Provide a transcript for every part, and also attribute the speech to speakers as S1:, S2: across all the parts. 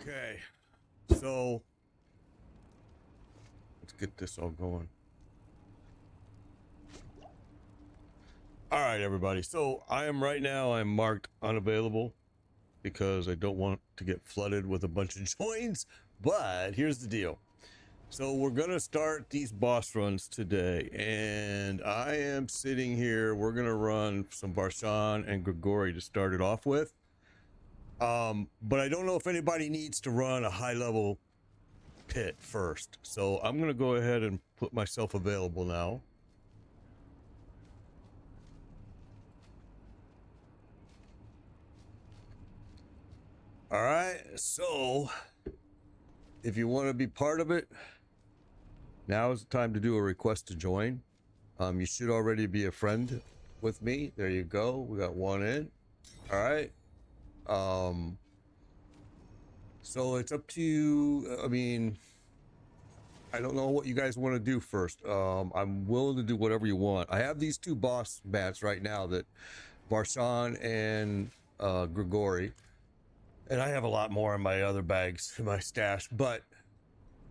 S1: Okay, so let's get this all going. All right, everybody. So I'm marked unavailable because I don't want to get flooded with a bunch of joins. But here's the deal. So we're gonna start these boss runs today, and I am sitting here. We're gonna run some Barshan and Grigori to start it off with. But I don't know if anybody needs to run a high level pit first. So I'm gonna go ahead and put myself available now. All right, so if you want to be part of it, now is the time to do a request to join. You should already be a friend with me. There you go. We got one in. All right. So it's up to you. I mean, I don't know what you guys want to do first. I'm willing to do whatever you want. I have these two boss mats right now, that Barshan and Grigori. And I have a lot more in my other bags, in my stash. But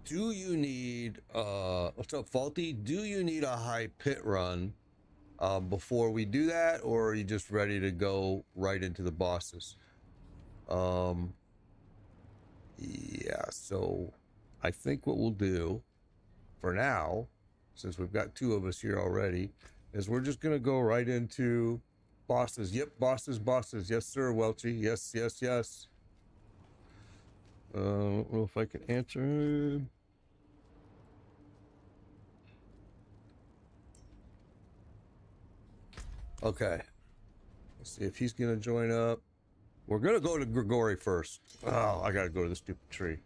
S1: do you need, what's up, Faulty? Do you need a high pit run before we do that? Or are you just ready to go right into the bosses? Yeah, so I think what we'll do for now, since we've got two of us here already, is we're just going to go right into bosses. Yep, bosses. Yes, sir, Welchie. Yes. I don't know if I can answer. Okay. Let's see if he's going to join up. We're going to go to Grigori first. Oh, I got to go to the stupid tree.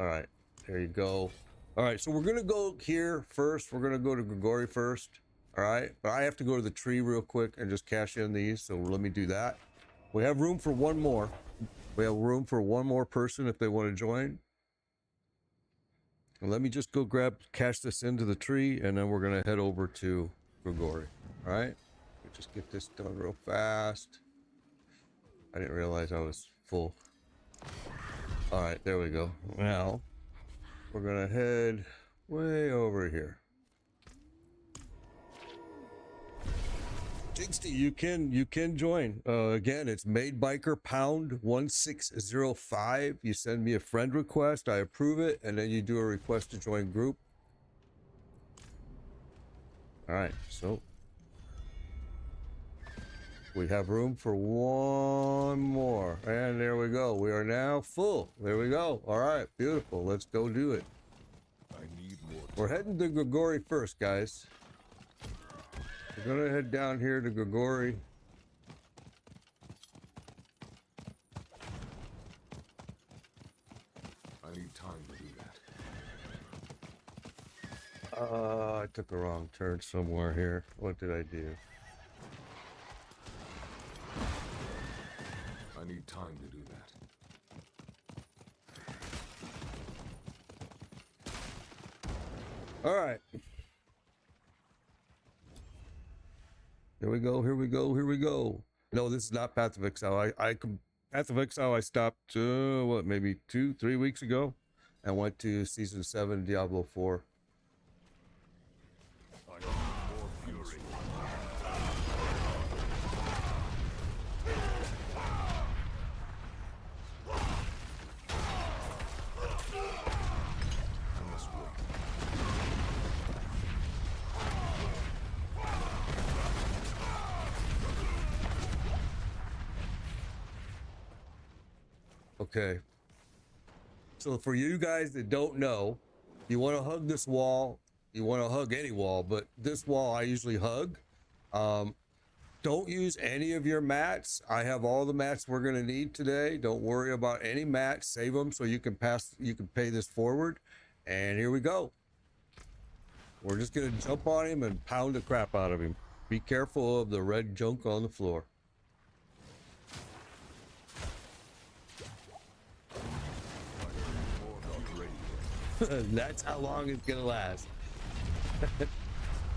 S1: All right. There you go. All right. So we're going to go here first. We're going to go to Grigori first. All right. But I have to go to the tree real quick and just cash in these. So let me do that. We have room for one more. We have room for one more person if they want to join. And let me just go cash this into the tree, and then we're going to head over to Grigori. All right? We'll just get this done real fast. I didn't realize I was full. All right, there we go. Now, we're going to head way over here. Jigsty, you can join. Again, it's Made Biker Pound 1605. You send me a friend request, I approve it, and then you do a request to join group. All right, so we have room for one more, and there we go. We are now full. There we go. All right, beautiful. Let's go do it.
S2: I need more.
S1: We're heading to Grigori first, guys. We're gonna head down here to Grigori.
S2: I need time to do that.
S1: I took the wrong turn somewhere here. What did I do?
S2: I need time to do that.
S1: All right. Here we go. No, this is not Path of Exile. Path of Exile, I stopped, maybe 2-3 weeks ago, and went to Season 7, Diablo 4.
S2: I need more fury. I must wait.
S1: Okay. So for you guys that don't know, you want to hug this wall. You want to hug any wall, but this wall I usually hug. Don't use any of your mats. I have all the mats we're going to need today. Don't worry about any mats. Save them so you can pay this forward. And here we go. We're just going to jump on him and pound the crap out of him. Be careful of the red junk on the floor. That's how long it's gonna last.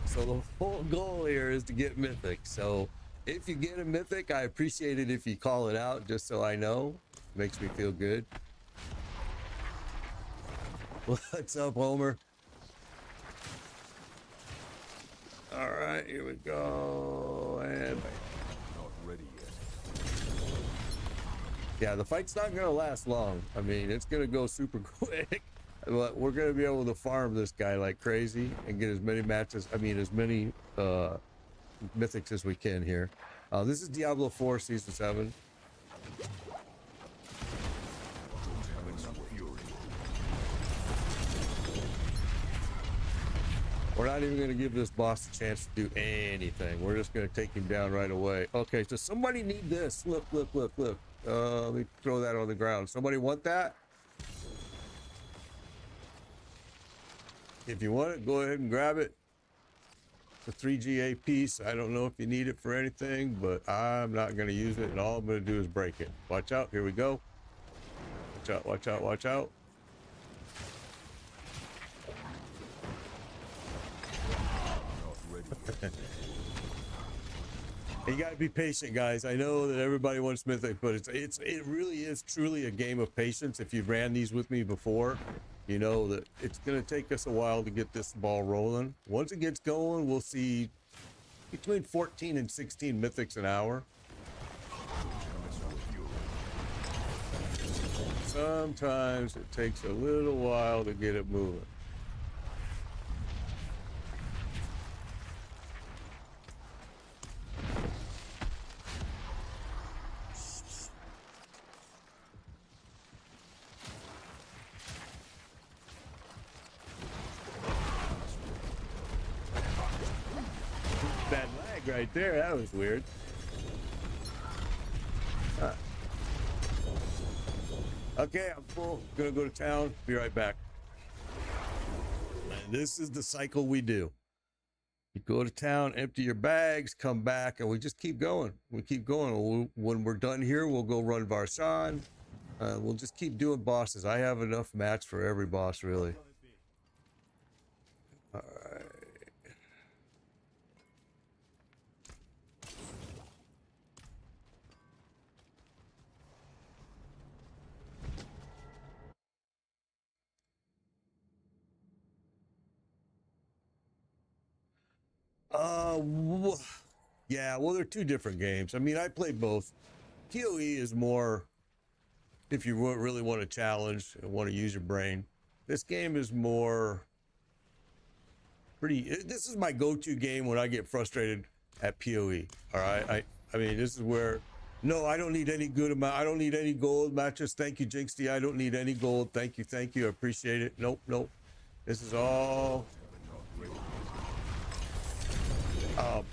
S1: So the whole goal here is to get mythic. So if you get a mythic, I appreciate it if you call it out, just so I know. Makes me feel good. What's up, Homer? All right, here we go. And
S2: Not ready yet.
S1: yeah, the fight's not gonna last long. I mean, it's gonna go super quick, but we're gonna be able to farm this guy like crazy and get as many matches. I mean, as many mythics as we can here. This is Diablo 4 Season 7.
S2: Heaven's fury.
S1: We're not even going to give this boss a chance to do anything. We're just going to take him down right away. Okay, so somebody need this. Look, look, look, look. Let me throw that on the ground. Somebody want that? If you want it, go ahead and grab it. It's a 3GA piece. I don't know if you need it for anything, but I'm not going to use it, and all I'm going to do is break it. Watch out. Here we go. Watch out, watch out, watch out.
S2: Not ready yet.
S1: You gotta be patient, guys. I know that everybody wants mythic, but it really is truly a game of patience. If you've ran these with me before, you know that it's gonna take us a while to get this ball rolling. Once it gets going, we'll see between 14 and 16 mythics an hour. Sometimes it takes a little while to get it moving. Bad lag right there. That was weird. Huh. Okay, I'm full. Gonna go to town. Be right back. And this is the cycle we do. You go to town, empty your bags, come back, and we just keep going. We keep going. When we're done here, we'll go run Varshan. We'll just keep doing bosses. I have enough mats for every boss, really. All right. Yeah, well, they're two different games. I mean, I play both. PoE is more if you really want to challenge and want to use your brain. This game is more this is my go-to game when I get frustrated at PoE. All right, I mean, this is where no, I don't need any good amount. I don't need any gold matches. Thank you, Jinxty. I don't need any gold. Thank you, thank you. I appreciate it. Nope, nope. This is all.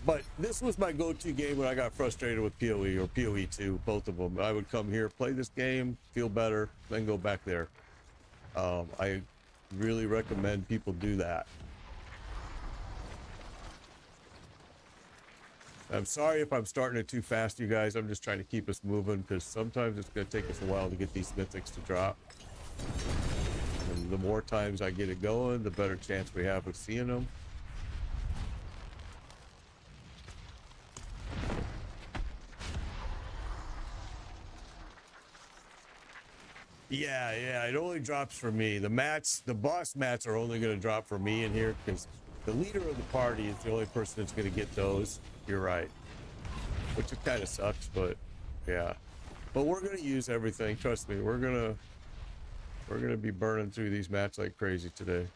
S1: But this was my go-to game when I got frustrated with PoE or PoE 2, both of them. I would come here, play this game, feel better, then go back there. I really recommend people do that. I'm sorry if I'm starting it too fast, you guys. I'm just trying to keep us moving because sometimes it's going to take us a while to get these mythics to drop. And the more times I get it going, the better chance we have of seeing them. Yeah, it only drops for me. The boss mats are only going to drop for me in here because the leader of the party is the only person that's going to get those. You're right. Which it kind of sucks, but yeah. But we're going to use everything. Trust me, we're going to be burning through these mats like crazy today.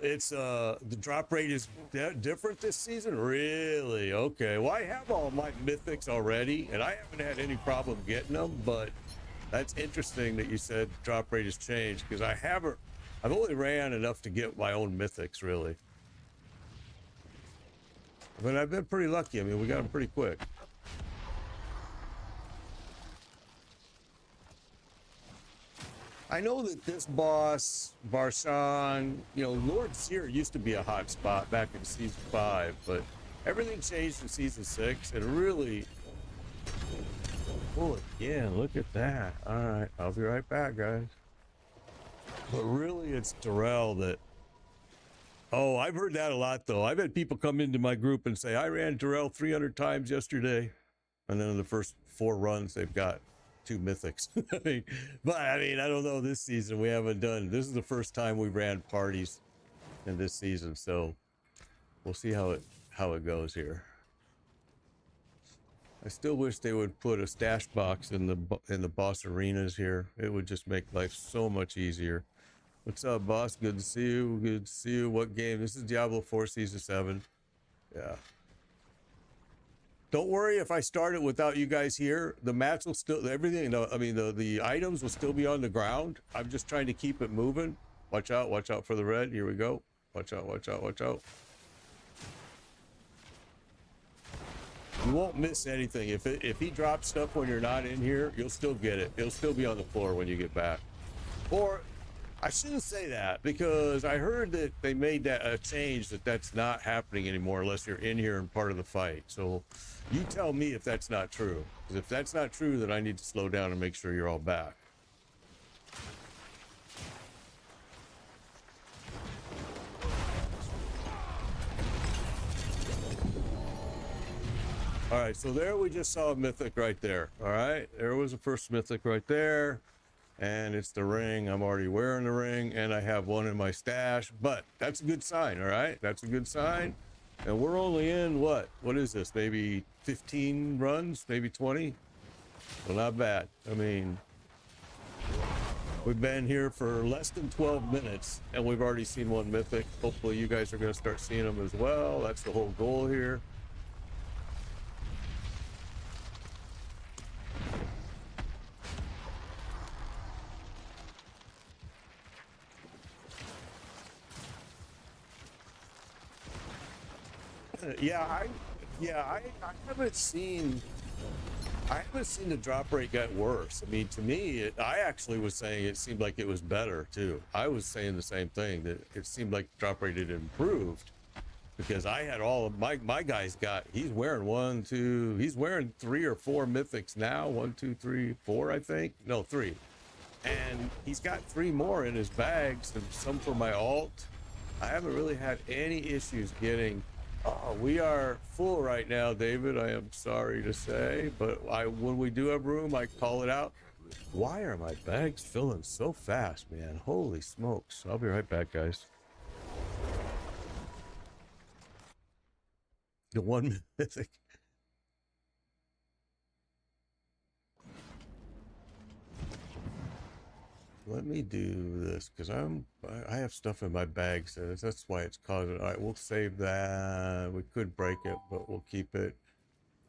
S1: It's the drop rate is different this season. Really? Okay. Well, I have all my mythics already, and I haven't had any problem getting them. But that's interesting that you said drop rate has changed because I've only ran enough to get my own mythics, really. But I've been pretty lucky. I mean, we got them pretty quick. I know that this boss, Varshan, you know, Lord Seer used to be a hot spot back in Season 5, but everything changed in Season 6, and really... Oh, yeah, look at that. All right, I'll be right back, guys. But really, it's Darrell that... Oh, I've heard that a lot, though. I've had people come into my group and say, I ran Darrell 300 times yesterday, and then in the first 4 runs they've got 2 mythics. I mean, but I mean, I don't know. This season we haven't done. This is the first time we ran parties in this season, so we'll see how it goes here. I still wish they would put a stash box in the boss arenas here. It would just make life so much easier. What's up, boss? Good to see you. Good to see you. What game? This is Diablo 4 Season 7. Yeah. Don't worry if I start it without you guys here. The mats will still, everything, I mean, the items will still be on the ground. I'm just trying to keep it moving. Watch out for the red. Here we go. Watch out, watch out, watch out. You won't miss anything. If he drops stuff when you're not in here, you'll still get it. It'll still be on the floor when you get back. Or I shouldn't say that, because I heard that they made that a change that's not happening anymore unless you're in here and part of the fight. So you tell me if that's not true. Because if that's not true, then I need to slow down and make sure you're all back. All right, so there we just saw a mythic right there. All right, there was the first mythic right there. And it's the ring. I'm already wearing the ring, and I have one in my stash, but that's a good sign. All right, that's a good sign. And we're only in what is this, maybe 15 runs, maybe 20? Well, not bad. I mean, we've been here for less than 12 minutes and we've already seen one mythic. Hopefully you guys are going to start seeing them as well. That's the whole goal here. I haven't seen the drop rate get worse. I mean, to me, I actually was saying it seemed like it was better too. I was saying the same thing, that it seemed like the drop rate had improved, because I had all of my guys he's wearing 3 or 4 mythics now. 1, 2, 3, 4, I think. No, 3. And he's got 3 more in his bags, and some for my alt. I haven't really had any issues getting. Oh, we are full right now, David. I am sorry to say, but when we do have room, I call it out. Why are my bags filling so fast, man? Holy smokes. I'll be right back, guys. The 1 mythic. Let me do this, because I have stuff in my bag, so that's why it's causing. All right, we'll save that. We could break it, but we'll keep it,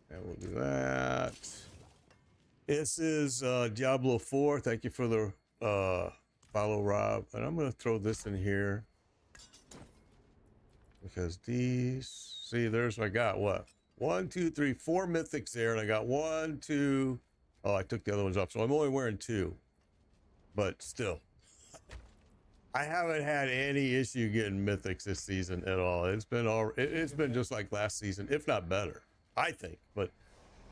S1: and we'll do that. This is Diablo 4. Thank you for the follow, Rob. And I'm going to throw this in here, because these, see, I got what? 1, 2, 3, 4 mythics there, and I got 1, 2. Oh, I took the other ones off, so I'm only wearing 2. But still, I haven't had any issue getting mythics this season at all. It's been just like last season, if not better, I think. But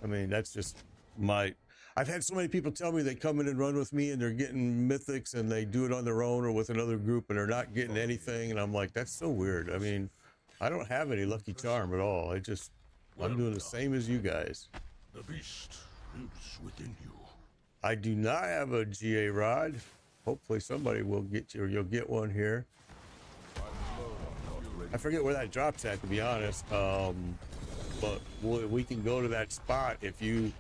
S1: I mean, that's just I've had so many people tell me they come in and run with me and they're getting mythics and they do it on their own or with another group and they're not getting anything. And I'm like, that's so weird. I mean, I don't have any lucky charm at all. I'm doing the same as you guys.
S2: The beast lives within you.
S1: I do not have a GA rod. Hopefully somebody will get you, or you'll get one here. I forget where that drops at, to be honest. But we can go to that spot. If you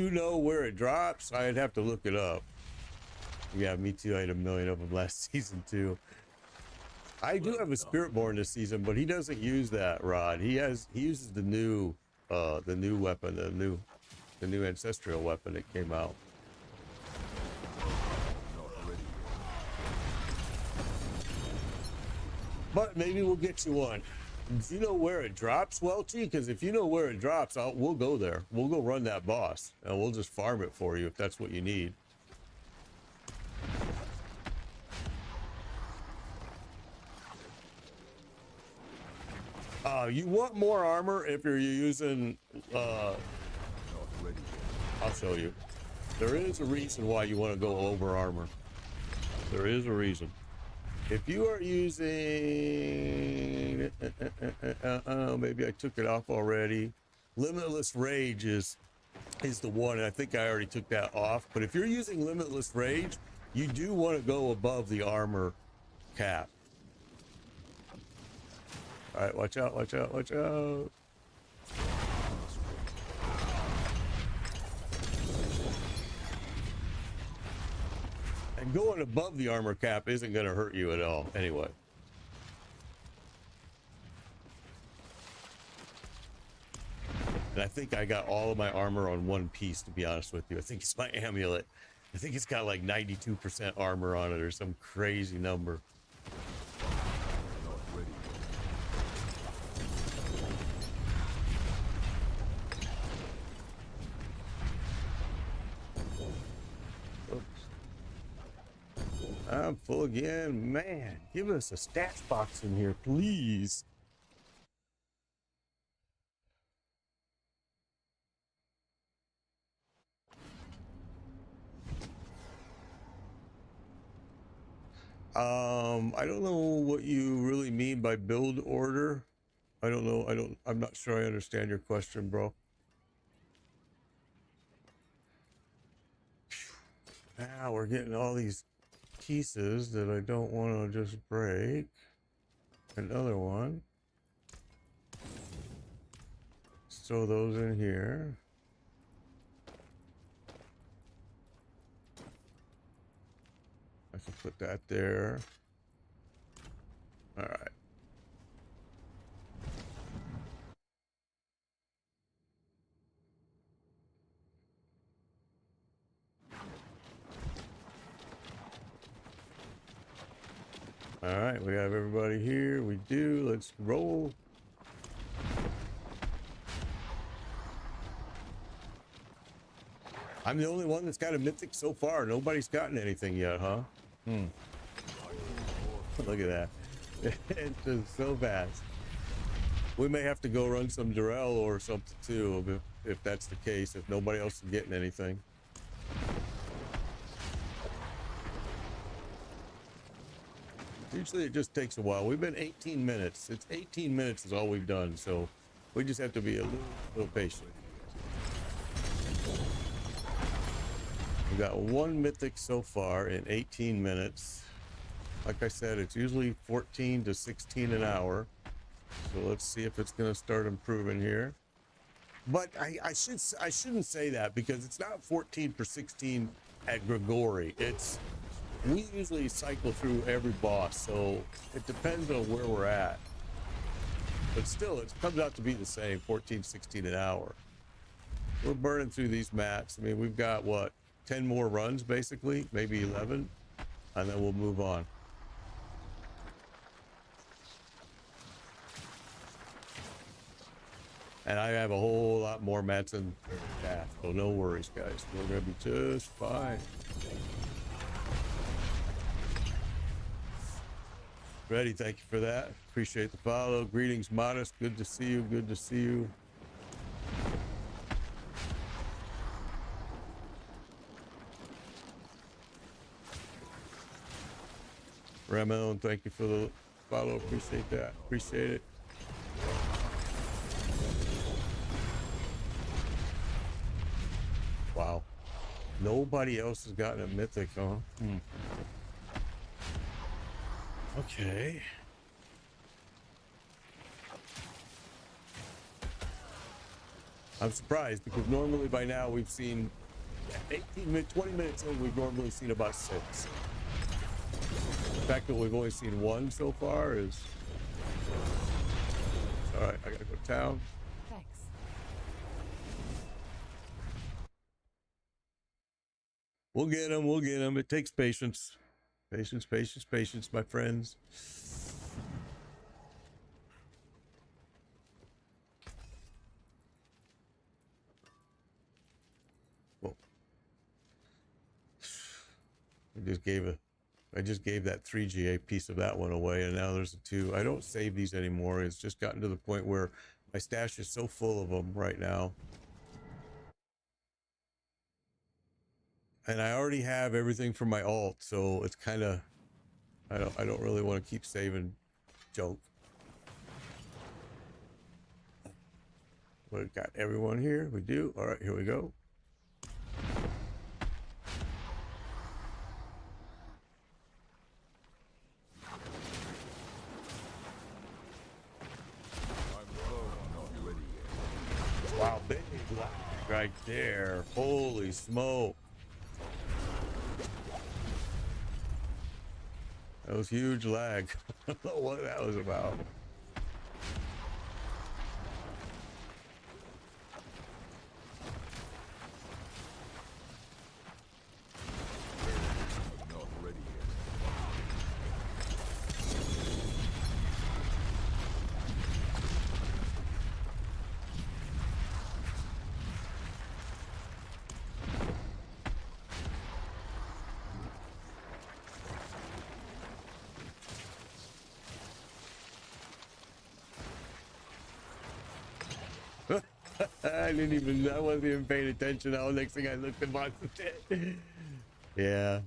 S1: know where it drops, I'd have to look it up. Yeah, me too. I had 1 million of them last season too. I do have a Spiritborn this season, but he doesn't use that rod. He uses the new weapon, the new ancestral weapon that came out. But maybe we'll get you one. Do you know where it drops, Welchie? Because if you know where it drops, we'll go there. We'll go run that boss, and we'll just farm it for you if that's what you need. You want more armor if you're using. I'll show you. There is a reason why you want to go over armor. There is a reason. If you are using, maybe I took it off already. Limitless Rage is is the one, and I think I already took that off. But if you're using Limitless Rage, you do want to go above the armor cap. All right, watch out, watch out, watch out. And going above the armor cap isn't going to hurt you at all anyway. And I think I got all of my armor on one piece, to be honest with you. I think it's my amulet. I think it's got like 92% armor on it or some crazy number. I'm full again. Man, give us a stats box in here, please. I don't know what you really mean by build order. I don't know. I'm not sure I understand your question, bro. Now we're getting all these pieces that I don't want to just break. Another one. Let's throw those in here. I can put that there. All right. All right, we have everybody here. We do. Let's roll. I'm the only one that's got a mythic so far. Nobody's gotten anything yet, huh? Look at that. It's just so fast. We may have to go run some Durell or something too, if that's the case, if nobody else is getting anything. Usually it just takes a while. We've been 18 minutes. It's 18 minutes is all we've done, so we just have to be a little patient. We got one mythic so far in 18 minutes. Like I said, it's usually 14 to 16 an hour. So let's see if it's going to start improving here. But I shouldn't say that, because it's not 14 per 16 at Grigori. We usually cycle through every boss, so it depends on where we're at. But still, it comes out to be the same, 14, 16 an hour. We're burning through these mats. I mean, we've got, what, 10 more runs, basically, maybe 11, and then we'll move on. And I have a whole lot more mats in the path, so no worries, guys. We're gonna be just fine. Ready, thank you for that. Appreciate the follow. Greetings, Modest. Good to see you. Good to see you. Ramon, thank you for the follow. Appreciate that. Appreciate it. Wow. Nobody else has gotten a mythic, huh? Okay. I'm surprised, because normally by now we've seen 18 minutes, 20 minutes in, we've normally seen about 6. The fact that we've only seen 1 so far is... All right, I gotta go to town.
S3: Thanks.
S1: We'll get them, we'll get them. It takes patience. Patience, patience, patience, my friends. Whoa. I just gave that 3GA piece of that one away, and now there's a 2. I don't save these anymore. It's just gotten to the point where my stash is so full of them right now. And I already have everything for my alt, so it's kind of, I don't really want to keep saving junk. We got everyone here. We do. All right, here we go. Wow, big lag right there. Holy smoke. That was huge lag. I don't know what that was about. I wasn't even paying attention. Now, next thing I looked at my yeah.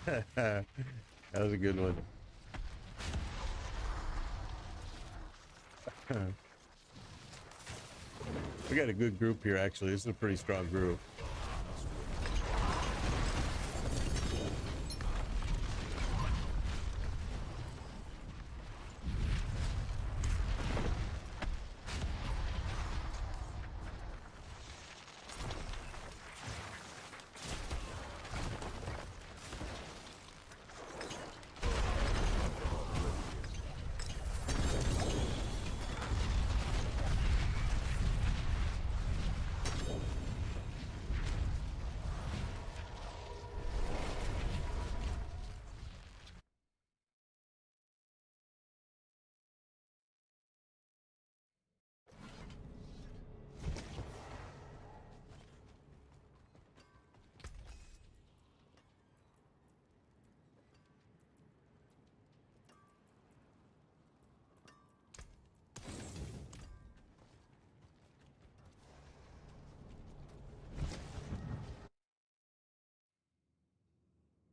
S1: That was a good one. We got a good group here, actually. This is a pretty strong group.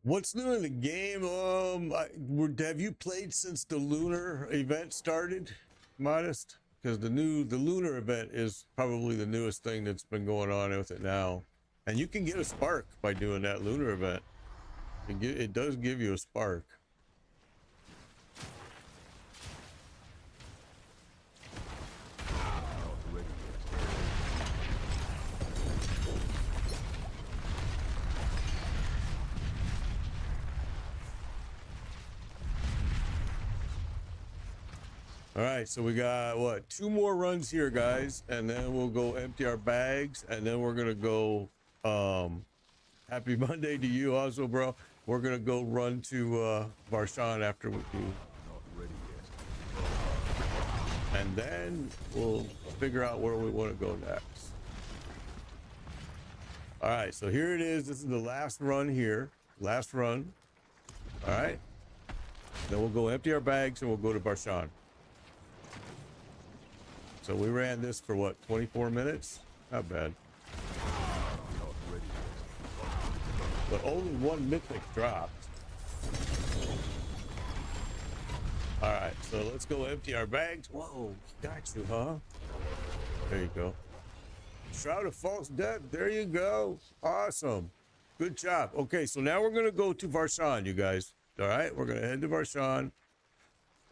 S1: What's new in the game? Have you played since the lunar event started, Modest? Because the lunar event is probably the newest thing that's been going on with it now, and you can get a spark by doing that lunar event. It does give you a spark. All right, so we got what, 2 more runs here, guys, and then we'll go empty our bags, and then we're gonna go happy Monday to you also, bro. We're gonna go run to Varshan after we do, and then we'll figure out where we want to go next. All right, so here it is. This is the last run here, last run. All right, then we'll go empty our bags and we'll go to Varshan. So we ran this for what, 24 minutes? Not bad. But only 1 mythic dropped. All right, so let's go empty our bags. Whoa, got you, huh? There you go. Shroud of False Death, there you go. Awesome. Good job. Okay, so now we're gonna go to Varshan, you guys. All right, we're gonna head to Varshan.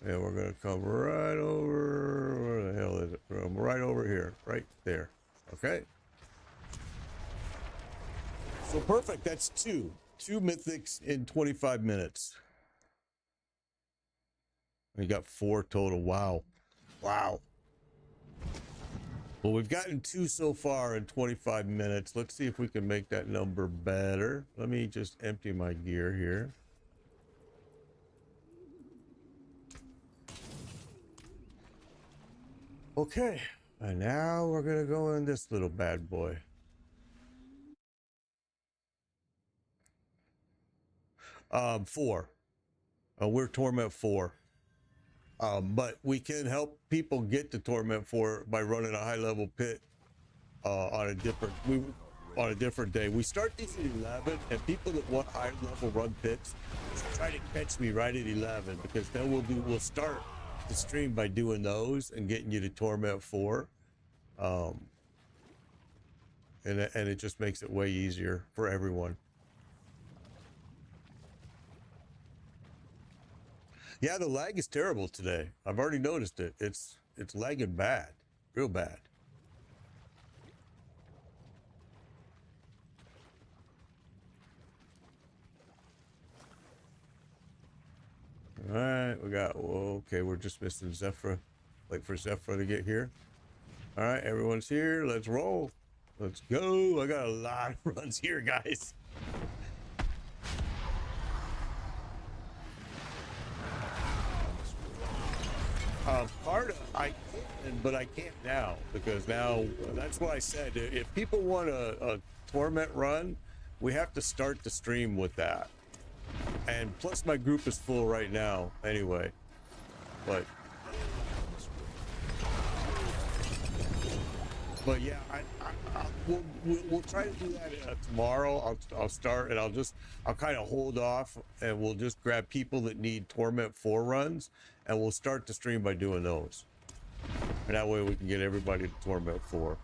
S1: And we're gonna come right over, where the hell is it? Right over here, right there. Okay. So perfect, that's 2 mythics in 25 minutes. We got 4 total, wow. Wow. Well, we've gotten 2 so far in 25 minutes. Let's see if we can make that number better. Let me just empty my gear here. Okay, and now we're gonna go in this little bad boy. Four. We're Torment 4. But we can help people get to Torment 4 by running a high level pit on a different day. We start these at 11, and people that want high level run pits try to catch me right at 11, because then we'll start the stream by doing those and getting you to Torment 4. And it just makes it way easier for everyone. Yeah, the lag is terrible today. I've already noticed it. It's lagging bad, real bad. All right, we got, okay, we're just missing Zephyr. Wait for Zephyr to get here. All right, everyone's here. Let's roll. Let's go. I got a lot of runs here, guys. Part of, I can, but I can't now, because now, that's what I said. If people want a Torment run, we have to start the stream with that. And plus my group is full right now anyway. But yeah, we'll try to do that tomorrow. I'll start, and I'll kind of hold off, and we'll just grab people that need Torment 4 runs, and we'll start the stream by doing those. And that way we can get everybody to Torment 4.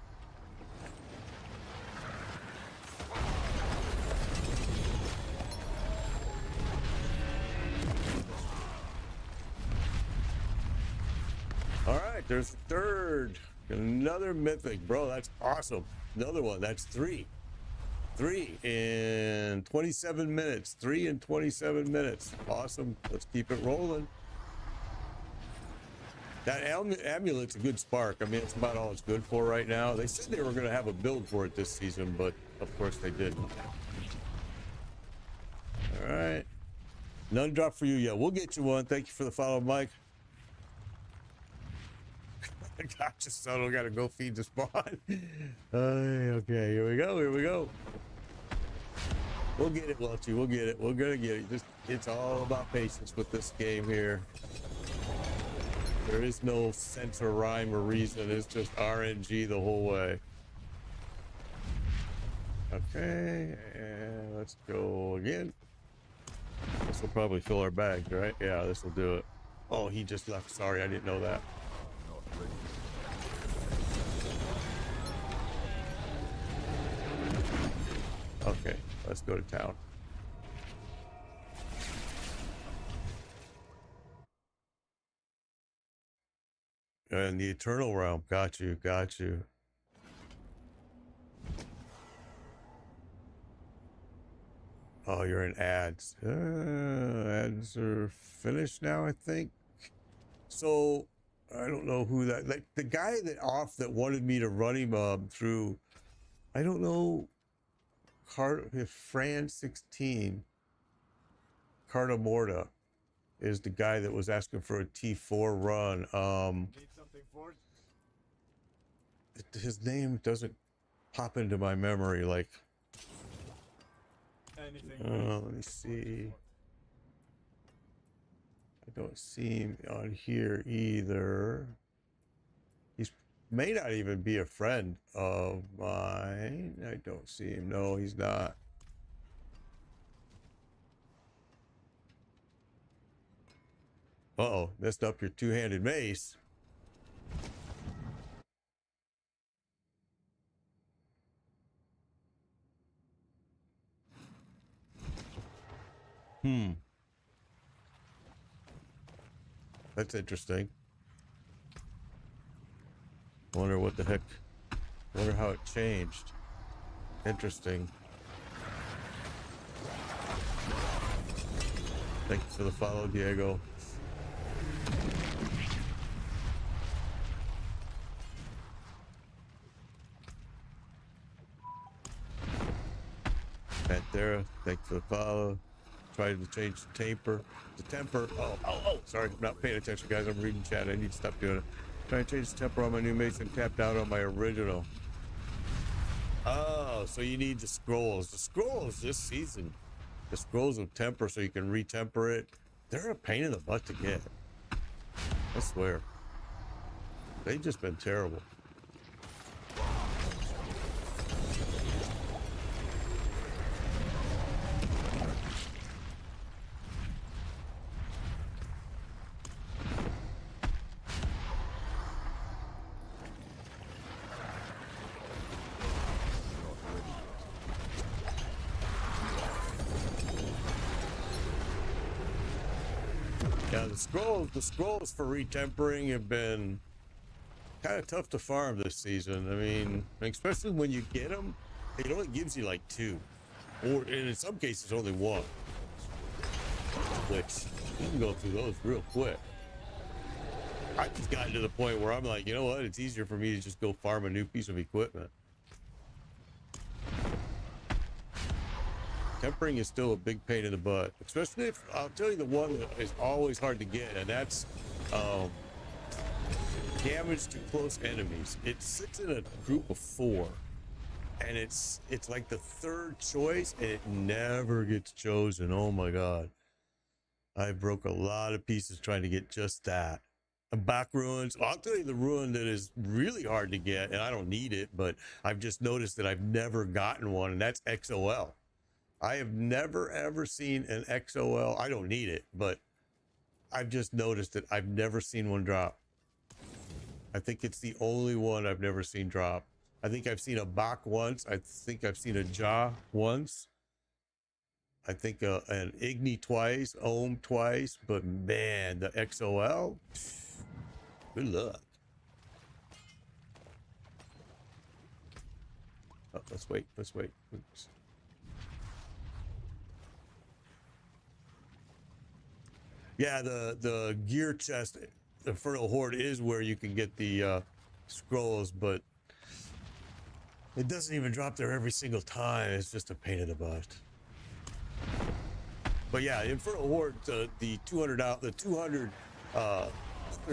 S1: All right, there's the third. Another mythic, bro. That's awesome. Another one. That's 3 in 27 minutes. 3 in 27 minutes. Awesome. Let's keep it rolling. That amulet's a good spark. I mean, it's about all it's good for right now. They said they were going to have a build for it this season, but of course they didn't. All right. None dropped for you yet. We'll get you one. Thank you for the follow, Mike. Gotcha, son. We gotta go feed the spawn. Okay, here we go. Here we go. We'll get it, Welchie. We'll get it. We're gonna get it. It's all about patience with this game here. There is no sense or rhyme or reason. It's just RNG the whole way. Okay, and let's go again. This will probably fill our bags, right? Yeah, this will do it. Oh, he just left. Sorry, I didn't know that. Okay, let's go to town. And the Eternal Realm. Got you, got you. Oh, you're in ads. Ads are finished now, I think. So, I don't know who that... Like, the guy that wanted me to run him through... I don't know... Fran 16 Carta Morta is the guy that was asking for a T4 run.
S3: Need something for it?
S1: His name doesn't pop into my memory. Like, let me see. I don't see him on here either. He's may not even be a friend of mine. I don't see him. No, he's not. Uh-oh, messed up your two-handed mace. That's interesting. Wonder what the heck. Wonder how it changed. Interesting. Thank you for the follow, Diego. Pantera, thank you for the follow. Tried to change the temper. Oh, sorry, I'm not paying attention, guys. I'm reading chat. I need to stop doing it. Trying to change the temper on my new mace and tapped out on my original. Oh, so you need the scrolls. The scrolls this season. The scrolls of temper so you can retemper it. They're a pain in the butt to get. I swear. They've just been terrible. Yeah, the scrolls for retempering have been kind of tough to farm this season. I mean, especially when you get them, it only gives you like 2, or and in some cases only 1, which you can go through those real quick. I just gotten to the point where I'm like, you know what? It's easier for me to just go farm a new piece of equipment. Tempering is still a big pain in the butt, especially if I'll tell you the one that is always hard to get, and that's damage to close enemies. It sits in a group of 4, and it's like the 3rd choice, and it never gets chosen. Oh my god, I broke a lot of pieces trying to get just that. And back ruins, I'll tell you the ruin that is really hard to get, and I don't need it, but I've just noticed that I've never gotten one, and that's XOL. I have never ever seen an XOL. I don't need it, but I've just noticed that I've never seen one drop. I think it's the only one I've never seen drop. I think I've seen a Bach once. I think I've seen a Jaw once. I think an Igni twice, Ohm twice, but man, the XOL, good luck. Oh, let's wait. Oops. Yeah, the gear chest, the Infernal Horde, is where you can get the scrolls, but it doesn't even drop there every single time. It's just a pain in the butt. But yeah, Infernal Horde, the 200 other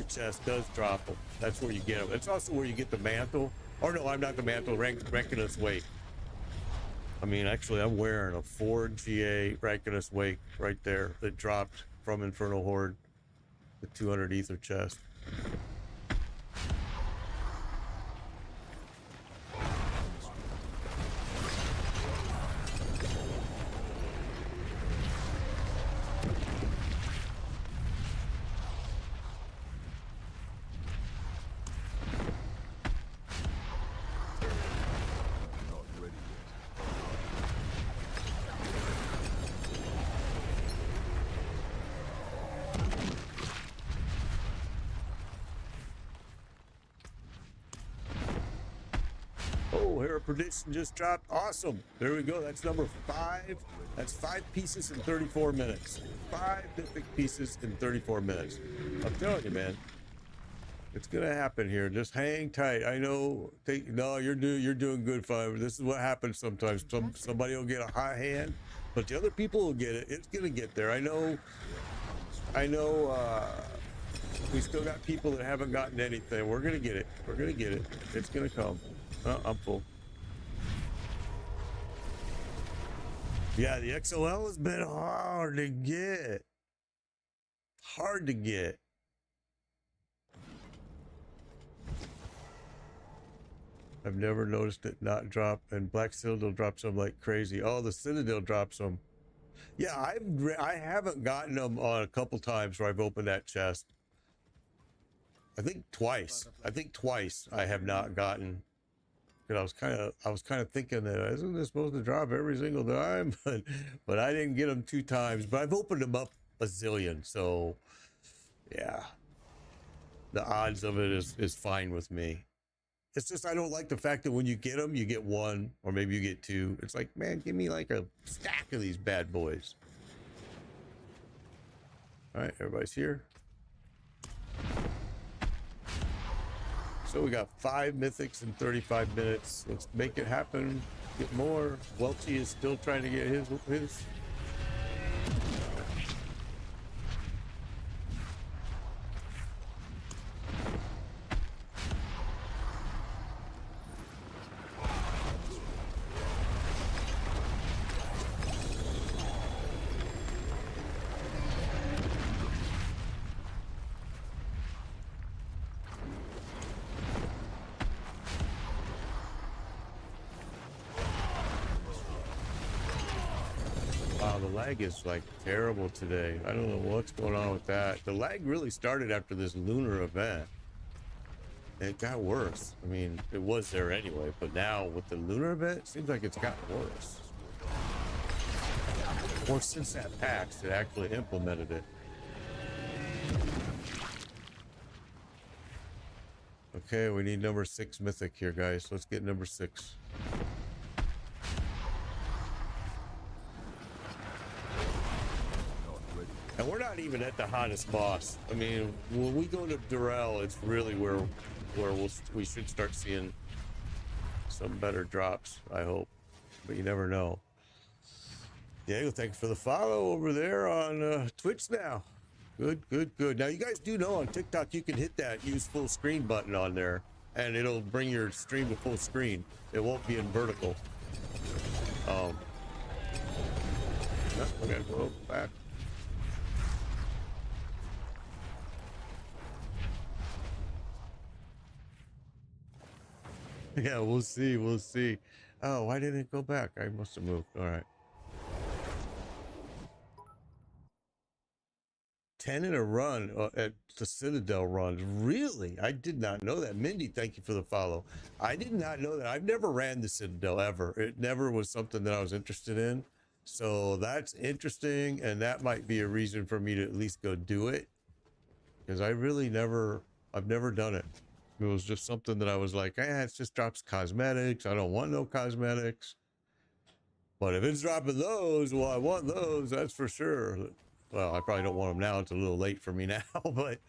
S1: chest does drop them. That's where you get them. It's also where you get the mantle. Or no, I'm not the mantle. Rankinus Wake. I mean, actually, I'm wearing a 4 GA Rankinus Wake right there that dropped from Infernal Horde, the 200 ether chest. Perdition just dropped. Awesome. There we go. That's number 5. That's 5 pieces in 34 minutes. 5 mythic pieces in 34 minutes. I'm telling you, man, it's gonna happen here. Just hang tight. I know. No, you're doing good, Five. This is what happens sometimes. Somebody will get a high hand, but the other people will get it. It's gonna get there. I know. We still got people that haven't gotten anything. We're gonna get it. It's gonna come. I'm full. Yeah, the XOL has been hard to get. I've never noticed it not drop, and Black Citadel drops them like crazy. Oh, the Citadel drops them. Yeah, I haven't gotten them on a couple times where I've opened that chest. I think twice I have not gotten. And I was kind of thinking that isn't this supposed to drop every single time, but I didn't get them 2 times. But I've opened them up a zillion, so yeah, the odds of it is fine with me. It's just I don't like the fact that when you get them, you get 1 or maybe you get 2. It's like, man, give me like a stack of these bad boys. All right, everybody's here. So we got 5 mythics in 35 minutes. Let's make it happen. Get more. Welchie is still trying to get his. Lag is like terrible today. I don't know what's going on with that. The lag really started after this lunar event. It got worse. I mean, it was there anyway, but now with the lunar event, it seems like it's gotten worse. Or since that PAX, it actually implemented it. Okay, we need number 6 mythic here, guys. Let's get number 6. And we're not even at the hottest boss. I mean, when we go to Durell, it's really where we should start seeing some better drops, I hope. But you never know. Diego, thank you for the follow over there on Twitch now. Good, good, good. Now, you guys do know on TikTok, you can hit that use full screen button on there, and it'll bring your stream to full screen. It won't be in vertical. We gotta go back. Yeah, we'll see. We'll see. Oh, why didn't it go back? I must have moved. All right. 10 in a run at the Citadel runs. Really? I did not know that. Mindy, thank you for the follow. I did not know that. I've never ran the Citadel ever. It never was something that I was interested in. So that's interesting. And that might be a reason for me to at least go do it. Because I've never done it. It was just something that I was like, it just drops cosmetics. I don't want no cosmetics. But if it's dropping those, well, I want those. That's for sure. Well, I probably don't want them now. It's a little late for me now, but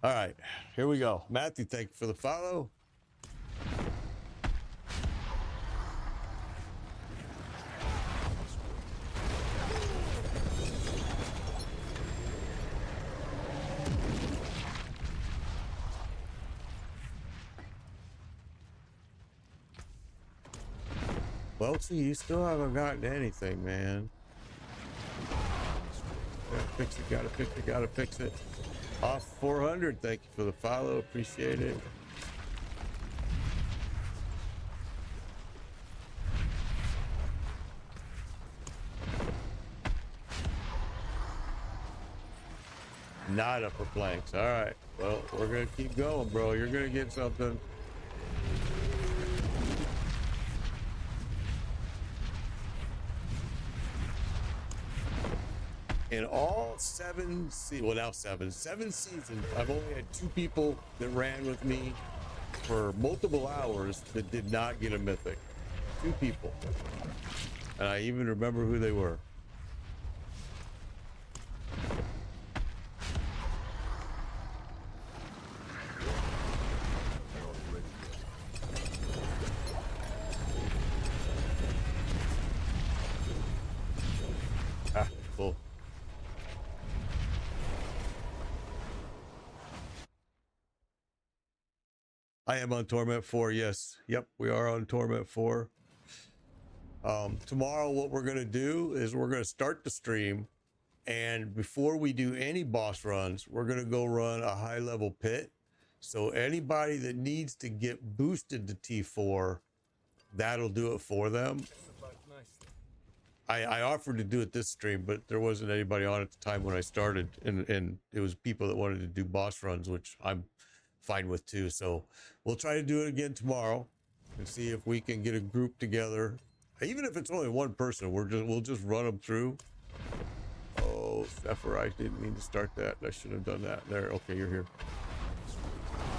S1: all right, here we go. Matthew, thank you for the follow. Well, see, you still haven't gotten anything, man. Gotta fix it. Off 400, thank you for the follow, appreciate it. Not upper planks. All right, well, we're gonna keep going, bro. You're gonna get something. In all 7 seasons, I've only had 2 people that ran with me for multiple hours that did not get a mythic. 2 people. And I even remember who they were. Cool. I am on Torment 4, yes. Yep, we are on Torment 4. Tomorrow what we're going to do is we're going to start the stream, and before we do any boss runs, we're going to go run a high-level pit. So anybody that needs to get boosted to T4, that'll do it for them. I offered to do it this stream, but there wasn't anybody on at the time when I started, and it was people that wanted to do boss runs, which I'm fine with too. So we'll try to do it again tomorrow and see if we can get a group together. Even if it's only one person, we'll just run them through. Oh, Zephyr, I didn't mean to start that. I should have done that. There, okay, you're here.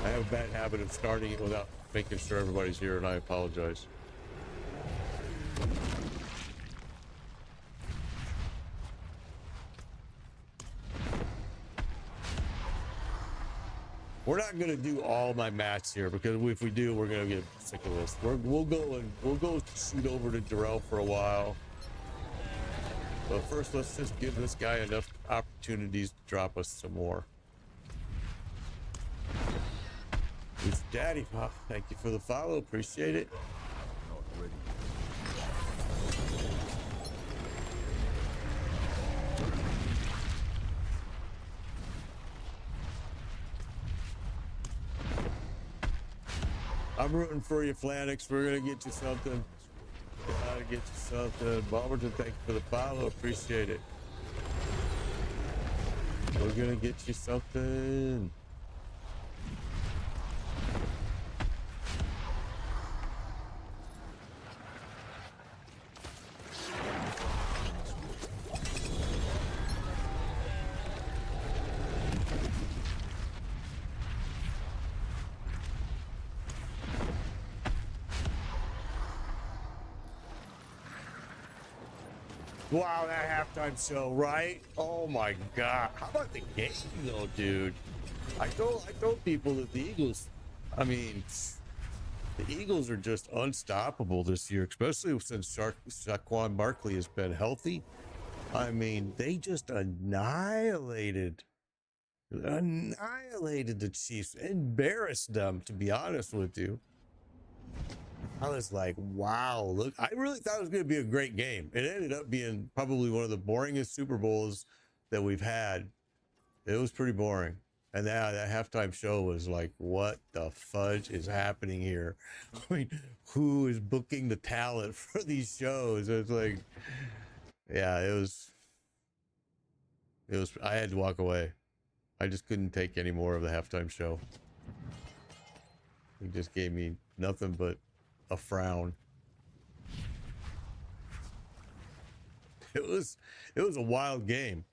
S1: I have a bad habit of starting it without making sure everybody's here, and I apologize. We're not gonna do all my mats here because if we do, we're gonna get sick of this. We'll go shoot over to Durell for a while. But first, let's just give this guy enough opportunities to drop us some more. It's Daddy Pop. Thank you for the follow. Appreciate it. I'm rooting for you, Flanix. We're gonna get you something. Gotta get you something. Bomberton, thank you for the follow. Appreciate it. We're gonna get you something. Wow, that halftime show, right? Oh my God. How about the game though, dude? I told people that the Eagles, I mean, the Eagles are just unstoppable this year, especially since Saquon Barkley has been healthy. I mean, they just annihilated the Chiefs, embarrassed them, to be honest with you. I was like, wow, look, I really thought it was going to be a great game. It ended up being probably one of the boringest Super Bowls that we've had. It was pretty boring. And that halftime show was like, what the fudge is happening here? I mean, who is booking the talent for these shows? It's like, yeah, I had to walk away. I just couldn't take any more of the halftime show. It just gave me nothing but a frown. It was a wild game.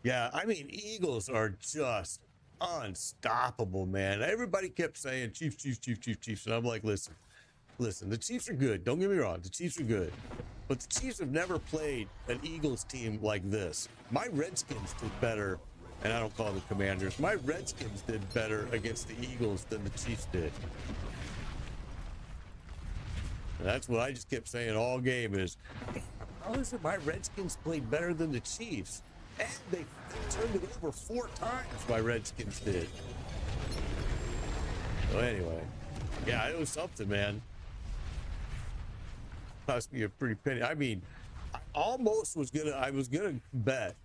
S1: Yeah, I mean, Eagles are just unstoppable, man. Everybody kept saying Chiefs, Chiefs, Chiefs, Chiefs, Chiefs. And I'm like, listen, the Chiefs are good. Don't get me wrong. The Chiefs are good. But the Chiefs have never played an Eagles team like this. My Redskins did better, and I don't call them the Commanders. My Redskins did better against the Eagles than the Chiefs did. And that's what I just kept saying all game is, how is it my Redskins played better than the Chiefs? And they turned it over 4 times, my Redskins did. So anyway, yeah, it was something, man. Cost me a pretty penny. I mean, I was gonna bet.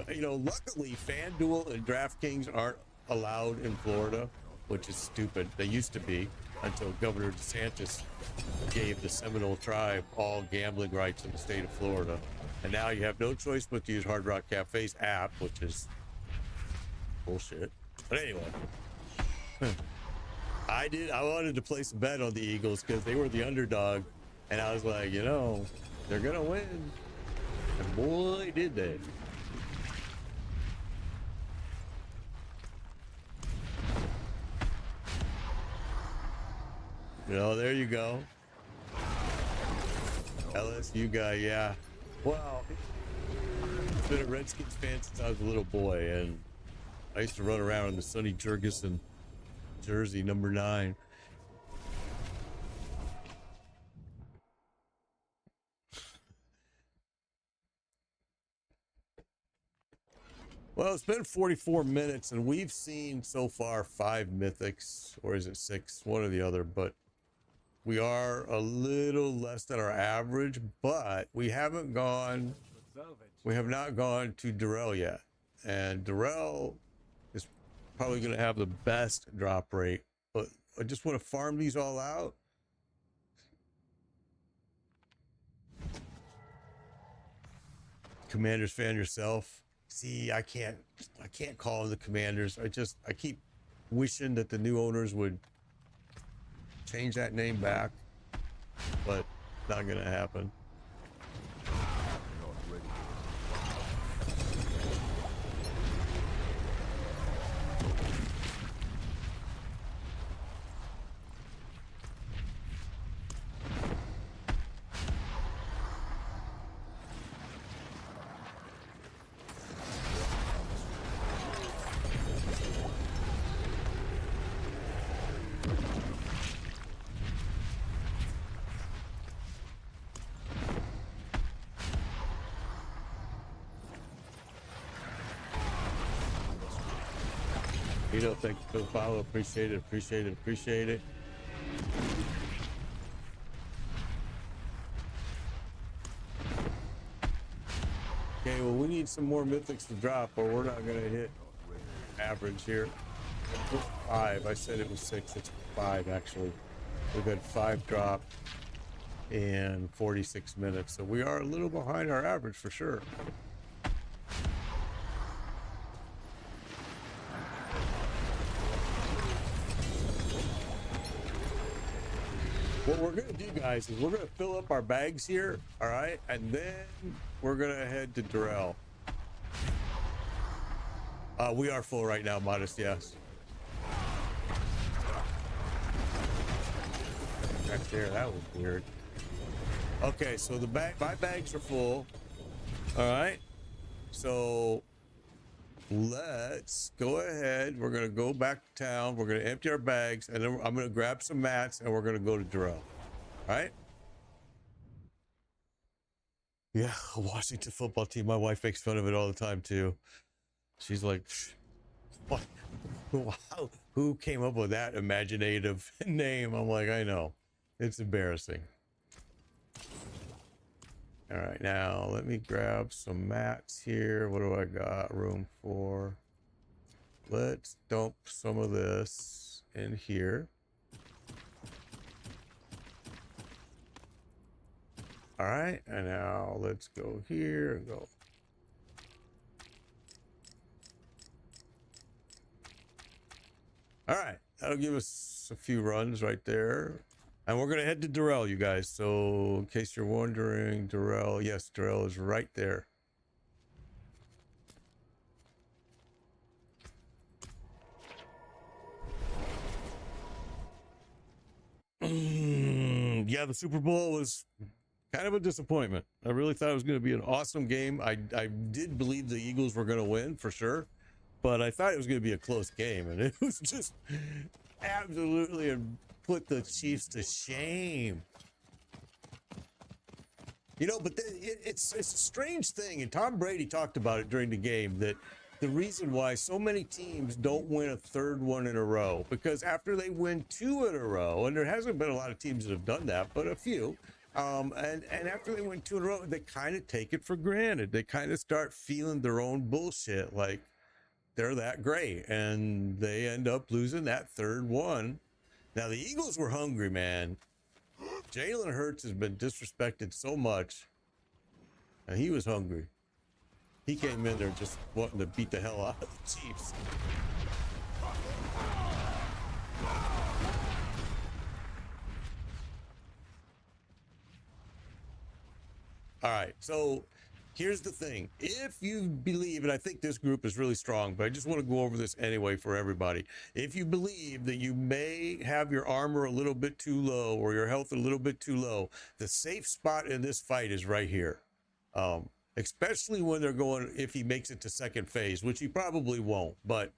S1: You know, luckily FanDuel and DraftKings aren't allowed in Florida, which is stupid. They used to be until Governor DeSantis gave the Seminole tribe all gambling rights in the state of Florida. And now you have no choice but to use Hard Rock Cafe's app, which is bullshit. But anyway, I wanted to place a bet on the Eagles because they were the underdog. And I was like, you know, they're going to win. And boy, did they. You know, there you go. LSU guy, yeah. Well, I've been a Redskins fan since I was a little boy, and I used to run around in the Sonny Jurgensen jersey, number 9. Well, it's been 44 minutes, and we've seen so far 5 mythics, or is it 6? One or the other, but we are a little less than our average, but we have not gone to Darrell yet. And Darrell is probably going to have the best drop rate, but I just want to farm these all out. Commanders fan yourself. See, I can't call them the Commanders. I keep wishing that the new owners would change that name back, but not gonna happen. You know, thank you for the follow. Appreciate it. Okay, well, we need some more mythics to drop, or we're not going to hit average here. 5. I said it was 6. It's 5, actually. We've had 5 drop in 46 minutes, so we are a little behind our average for sure. What we're going to do, guys, is we're going to fill up our bags here, all right? And then we're going to head to Darrell. We are full right now, Modest, yes. Right there, that was weird. Okay, so my bags are full. All right. So let's go ahead. We're gonna go back to town. We're gonna empty our bags, and then I'm gonna grab some mats, and we're gonna go to Darrell. All right. Yeah, Washington football team. My wife makes fun of it all the time too. She's like, "What? Wow, who came up with that imaginative name?" I'm like, I know, it's embarrassing. All right, now let me grab some mats here. What do I got room for? Let's dump some of this in here. All right, and now let's go here and go. All right, that'll give us a few runs right there. And we're going to head to Darrell, you guys. So in case you're wondering, Darrell, yes, Darrell is right there. Yeah, the Super Bowl was kind of a disappointment. I really thought it was going to be an awesome game. I did believe the Eagles were going to win for sure, but I thought it was going to be a close game, and it was just absolutely put the Chiefs to shame. You know, but it's a strange thing, and Tom Brady talked about it during the game, that the reason why so many teams don't win a third one in a row, because after they win two in a row, and there hasn't been a lot of teams that have done that, but a few, and after they win two in a row, they kind of take it for granted. They kind of start feeling their own bullshit, like they're that great, and they end up losing that third one. Now, the Eagles were hungry, man. Jalen Hurts has been disrespected so much, and he was hungry. He came in there just wanting to beat the hell out of the Chiefs. All right, so here's the thing. If you believe, and I think this group is really strong, but I just want to go over this anyway for everybody. If you believe that you may have your armor a little bit too low or your health a little bit too low, the safe spot in this fight is right here. Especially when they're going, if he makes it to second phase, which he probably won't, but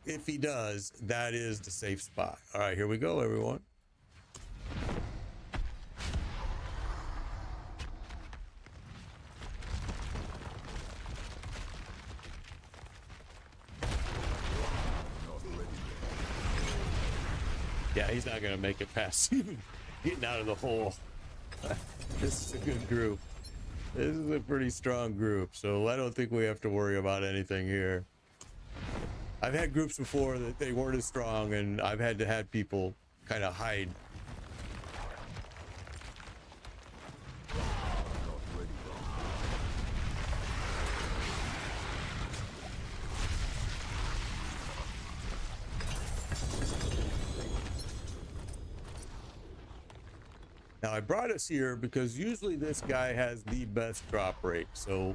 S1: if he does, that is the safe spot. All right, here we go, everyone. Yeah, he's not going to make it past even getting out of the hole. This is a good group. This is a pretty strong group, so I don't think we have to worry about anything here. I've had groups before that they weren't as strong, and I've had to have people kind of hide. Now, I brought us here because usually this guy has the best drop rate, so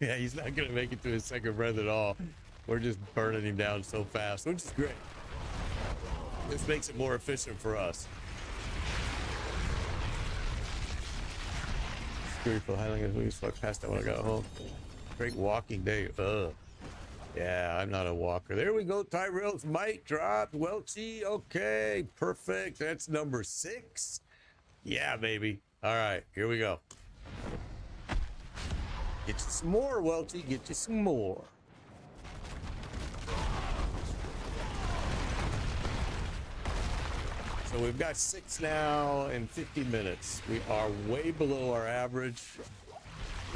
S1: yeah, he's not going to make it to his second breath at all. We're just burning him down so fast, which is great. This makes it more efficient for us. Spiritual highlight as we start past that when I got home. Great walking day. Ugh. Yeah, I'm not a walker. There we go. Tyrell's mic dropped. Welchie. Okay, perfect. That's number 6. Yeah, baby. All right, here we go. Get you some more, Welchie. Get you some more. So we've got 6 now in 50 minutes. We are way below our average.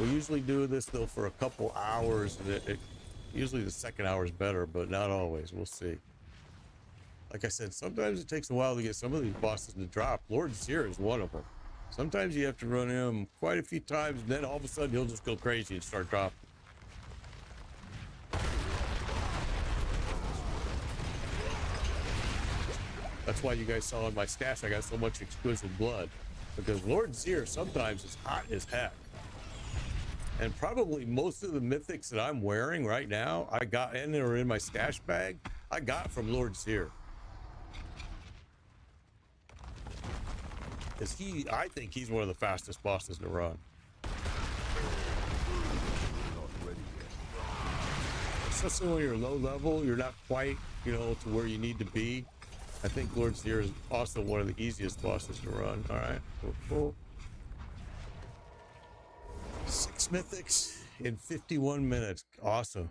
S1: We usually do this, though, for a couple hours. Usually the second hour is better, but not always. We'll see. Like I said, sometimes it takes a while to get some of these bosses to drop. Lord Seer is one of them. Sometimes you have to run him quite a few times, and then all of a sudden he'll just go crazy and start dropping. That's why you guys saw in my stash I got so much exquisite blood, because Lord Seer sometimes is hot as heck. And probably most of the mythics that I'm wearing right now, I got in or in my stash bag, I got from Lord Seer. Because I think he's one of the fastest bosses to run. Especially when you're low level, you're not quite, you know, to where you need to be. I think Lord Seer is also one of the easiest bosses to run. All right, cool. 6 mythics in 51 minutes. Awesome.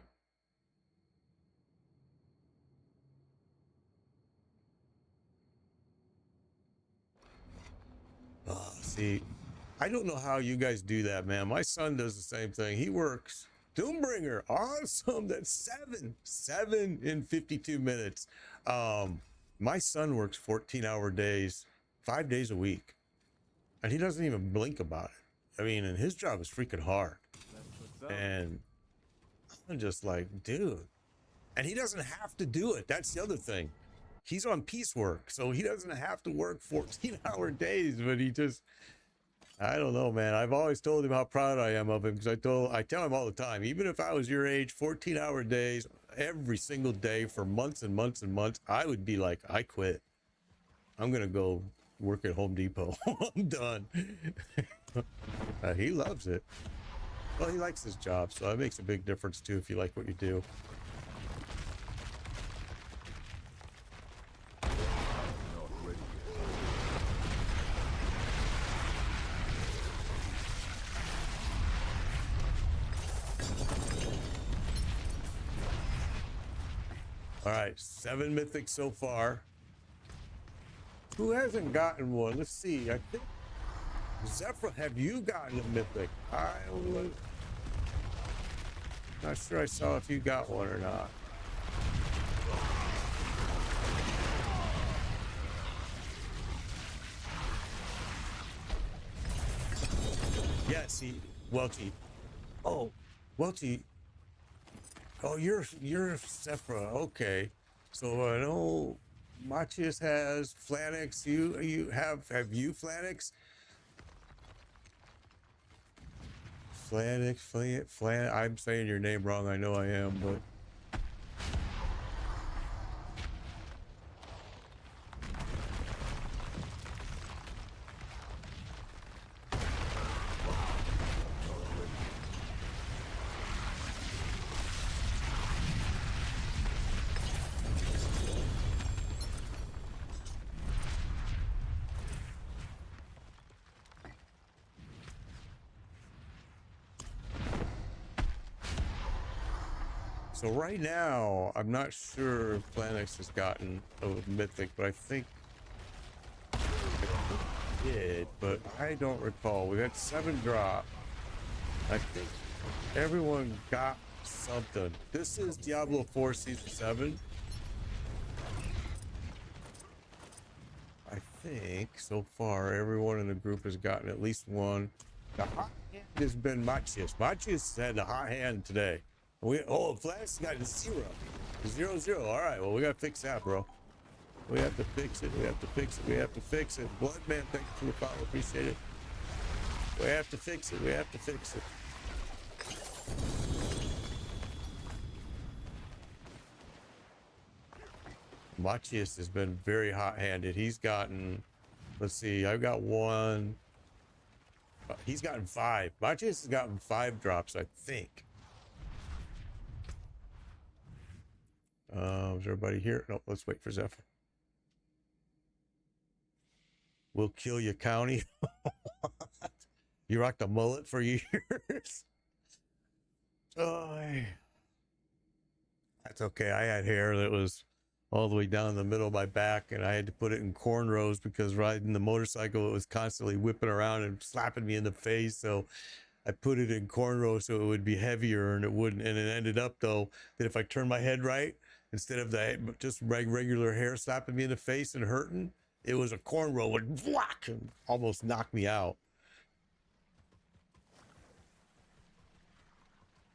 S1: See, I don't know how you guys do that, man. My son does the same thing. He works Doombringer. Awesome. That's 7 in 52 minutes. My son works 14-hour days, 5 days a week, and he doesn't even blink about it. I mean, and his job is freaking hard. And I'm just like, dude. And he doesn't have to do it. That's the other thing. He's on piecework, so he doesn't have to work 14-hour days, but he just, I don't know, man. I've always told him how proud I am of him, because I tell him all the time, even if I was your age, 14-hour days every single day for months and months and months, I would be like, I quit. I'm gonna go work at Home Depot. I'm done. He loves it. Well, he likes his job, so that makes a big difference too if you like what you do. All right, 7 mythics so far. Who hasn't gotten one? Let's see. I think Zephyr, have you gotten a mythic? I'm not sure I saw if you got one or not. Yes, Welty. Oh, Welty. Oh, you're Zephyr. Okay. So I know Machias has Flanix. You have you Flanix? Flan. I'm saying your name wrong. I know I am, but. So right now, I'm not sure if Planix has gotten a mythic, but I think it did, but I don't recall. We had 7 drop. I think everyone got something. This is Diablo 4 Season 7. I think so far everyone in the group has gotten at least one. The hot hand has been Machias. Machias had a hot hand today. Flash got a 0. 0-0. All right, well, we gotta fix that, bro. We have to fix it. We have to fix it. We have to fix it. Bloodman, thank you for the follow. Appreciate it. We have to fix it. We have to fix it. Machias has been very hot-handed. He's gotten, let's see, I've got 1. He's gotten 5. Machias has gotten 5 drops, I think. Is everybody here? No, let's wait for Zephyr. We'll kill you, County. You rocked a mullet for years. Oh, that's okay. I had hair that was all the way down the middle of my back, and I had to put it in cornrows because riding the motorcycle, it was constantly whipping around and slapping me in the face. So I put it in cornrows so it would be heavier, and it wouldn't. And it ended up though that if I turned my head right, instead of that just regular hair slapping me in the face and hurting, it was a cornrow would whack and almost knock me out.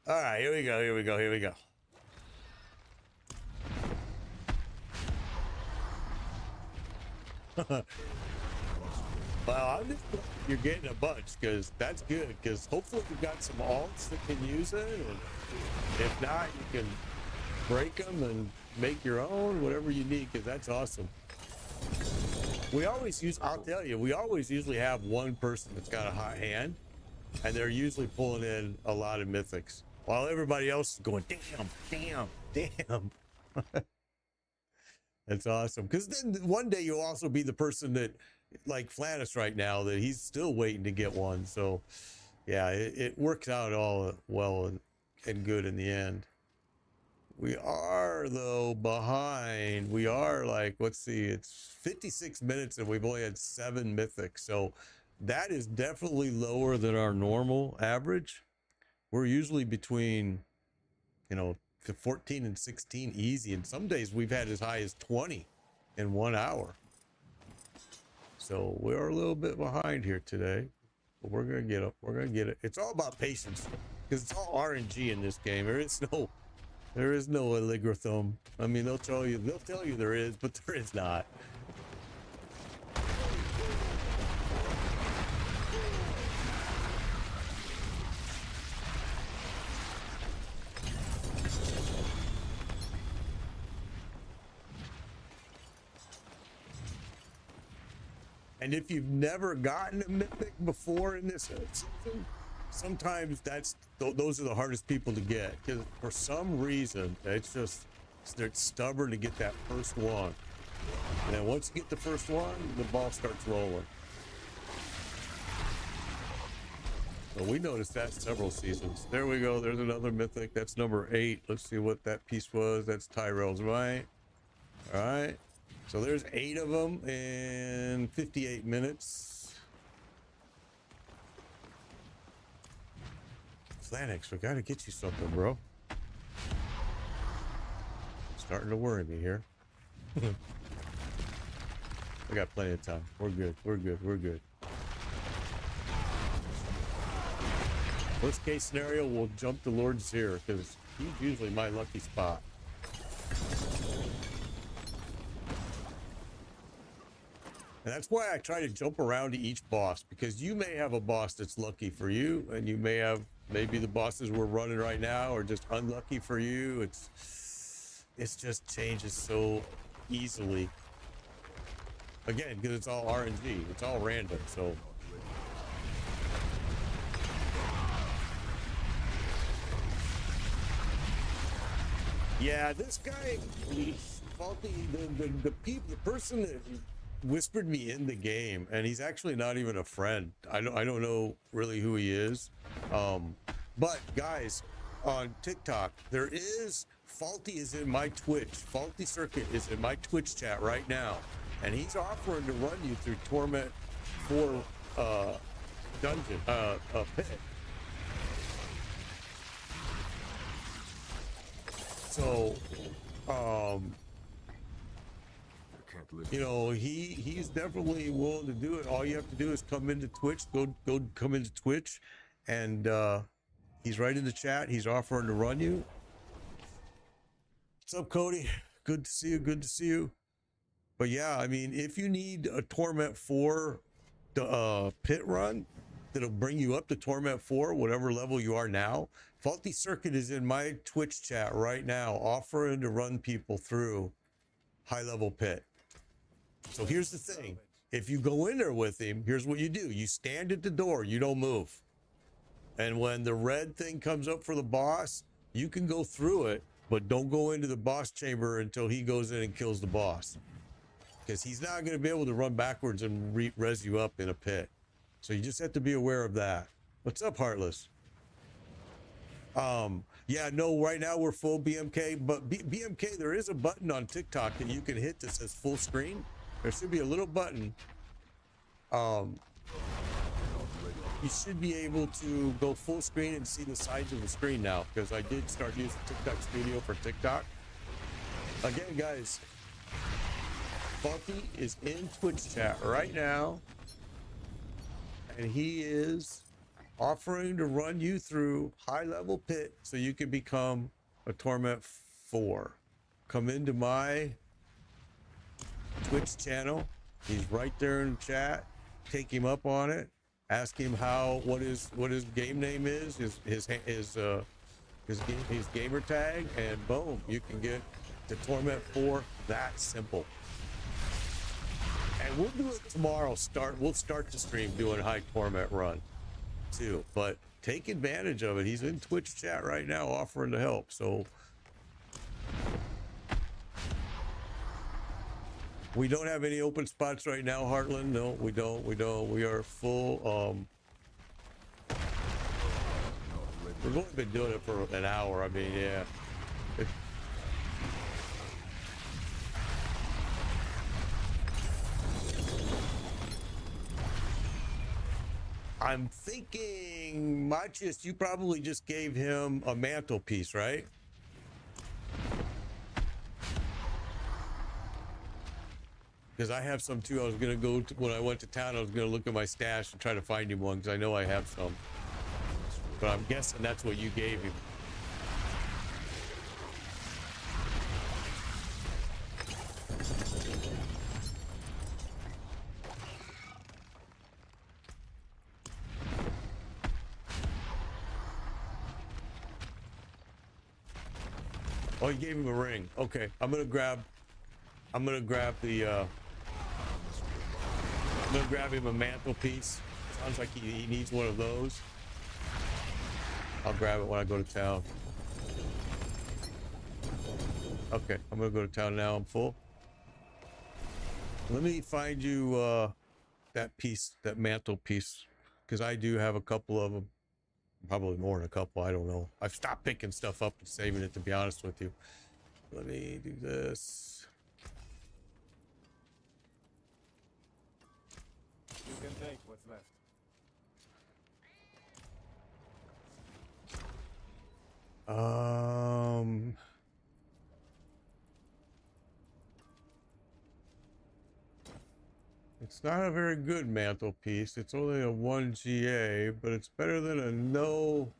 S1: All right, here we go. Here we go. Here we go. Well, I'm just glad you're getting a bunch, because that's good, because hopefully you've got some alts that can use it, and if not, you can break them and make your own, whatever you need, because that's awesome. We always use, I'll tell you, we always usually have one person that's got a hot hand, and they're usually pulling in a lot of mythics, while everybody else is going, damn. That's awesome. Because then one day you'll also be the person that, like Flannis right now, that he's still waiting to get one. So, yeah, it works out all well and good in the end. We are, though, behind. We are like, let's see, it's 56 minutes and we've only had 7 mythics. So that is definitely lower than our normal average. We're usually between, you know, 14 and 16 easy. And some days we've had as high as 20 in 1 hour. So we're a little bit behind here today. But we're going to get up. We're going to get it. It's all about patience. Because it's all RNG in this game. There is no algorithm. I mean, they'll tell you there is, but there is not. And if you've never gotten a mythic before in this season, sometimes those are the hardest people to get, because for some reason it's just they're stubborn to get that first one, and then once you get the first one, the ball starts rolling. So we noticed that several seasons. There we go. There's another mythic. That's number 8. Let's see what that piece was. That's Tyrell's, right? All right. So there's 8 of them in 58 minutes. Flanix, we gotta get you something, bro. Starting to worry me here. I got plenty of time. We're good. We're good. We're good. Worst case scenario, we'll jump to Lord Zir, because he's usually my lucky spot. And that's why I try to jump around to each boss, because you may have a boss that's lucky for you, and you may have maybe the bosses we're running right now are just unlucky for you. It's just changes so easily. Again, because it's all RNG, it's all random. So yeah, this guy, faulty, the person that whispered me in the game, and he's actually not even a friend. I don't know really who he is. But guys, on TikTok, there is Faulty is in my Twitch. Faulty Circuit is in my Twitch chat right now, and he's offering to run you through Torment 4 dungeon pit. So you know, he's definitely willing to do it. All you have to do is come into Twitch, go come into Twitch, and he's right in the chat. He's offering to run you. What's up, Cody? Good to see you. Good to see you. But yeah, I mean, if you need a Torment 4 pit run that'll bring you up to Torment 4, whatever level you are now, Faulty Circuit is in my Twitch chat right now, offering to run people through high level pit. So here's the thing. If you go in there with him, here's what you do. You stand at the door, you don't move. And when the red thing comes up for the boss, you can go through it, but don't go into the boss chamber until he goes in and kills the boss. Because he's not going to be able to run backwards and res you up in a pit. So you just have to be aware of that. What's up, Heartless? Yeah, no, right now we're full BMK, but BMK, there is a button on TikTok that you can hit that says full screen. There should be a little button. You should be able to go full screen and see the sides of the screen now, because I did start using TikTok Studio for TikTok. Again, guys, Faulty is in Twitch chat right now, and he is offering to run you through high level pit so you can become a Torment 4. Come into my Twitch channel. He's right there in the chat. Take him up on it. Ask him what his game name is, his gamer tag, and boom, you can get to Torment 4. That simple. And we'll do it tomorrow. We'll start the stream doing high torment run too. But take advantage of it. He's in Twitch chat right now offering to help. So we don't have any open spots right now, Heartland. No, we don't. We are full. We've only been doing it for an hour. I mean, yeah. I'm thinking, Machis, you probably just gave him a mantelpiece, right? Because I have some too. I was gonna go to, when I went to town, I was gonna look at my stash and try to find him one because I know I have some. But I'm guessing that's what you gave him. Oh, you gave him a ring. Okay, I'm gonna grab the I'm gonna grab him a mantelpiece. Sounds like he needs one of those. I'll grab it when I go to town. Okay, I'm gonna go to town now. I'm full. Let me find you that piece, that mantelpiece, because I do have a couple of them. Probably more than a couple. I don't know. I've stopped picking stuff up and saving it, to be honest with you. Let me do this.
S3: You can take what's left.
S1: It's not a very good mantelpiece. It's only a 1 GA, but it's better than a no.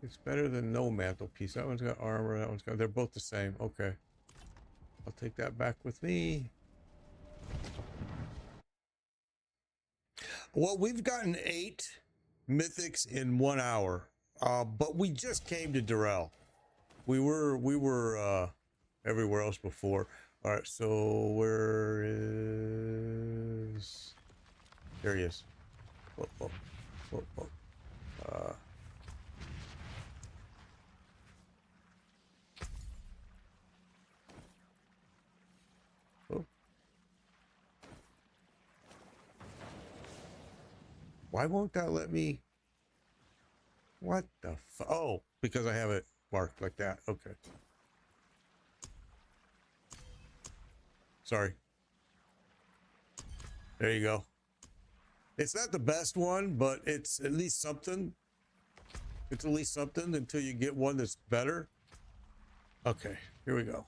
S1: It's better than no mantelpiece. That one's got armor. That one's got. They're both the same. Okay. I'll take that back with me. Well, we've gotten 8 mythics in 1 hour, but we just came to Durrell. We were everywhere else before. All right, so where is? There he is. Whoa, whoa, whoa, whoa. Oh. Why won't that let me? What the oh, because I have it marked like that. Okay. Sorry. There you go. It's not the best one, but it's at least something. It's at least something until you get one that's better. Okay, here we go.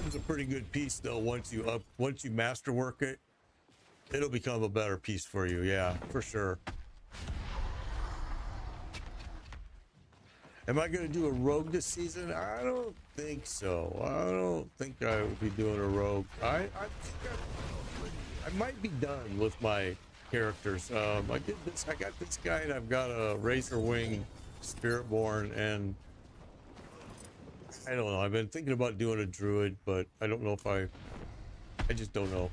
S1: It's a pretty good piece though. Once you masterwork it, it'll become a better piece for you. Yeah, for sure. Am I going to do a rogue this season? I don't think so. I don't think I will be doing a rogue. I might be done with my characters. I did this. I got this guy, and I've got a Razor Wing Spiritborn, and I don't know. I've been thinking about doing a druid, but I don't know if I just don't know.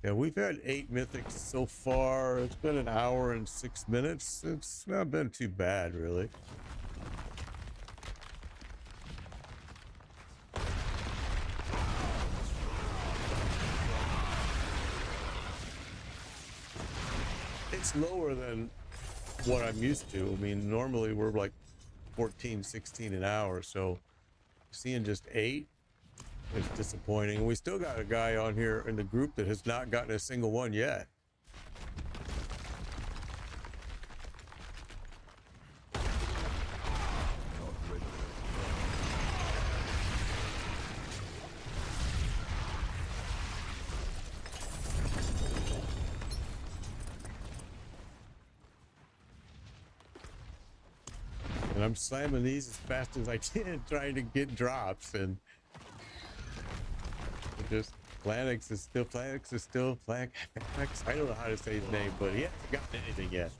S1: Yeah, we've had 8 mythics so far. It's been an hour and 6 minutes. It's not been too bad, really. It's lower than what I'm used to. I mean, normally we're like 14, 16 an hour, so seeing just 8, It's disappointing. And we still got a guy on here in the group that has not gotten a single one yet. And I'm slamming these as fast as I can, trying to get drops, and just Flanix is still Flanix. I don't know how to say his name, but he hasn't gotten anything yet.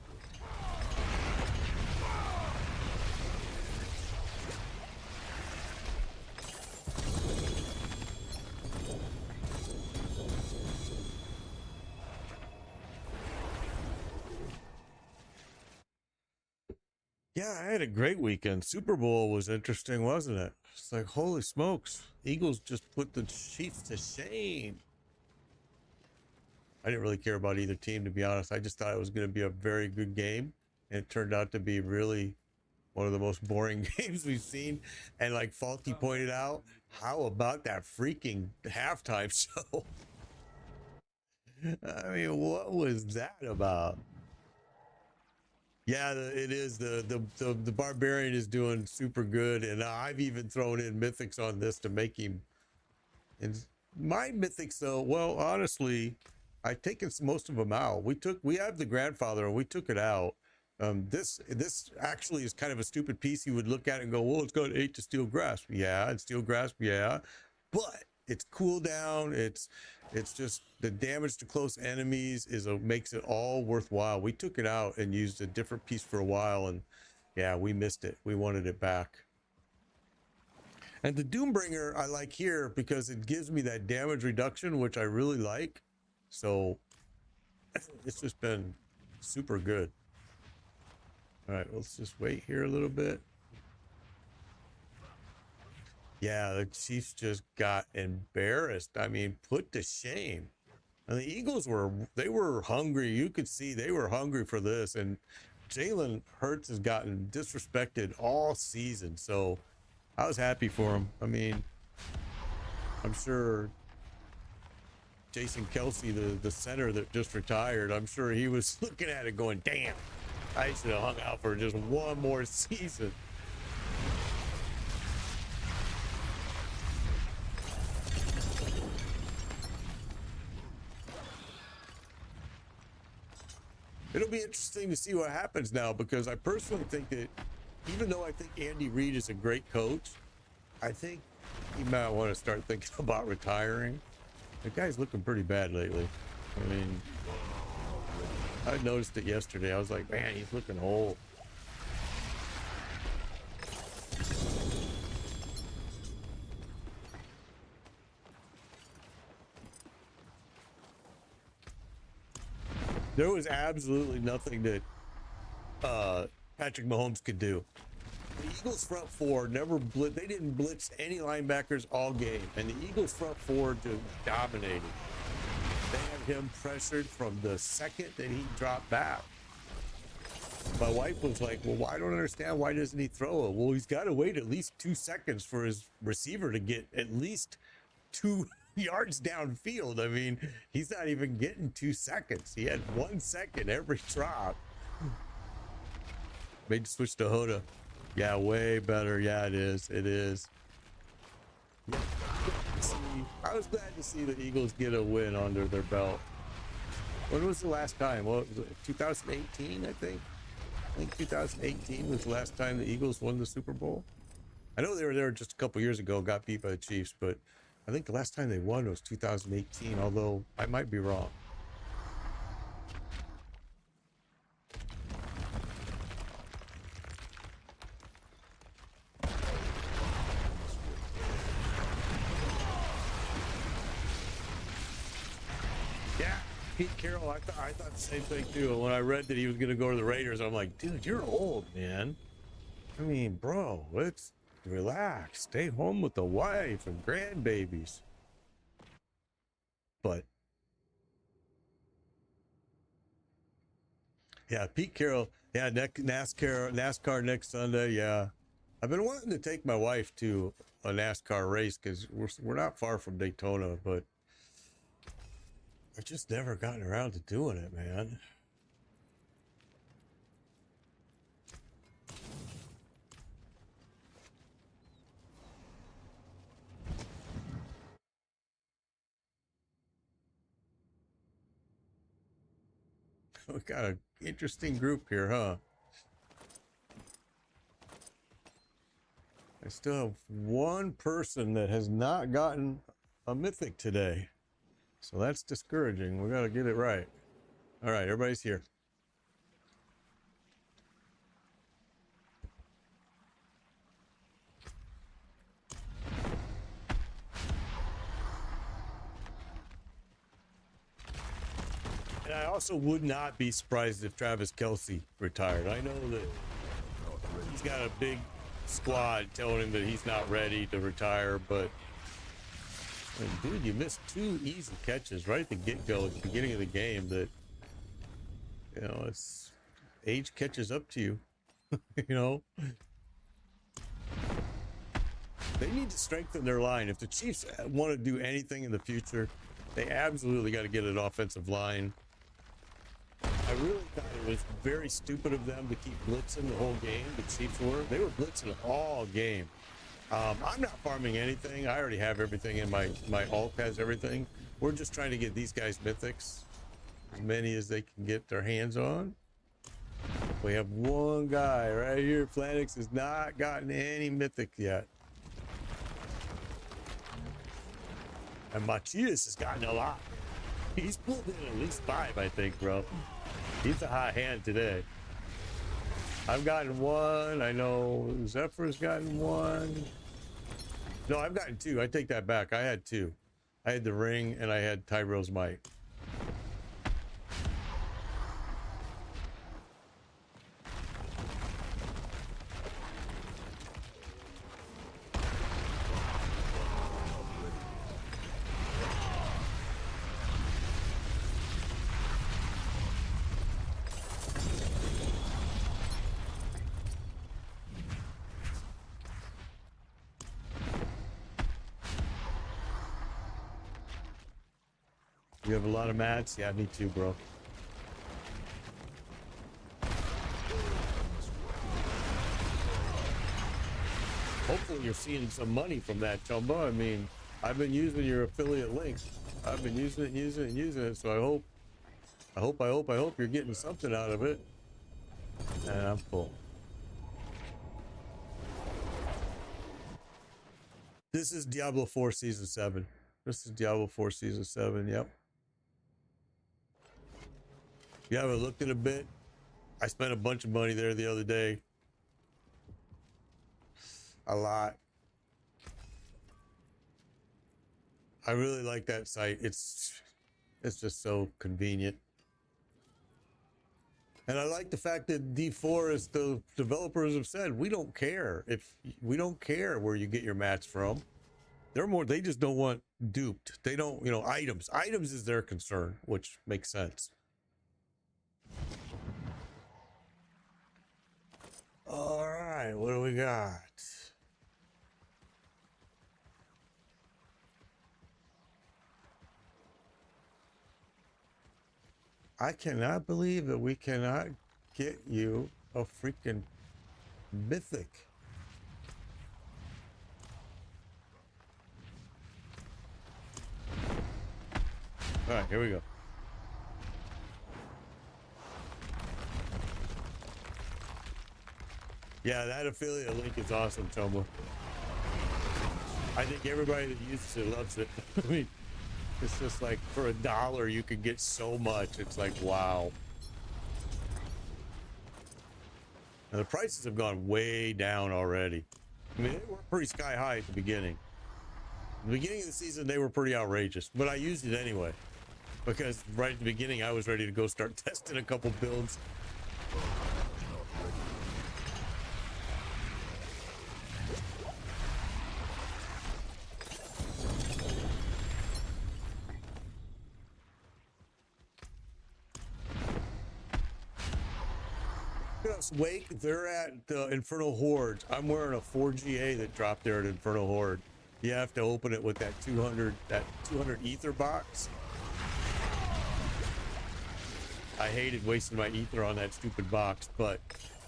S1: Yeah, I had a great weekend. Super Bowl was interesting, wasn't it? It's like, holy smokes. Eagles just put the Chiefs to shame. I didn't really care about either team, to be honest. I just thought it was going to be a very good game. And it turned out to be really one of the most boring games we've seen. And like Faulty pointed out, how about that freaking halftime show? I mean, what was that about? Yeah, it is. The barbarian is doing super good, and I've even thrown in mythics on this to make him. And my mythics, though, well, honestly, I've taken most of them out. We have the grandfather, and we took it out. This actually is kind of a stupid piece. You would look at it and go, well, it's got 8 to steel grasp. Yeah, it's steel grasp. Yeah, but it's cooldown. It's just the damage to close enemies makes it all worthwhile. We took it out and used a different piece for a while, and yeah, we missed it. We wanted it back. And the Doombringer I like here because it gives me that damage reduction, which I really like. So it's just been super good. All right, let's just wait here a little bit. Yeah, the Chiefs just got embarrassed. I mean, put to shame. And the Eagles were hungry. You could see they were hungry for this. And Jalen Hurts has gotten disrespected all season. So I was happy for him. I mean, I'm sure Jason Kelsey, the center that just retired, I'm sure he was looking at it going, damn, I should have hung out for just one more season. It'll be interesting to see what happens now, because I personally think that even though I think Andy Reid is a great coach, I think he might want to start thinking about retiring. The guy's looking pretty bad lately. I mean, I noticed it yesterday. I was like, man, he's looking old. There was absolutely nothing that Patrick Mahomes could do. The Eagles front four never they didn't blitz any linebackers all game, and the Eagles front four just dominated. They had him pressured from the second that he dropped back. My wife was like, well, I don't understand, why doesn't he throw it? Well, he's got to wait at least 2 seconds for his receiver to get at least 2 yards downfield. I mean, he's not even getting 2 seconds. He had 1 second every drop. Made the switch to HotA. Yeah, way better. Yeah, it is. It is. Yeah. I was glad to see the Eagles get a win under their belt. When was the last time? Well, was it 2018, I think. I think 2018 was the last time the Eagles won the Super Bowl. I know they were there just a couple years ago, got beat by the Chiefs, but I think the last time they won was 2018, although I might be wrong. Yeah, Pete Carroll, I thought the same thing too. When I read that he was going to go to the Raiders, I'm like, dude, you're old, man. I mean, bro, let's relax. Stay home with the wife and grandbabies. But yeah, Pete Carroll. Yeah, NASCAR next Sunday. Yeah, I've been wanting to take my wife to a NASCAR race because we're not far from Daytona, but I've just never gotten around to doing it, man. We got an interesting group here, huh? I still have one person that has not gotten a mythic today. So that's discouraging. We got to get it right. All right, everybody's here. And I also would not be surprised if Travis Kelce retired. I know that he's got a big squad telling him that he's not ready to retire, but I mean, dude, you missed 2 easy catches right at the get-go at the beginning of the game that, you know, it's age catches up to you. You know, they need to strengthen their line. If the Chiefs want to do anything in the future, they absolutely got to get an offensive line. I really thought it was very stupid of them to keep blitzing the whole game. The Chiefs were. They were blitzing all game. I'm not farming anything. I already have everything in my alt has everything. We're just trying to get these guys mythics, as many as they can get their hands on. We have one guy right here. Flanix has not gotten any mythic yet. And Machias has gotten a lot. He's pulled in at least 5, I think, bro. He's a hot hand today. I've gotten 1. I know Zephyr's gotten 1. No, I've gotten 2. I take that back. I had 2. I had the ring and I had Tyrell's might. You have a lot of mats? Yeah, me too, bro. Hopefully you're seeing some money from that, Chumba. I mean, I've been using your affiliate link. I've been using it, so I hope you're getting something out of it. And I'm full. This is Diablo 4 Season 7. This is Diablo 4 Season 7, yep. If you haven't looked in a bit, I spent a bunch of money there the other day. A lot. I really like that site. It's just so convenient. And I like the fact that D4, as the developers have said, we don't care where you get your mats from. They just don't want duped. They don't, items. Items is their concern, which makes sense. All right, what do we got? I cannot believe that we cannot get you a freaking mythic. All right, here we go. Yeah, that affiliate link is awesome, Chumba. I think everybody that uses it loves it. I mean, it's just like for $1 you can get so much. It's like, wow. And the prices have gone way down already. I mean, they were pretty sky high at the beginning. At the beginning of the season, they were pretty outrageous, but I used it anyway. Because right at the beginning, I was ready to go start testing a couple builds. Rakanos Wake, they're at Infernal Hordes. I'm wearing a 4GA that dropped there at Infernal Horde. You have to open it with that 200 ether box. I hated wasting my ether on that stupid box, but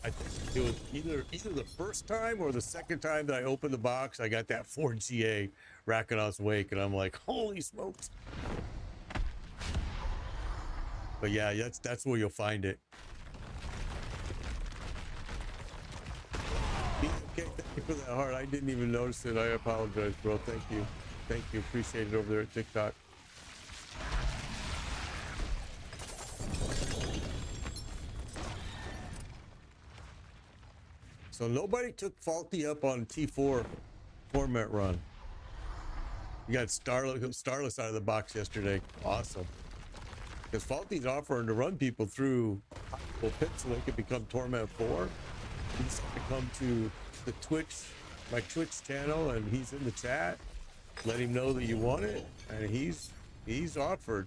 S1: I think it was either the first time or the second time that I opened the box, I got that 4GA Rakanos Wake, and I'm like, holy smokes. But yeah, that's where you'll find it. Okay, thank you for that heart. I didn't even notice it. I apologize, bro. Thank you. Thank you. Appreciate it over there at TikTok. So nobody took Faulty up on T4 torment run. You got Starless out of the box yesterday. Awesome. Because Faulty's offering to run people through pits so they can become Torment 4. You just have to come to the my Twitch channel, and he's in the chat. Let him know that you want it, and he's offered.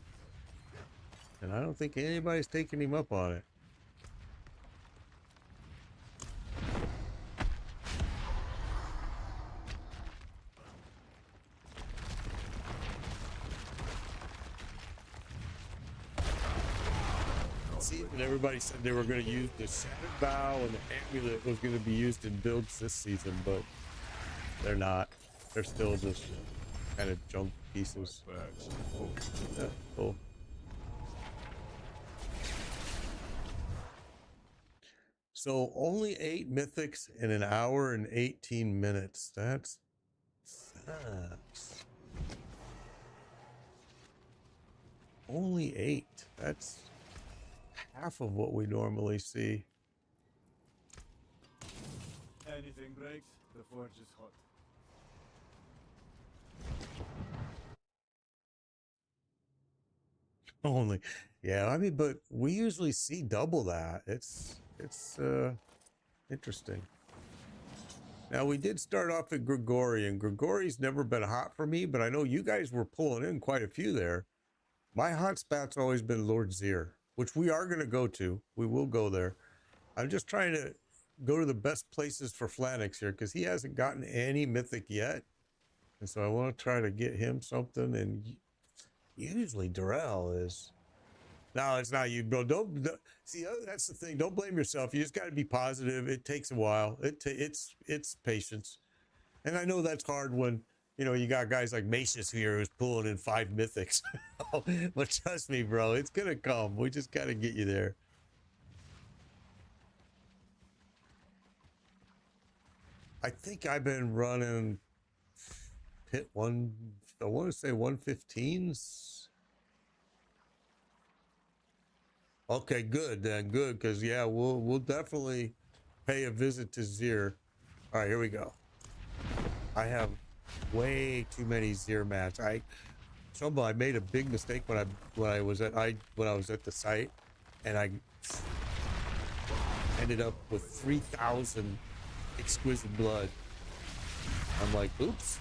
S1: And I don't think anybody's taking him up on it. And everybody said they were going to use the Shattered Bow and the Amulet was going to be used in builds this season, but they're not. They're still just kind of junk pieces. Yeah, cool. So only 8 mythics in an hour and 18 minutes. That's sucks. Only 8. That's half of what we normally see.
S3: Anything breaks, the forge is hot.
S1: Only, yeah. I mean, but we usually see double that. It's interesting. Now we did start off at Grigori, and Grigori's never been hot for me, but I know you guys were pulling in quite a few there. My hot spot's always been Lord Zir, which we are going to go to. We will go there. I'm just trying to go to the best places for Flanix here because he hasn't gotten any mythic yet. And so I want to try to get him something. And usually Durrell is... No, it's not you, bro. Don't see, that's the thing. Don't blame yourself. You just got to be positive. It takes a while. It's patience. And I know that's hard when, you know, you got guys like Macius here who's pulling in 5 mythics. But trust me, bro, it's going to come. We just got to get you there. I think I've been running pit one, I want to say 115s. Okay, good then, good, because yeah, we'll definitely pay a visit to Zir. All right, here we go. I have way too many Zir mats. I made a big mistake when I was at the site, and I ended up with 3,000 exquisite blood. I'm like, oops.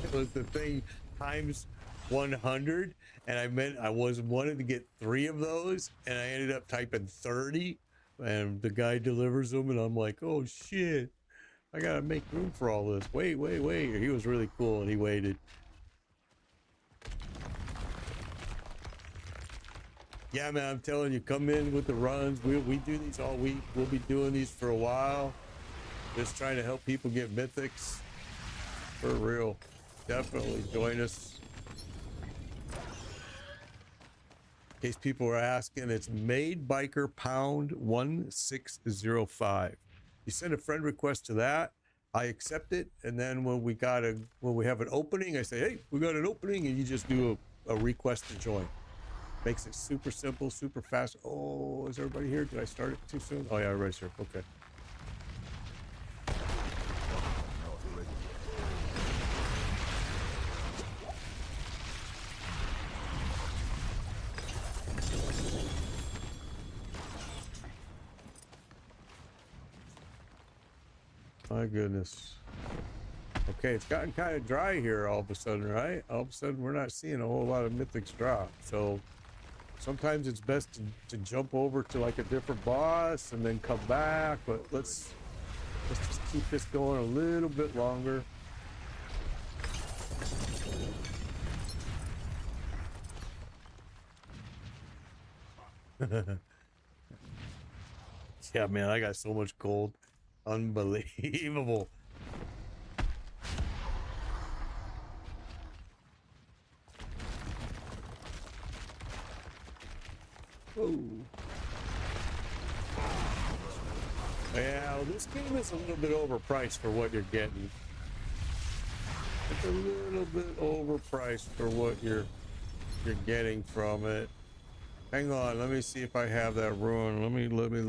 S1: It was the thing times 100, and I wanted to get 3 of those, and I ended up typing 30, and the guy delivers them, and I'm like, oh shit, I gotta make room for all this. Wait. He was really cool, and he waited. Yeah, man, I'm telling you, come in with the runs. We do these all week. We'll be doing these for a while. Just trying to help people get mythics. For real. Definitely join us. In case people are asking, it's Made Biker Pound 1605. You send a friend request to that, I accept it, and then when we have an opening, I say, hey, we got an opening, and you just do a request to join. Makes it super simple, super fast. Oh, is everybody here? Did I start it too soon? Oh yeah, everybody's here. Okay. My goodness. Okay, it's gotten kind of dry here all of a sudden, right? All of a sudden, we're not seeing a whole lot of mythics drop. So Sometimes it's best to jump over to like a different boss and then come back, but let's just keep this going a little bit longer. Yeah, man, I got so much gold. Unbelievable. Oh. Yeah, well, this game is a little bit overpriced for what you're getting. It's a little bit overpriced for what you're getting from it. Hang on, let me see if I have that ruin. Let me look. Let me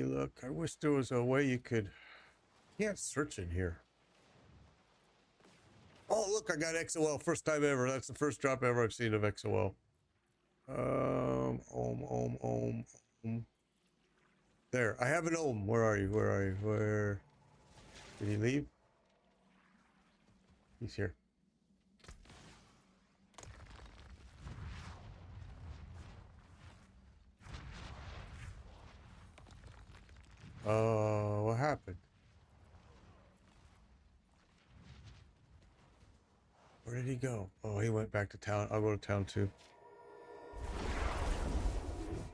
S1: look. I wish there was a way you could. Can't search in here. Oh, look, I got XOL. First time ever. That's the first drop ever I've seen of XOL. Ohm. There, I have an ohm. Where are you? Where? Did he leave? He's here. What happened? Where did he go? Oh, he went back to town. I'll go to town too.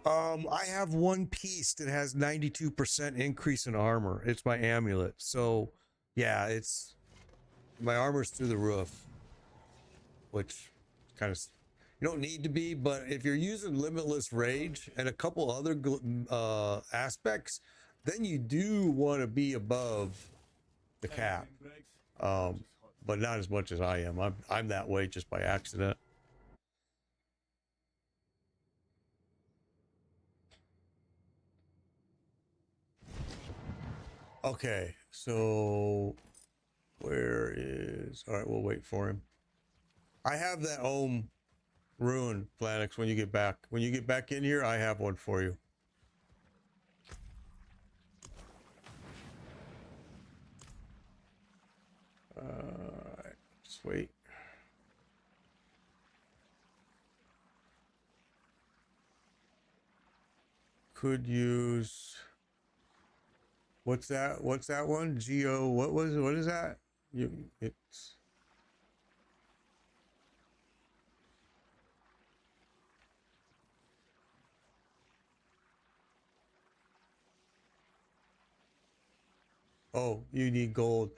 S1: I have one piece that has 92% increase in armor. It's my amulet. So, yeah, it's my armor's through the roof, which kind of you don't need to be, but if you're using limitless rage and a couple other aspects, then you do want to be above the cap. But not as much as I am. I'm that way just by accident. Okay, so where is... All right, we'll wait for him. I have that ohm rune, Flanix, when you get back. When you get back in here, I have one for you. Just wait. Could use... What's that? What's that one? Geo... What is that? It's... Oh, you need gold.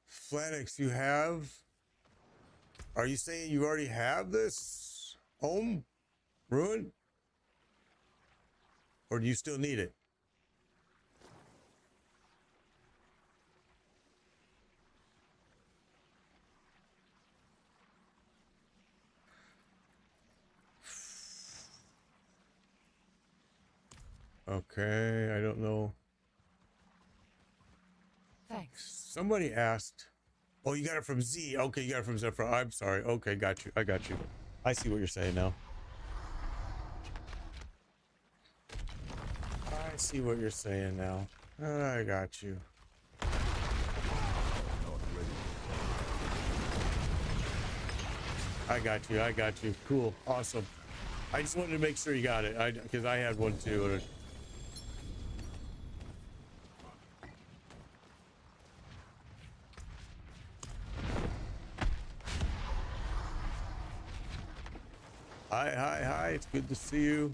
S1: Flanix, you have... Are you saying you already have this home ruin? Or do you still need it? Okay, I don't know.
S4: Thanks.
S1: Somebody asked. Oh, you got it from Z. Okay, you got it from Zephyr. I'm sorry. Okay, got you. I got you. I see what you're saying now. I see what you're saying now. I got you. I got you. I got you. Cool. Awesome. I just wanted to make sure you got it. Because I had one too. Hi. It's good to see you.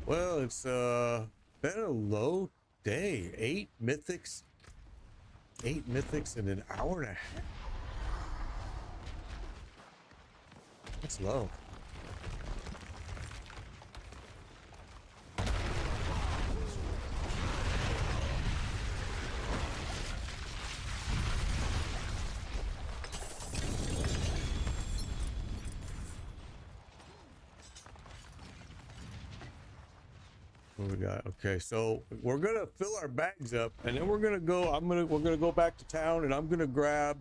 S1: Well, it's been a low day. 8 mythics in an hour and a half. That's low. What we got? Okay, so we're gonna fill our bags up, and then we're gonna go. We're gonna go back to town, and I'm gonna grab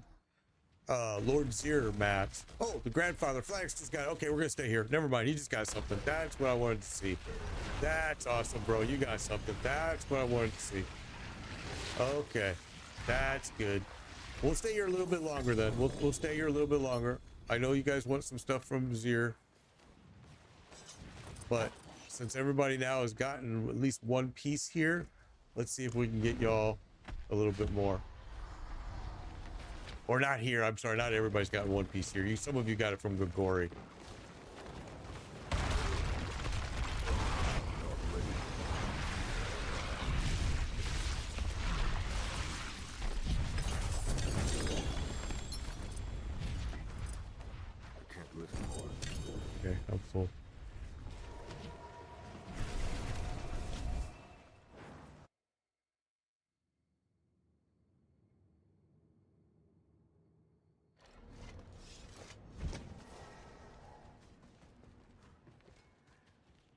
S1: Lord Zir match. Oh, the grandfather Flax just got, okay, we're gonna stay here. Never mind, he just got something. That's what I wanted to see. That's awesome, bro. You got something. That's what I wanted to see. Okay, that's good. We'll stay here a little bit longer then. We'll stay here a little bit longer. I know you guys want some stuff from Zir, but since everybody now has gotten at least one piece here, let's see if we can get y'all a little bit more. Or not here. I'm sorry, not everybody's got one piece here. Some of you got it from Grigori. Okay, I'm full.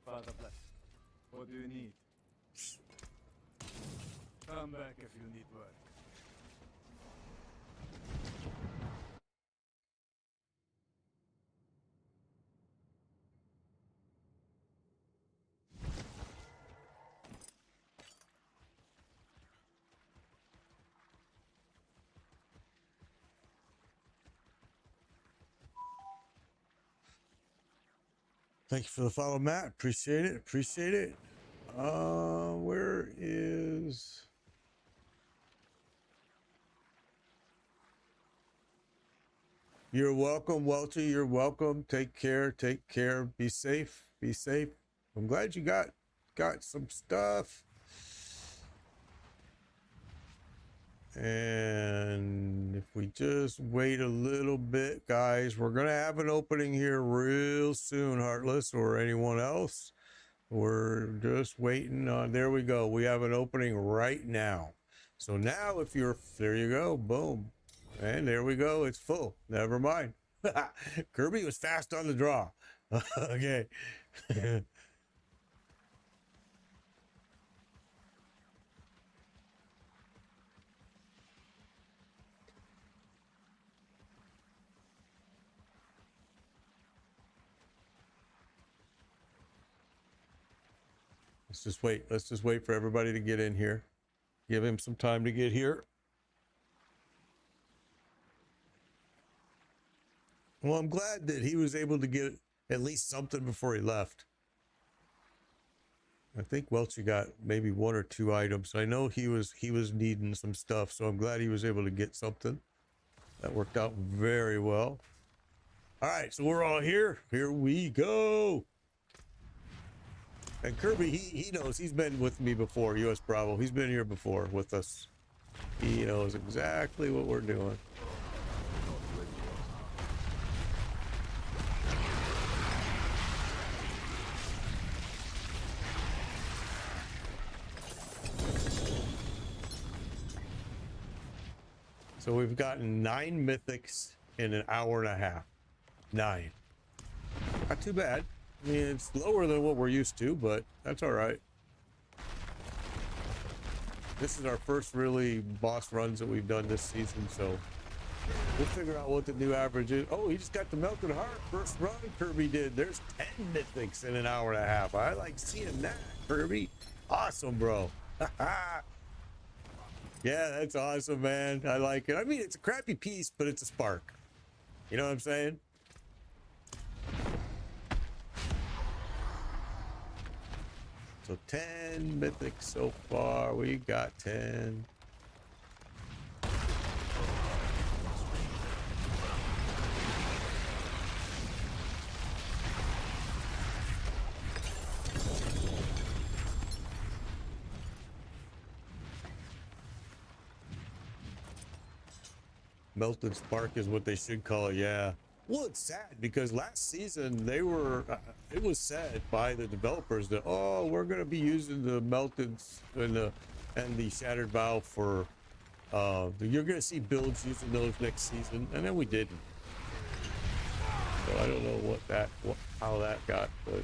S3: Father bless. What do you need? Come back if you need work.
S1: Thank you for the follow, Matt. Appreciate it. Appreciate it. Where is... You're welcome, Welcher. You're welcome. Take care. Take care. Be safe. Be safe. I'm glad you got some stuff. And if we just wait a little bit, guys, we're going to have an opening here real soon, Heartless, or anyone else. We're just waiting on, there we go. We have an opening right now. So now if you're, there you go, boom. And there we go, it's full. Never mind. Kirby was fast on the draw. Okay. Let's just wait. Let's just wait for everybody to get in here. Give him some time to get here. Well, I'm glad that he was able to get at least something before he left. I think Welchie got maybe 1 or 2 items. I know he was needing some stuff, so I'm glad he was able to get something. That worked out very well. All right, so we're all here. Here we go. And Kirby, he knows. He's been with me before, US Bravo. He's been here before with us. He knows exactly what we're doing. So we've gotten 9 mythics in an hour and a half. 9. Not too bad. I mean, it's lower than what we're used to, but that's all right. This is our first really boss runs that we've done this season, so we'll figure out what the new average is. Oh, he just got the Melted Heart. First run Kirby did. There's 10 mythics in an hour and a half. I like seeing that, Kirby. Awesome, bro. Yeah, that's awesome, man. I like it. I mean, it's a crappy piece, but it's a spark. You know what I'm saying? So 10 mythics so far. We got 10. Melted Spark is what they should call it, yeah. Well, it's sad because last season they were, it was said by the developers that, oh, we're going to be using the Melted and the Shattered Vow for, you're going to see builds using those next season, and then we didn't. So I don't know how that got, but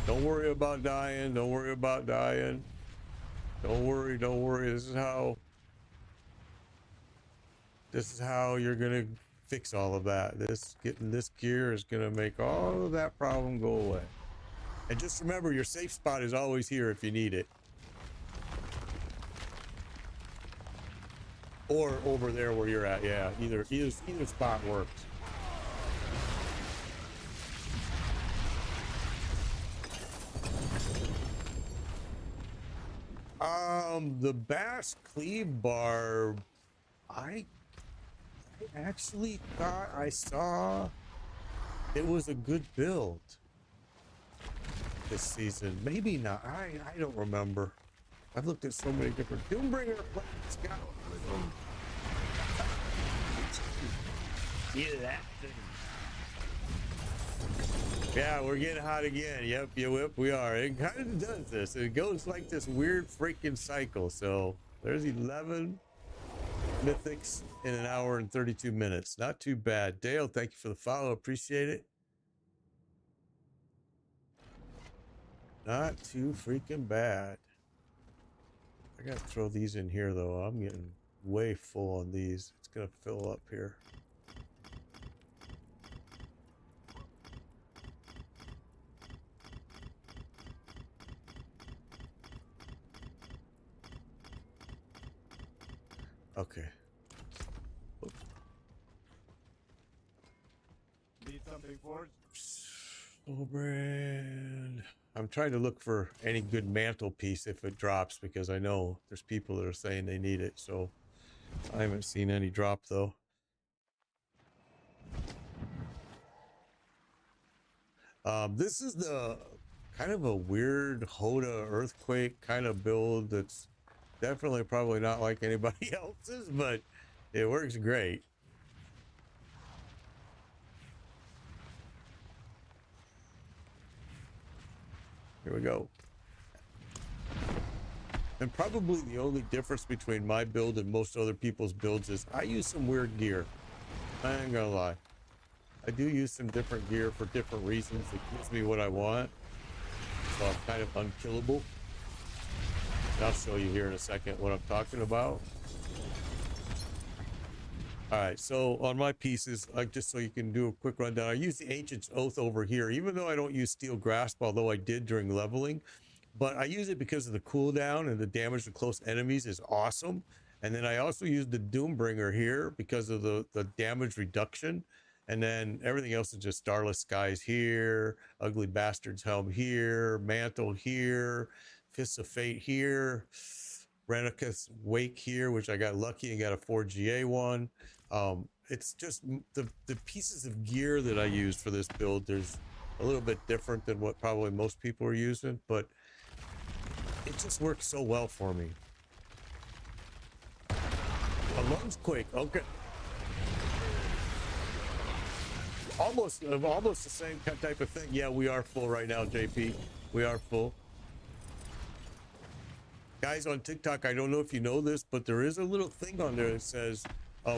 S1: don't worry about dying. Don't worry about dying. Don't worry. This is how This is how you're gonna fix all of that. Getting this gear is gonna make all of that problem go away. And just remember, your safe spot is always here if you need it. Or over there where you're at, yeah. Either spot works. The Bass Cleave Barb, I actually thought I saw it was a good build this season. Maybe not. I don't remember. I've looked at so many different Doombringer plans. Yeah, we're getting hot again. Yep, we are. It kind of does this. It goes like this weird freaking cycle. So there's 11 mythics in an hour and 32 minutes. Not too bad. Dale, thank you for the follow. Appreciate it. Not too freaking bad. I gotta throw these in here though. I'm getting way full on these. It's gonna fill up here. Okay.
S3: Need something forged?
S1: Oh, brand. I'm trying to look for any good mantelpiece if it drops, because I know there's people that are saying they need it. So I haven't seen any drop though. This is the kind of a weird HotA earthquake kind of build that's definitely probably not like anybody else's, but it works great. Here we go. And probably the only difference between my build and most other people's builds is I use some weird gear. I ain't gonna lie. I do use some different gear for different reasons. It gives me what I want. So I'm kind of unkillable. And I'll show you here in a second what I'm talking about. All right, so on my pieces, just so you can do a quick rundown, I use the Ancient's Oath over here, even though I don't use Steel Grasp, although I did during leveling. But I use it because of the cooldown, and the damage to close enemies is awesome. And then I also use the Doombringer here because of the damage reduction. And then everything else is just Starless Skies here, Ugly Bastard's Helm here, Mantle here, Fists of Fate here, Renicus Wake here, which I got lucky and got a 4GA one. It's just the pieces of gear that I use for this build. There's a little bit different than what probably most people are using, but it just works so well for me. A lunge quake, okay. Almost the same type of thing. Yeah, we are full right now, JP. We are full. Guys on TikTok, I don't know if you know this, but there is a little thing on there that says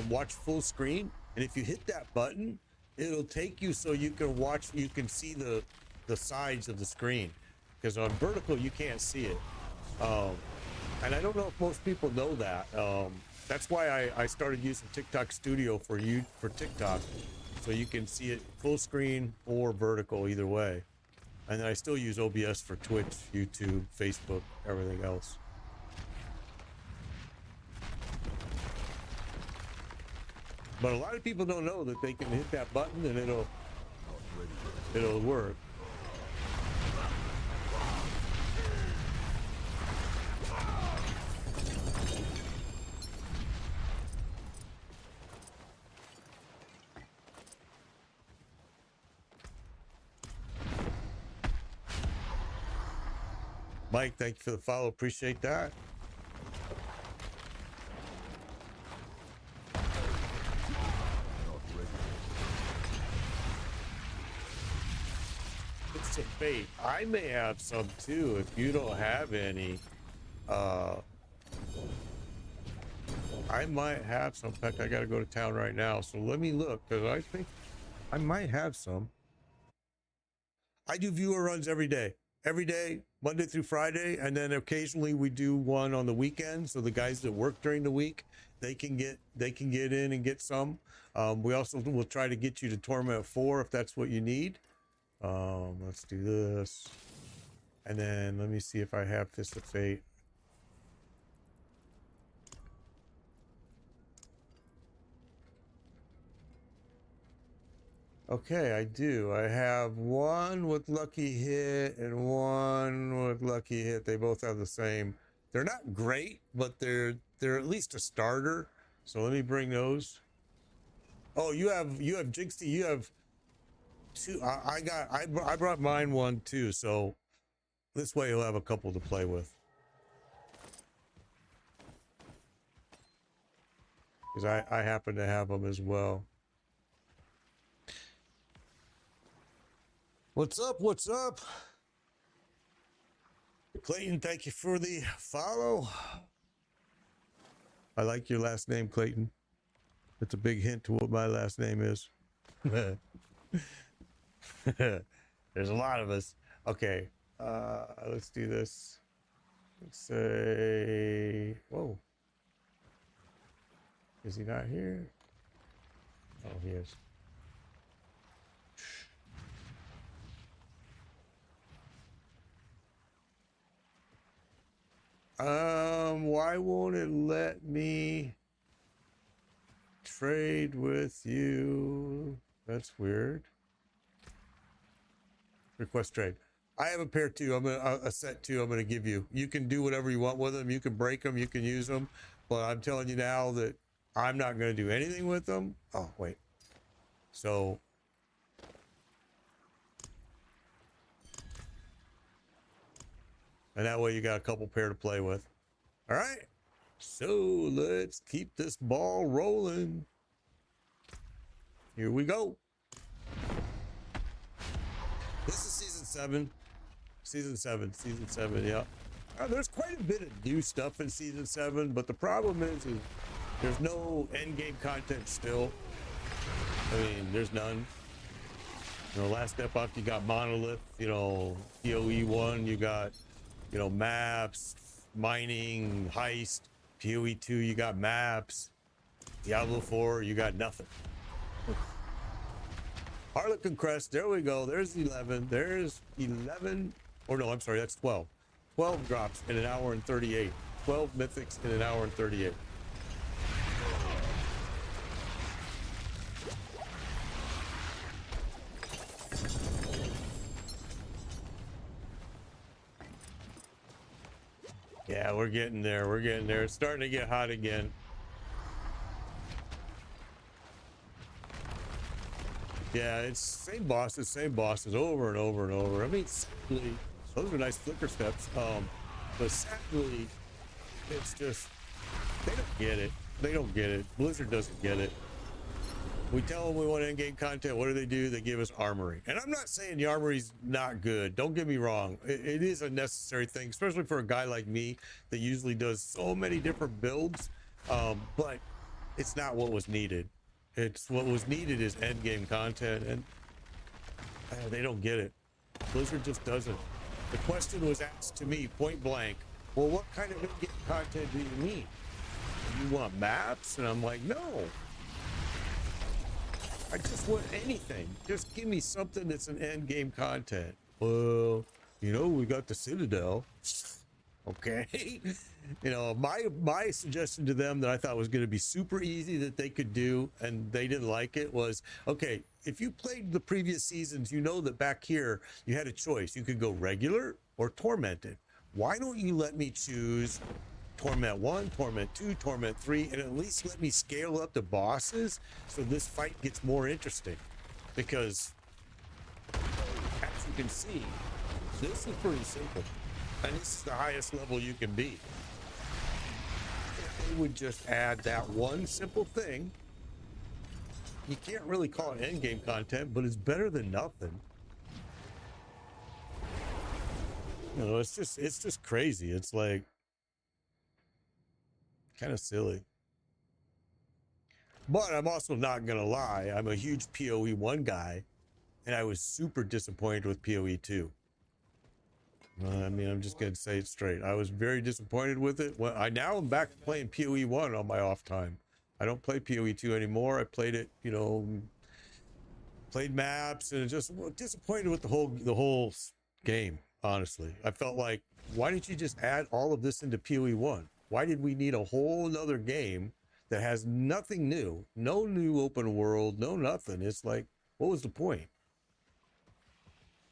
S1: watch full screen, and if you hit that button, it'll take you so you can watch, you can see the sides of the screen, because on vertical you can't see it. And I don't know if most people know that. That's why I started using TikTok Studio for TikTok, so you can see it full screen or vertical, either way. And then I still use OBS for Twitch, YouTube, Facebook, everything else. But a lot of people don't know that they can hit that button and it'll work. Mike, thank you for the follow. Appreciate that. It's a fate. I may have some too if you don't have any. I might have some. In fact, I got to go to town right now, so let me look, because I think I might have some. I do viewer runs every day, Monday through Friday, and then occasionally we do one on the weekend, so the guys that work during the week, they can get in and get some. We also will try to get you to Torment 4 if that's what you need. Let's do this. And then let me see if I have Fist of Fate. Okay, I do. I have one with Lucky Hit and one with Lucky Hit. They both have the same. They're not great, but they're at least a starter. So let me bring those. Oh, you have Jinxie. You have two. I brought mine one too. So this way you'll have a couple to play with. Because I happen to have them as well. What's up? What's up? Clayton, thank you for the follow. I like your last name, Clayton. It's a big hint to what my last name is. There's a lot of us. Okay, let's do this. Let's say, whoa. Is he not here? Oh, he is. Why won't it let me trade with you? That's weird. Request trade. I have a pair too. A set too. I'm gonna give you. You can do whatever you want with them. You can break them. You can use them. But I'm telling you now that I'm not gonna do anything with them. Oh wait. So. And that way you got a couple pair to play with. All right. So let's keep this ball rolling. Here we go. This is season 7. Season 7, yeah. There's quite a bit of new stuff in season 7, but the problem is there's no end game content still. I mean, there's none. You know, last step up, you got Monolith, you know, PoE 1, you got, you know, maps, mining, heist. PoE 2, you got maps. Diablo 4, you got nothing. Harlequin Crest, there we go. There's 11. There's 11. Or no, I'm sorry, that's 12. 12 drops in an hour and 38. 12 mythics in an hour and 38. Yeah, we're getting there. We're getting there. It's starting to get hot again. Yeah, it's same bosses over and over and over. I mean, sadly, those are nice flicker steps. But sadly, it's just, they don't get it. They don't get it. Blizzard doesn't get it. We tell them we want in-game content. What do? They give us armory. And I'm not saying the armory's not good. Don't get me wrong. It is a necessary thing, especially for a guy like me that usually does so many different builds. But it's not what was needed. It's what was needed is end game content, and they don't get it. Blizzard just doesn't. The question was asked to me point blank, well, what kind of end game content do you need? You want maps? And I'm like, no. I just want anything. Just give me something that's an end game content. Well, you know, we got the Citadel. Okay. You know, my suggestion to them that I thought was going to be super easy that they could do, and they didn't like it, was, okay, if you played the previous seasons, you know that back here you had a choice. You could go regular or tormented. Why don't you let me choose Torment 1, Torment 2, Torment 3, and at least let me scale up the bosses so this fight gets more interesting? Because, as you can see, this is pretty simple. And this is the highest level you can be. If they would just add that one simple thing, you can't really call it endgame content, but it's better than nothing. You know, it's just crazy. It's like kind of silly. But I'm also not gonna lie, I'm a huge PoE 1 guy, and I was super disappointed with PoE 2. I mean, I'm just gonna say it straight. I was very disappointed with it. Well, I now am back to playing PoE 1 on my off time. I don't play PoE 2 anymore. I played it, you know, played maps, and just disappointed with the whole game. Honestly, I felt like, why didn't you just add all of this into PoE 1? Why did we need a whole nother game that has nothing new, no new open world, no nothing? It's like, what was the point?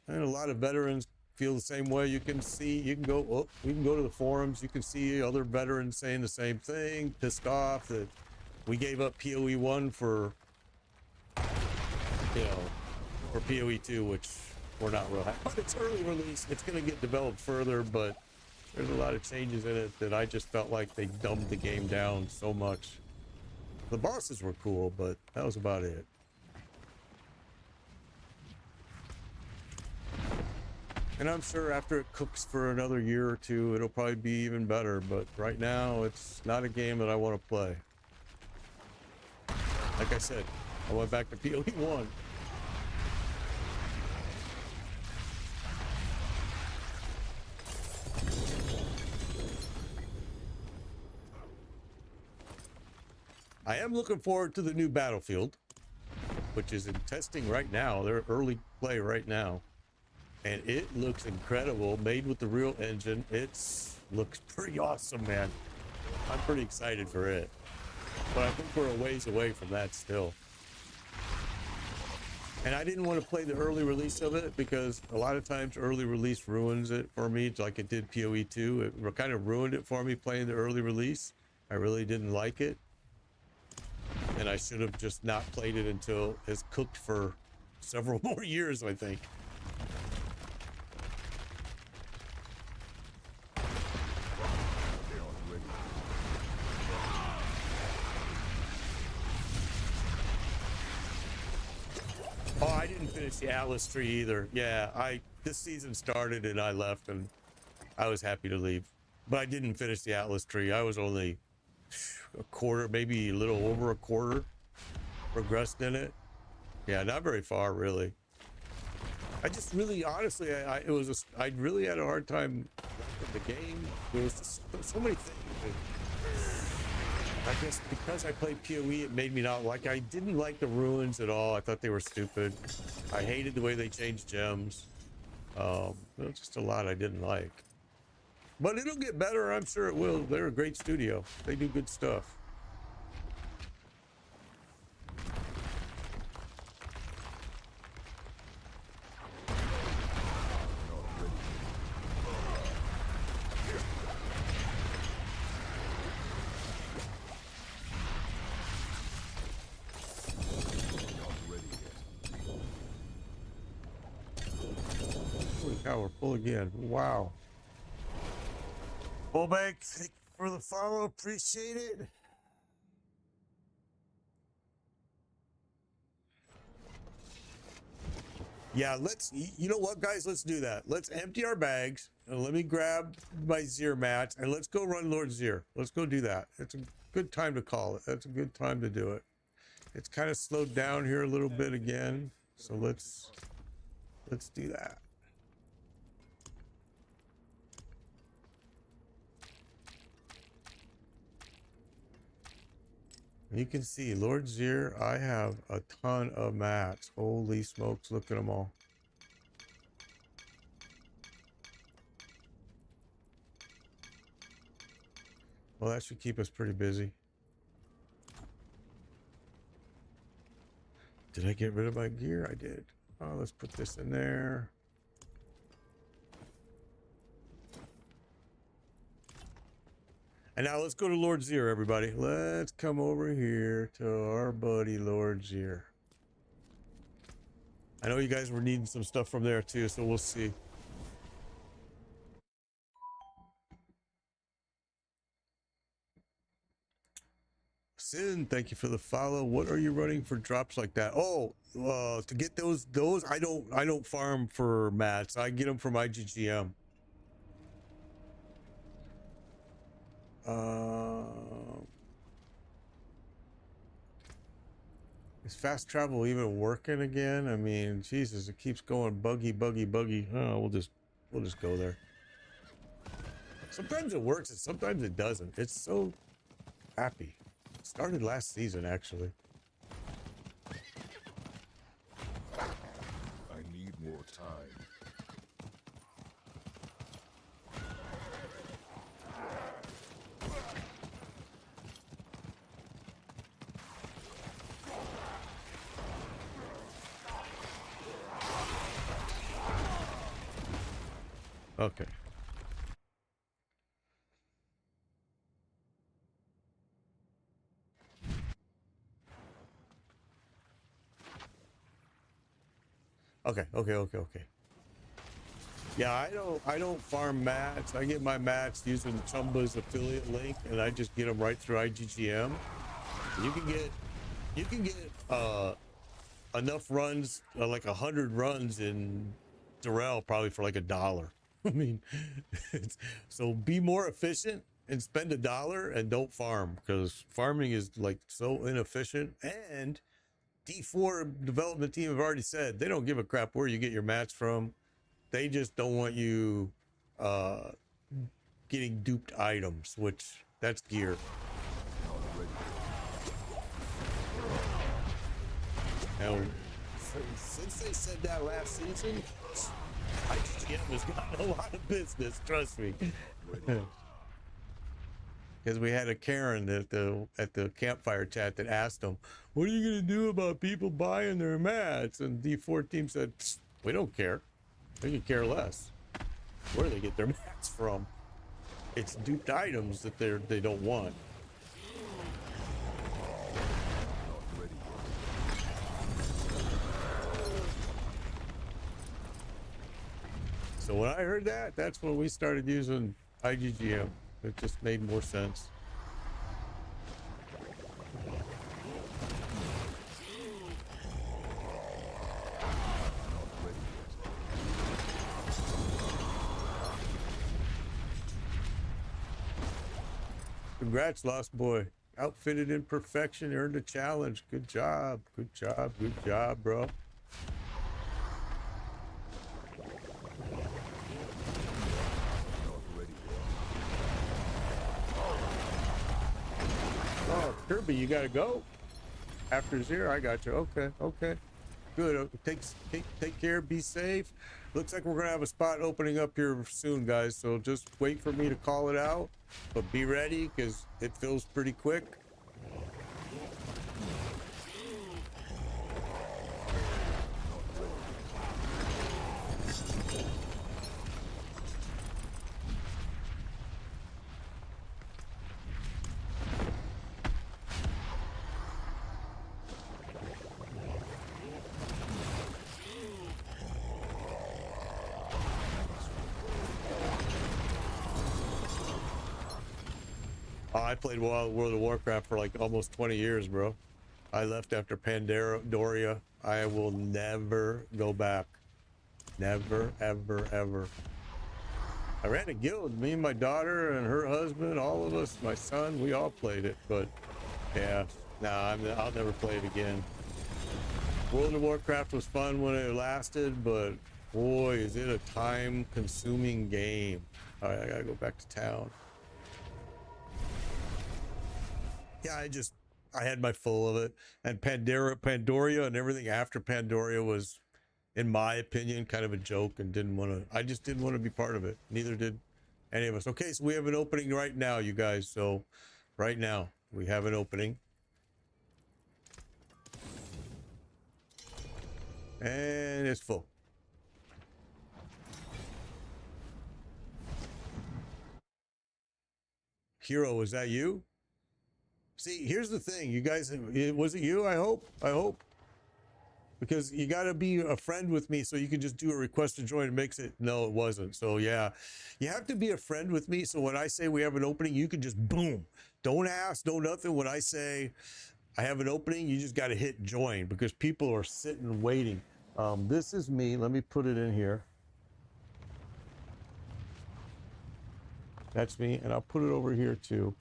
S1: And a lot of veterans feel the same way. You can see, you can go, oh, we can go to the forums. You can see other veterans saying the same thing, pissed off that we gave up PoE 1 for, you know, for PoE 2, which we're not real happy. But it's early release. It's going to get developed further, but there's a lot of changes in it that I just felt like they dumbed the game down so much. The bosses were cool, but that was about it. And I'm sure after it cooks for another year or two, it'll probably be even better. But right now, it's not a game that I want to play. Like I said, I went back to PoE 1. I am looking forward to the new Battlefield, which is in testing right now. They're early play right now. And it looks incredible, made with the real engine. Looks pretty awesome, man. I'm pretty excited for it. But I think we're a ways away from that still. And I didn't want to play the early release of it because a lot of times early release ruins it for me, like it did PoE 2. It kind of ruined it for me playing the early release. I really didn't like it. And I should have just not played it until it's cooked for several more years, I think. Oh, I didn't finish the Atlas tree either. Yeah, this season started and I left and I was happy to leave. But I didn't finish the Atlas tree. I was only a quarter, maybe a little over a quarter progressed in it. Yeah, not very far really. I just really, honestly, I really had a hard time with the game. There was just so many things. I guess because I played PoE, it made me not like. I didn't like the ruins at all. I thought they were stupid. I hated the way they changed gems. There was just a lot I didn't like. But it'll get better. I'm sure it will. They're a great studio. They do good stuff. We're full again. Wow. Bullbank, thank you for the follow. Appreciate it. Yeah, you know what, guys? Let's do that. Let's empty our bags and let me grab my Zir match and let's go run Lord Zir. Let's go do that. It's a good time to call it. That's a good time to do it. It's kind of slowed down here a little bit again. So let's do that. You can see Lord Zir, I have a ton of mats. Holy smokes, look at them all. Well, that should keep us pretty busy. Did I get rid of my gear? I did. Oh, let's put this in there. And now let's go to Lord Zir, everybody. Let's come over here to our buddy Lord Zir. I know you guys were needing some stuff from there too, so we'll see. Sin, thank you for the follow. What are you running for drops like that? Oh, to get those I don't farm for mats. I get them from IGGM. Is fast travel even working again? I mean, Jesus, it keeps going buggy. Oh, we'll just go there. Sometimes it works and sometimes it doesn't. It's so happy. It started last season, actually.
S2: I need more time.
S1: Okay. Okay. Yeah, I don't farm mats. I get my mats using Chumba's affiliate link, and I just get them right through IGGM. You can get enough runs, like 100 runs in Durrell, probably for like $1. I mean, so be more efficient and spend $1 and don't farm, because farming is like so inefficient. And D4 development team have already said they don't give a crap where you get your mats from. They just don't want you getting duped items, which that's gear. Now, since they said that last season, IGM has gotten a lot of business, trust me. Because we had a Karen at the campfire chat that asked them, "What are you gonna do about people buying their mats?" And D4 team said, "We don't care. We could care less where they get their mats from. It's duped items that they don't want." So when I heard that, that's when we started using IGGM. It just made more sense. Congrats, Lost Boy. Outfitted in perfection, earned a challenge. Good job, bro. Oh, Kirby, you gotta go? After Zero, I got you. Okay. Good. Take care, be safe. Looks like we're gonna have a spot opening up here soon, guys. So just wait for me to call it out. But be ready, because it fills pretty quick. I played World of Warcraft for like almost 20 years, bro. I left after Pandaria. I will never go back. Never, ever. I ran a guild. Me and my daughter and her husband, all of us, my son, we all played it. But yeah, nah, I'll never play it again. World of Warcraft was fun when it lasted, but boy, is it a time-consuming game. All right, I gotta go back to town. Yeah, I had my full of it, and Pandoria and everything after Pandoria was, in my opinion, kind of a joke, and I just didn't want to be part of it. Neither did any of us. Okay, so we have an opening right now, you guys. So right now we have an opening, and it's full. Hero, is that you? See, here's the thing, you guys, was it you? I hope. Because you got to be a friend with me so you can just do a request to join. It makes it, no, it wasn't. So yeah, you have to be a friend with me. So when I say we have an opening, you can just boom. Don't ask, no nothing. When I say I have an opening, you just got to hit join, because people are sitting waiting. This is me. Let me put it in here. That's me. And I'll put it over here too.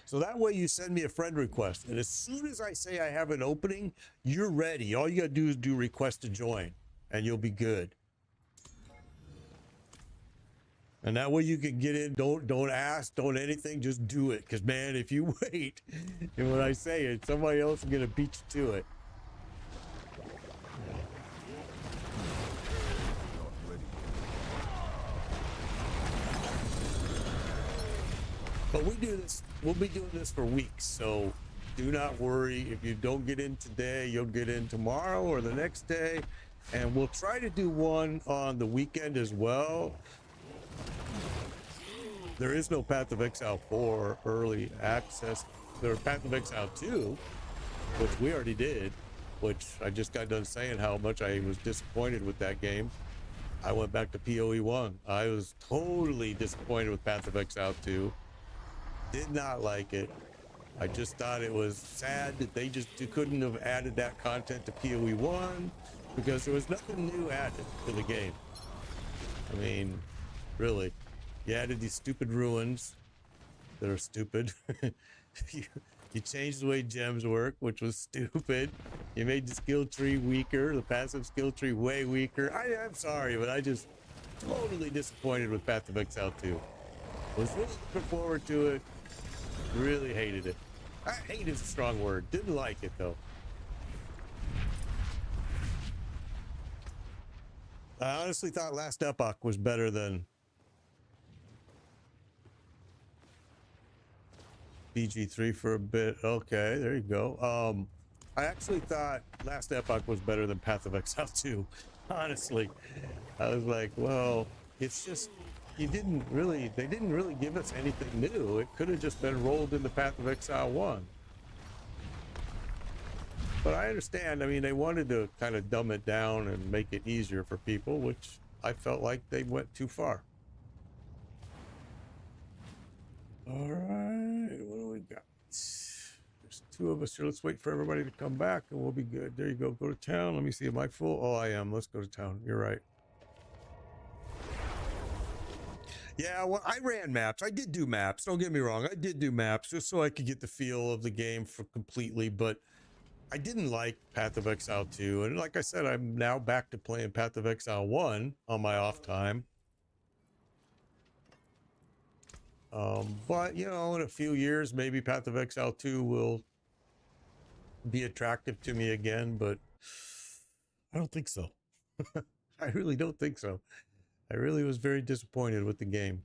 S1: So that way you send me a friend request. And as soon as I say I have an opening, you're ready. All you got to do is do request to join and you'll be good. And that way you can get in. Don't ask, don't anything, just do it. Because, man, if you wait, and when I say it, somebody else is going to beat you to it. But we do this, we'll be doing this for weeks, so do not worry. If you don't get in today, you'll get in tomorrow or the next day. And we'll try to do one on the weekend as well. There is no Path of Exile 4 early access. There's Path of Exile 2, which we already did, which I just got done saying how much I was disappointed with that game. I went back to PoE 1. I was totally disappointed with Path of Exile 2. Did not like it. I just thought it was sad that they couldn't have added that content to PoE 1 because there was nothing new added to the game. I mean, really. You added these stupid ruins that are stupid. You changed the way gems work, which was stupid. You made the skill tree weaker, the passive skill tree way weaker. I'm sorry, but I just totally disappointed with Path of Exile 2. Was really looking forward to it. Really hated it. Hate is a strong word. Didn't like it though. I honestly thought Last Epoch was better than BG3 for a bit. Okay, there you go. I actually thought Last Epoch was better than Path of Exile 2. Honestly, I was like, well, it's just they didn't really give us anything new. It could have just been rolled into Path of Exile 1. But I understand. I mean, they wanted to kind of dumb it down and make it easier for people, which I felt like they went too far. All right, what do we got? There's two of us here. Let's wait for everybody to come back and we'll be good. There you go. Go to town. Let me see. Am I full? Oh, I am. Let's go to town. You're right. Yeah, well, I ran maps. I did do maps. Don't get me wrong. I did do maps just so I could get the feel of the game for completely, but I didn't like Path of Exile 2. And like I said, I'm now back to playing Path of Exile 1 on my off time. But, you know, in a few years, maybe Path of Exile 2 will be attractive to me again, but I don't think so. I really don't think so. I really was very disappointed with the game.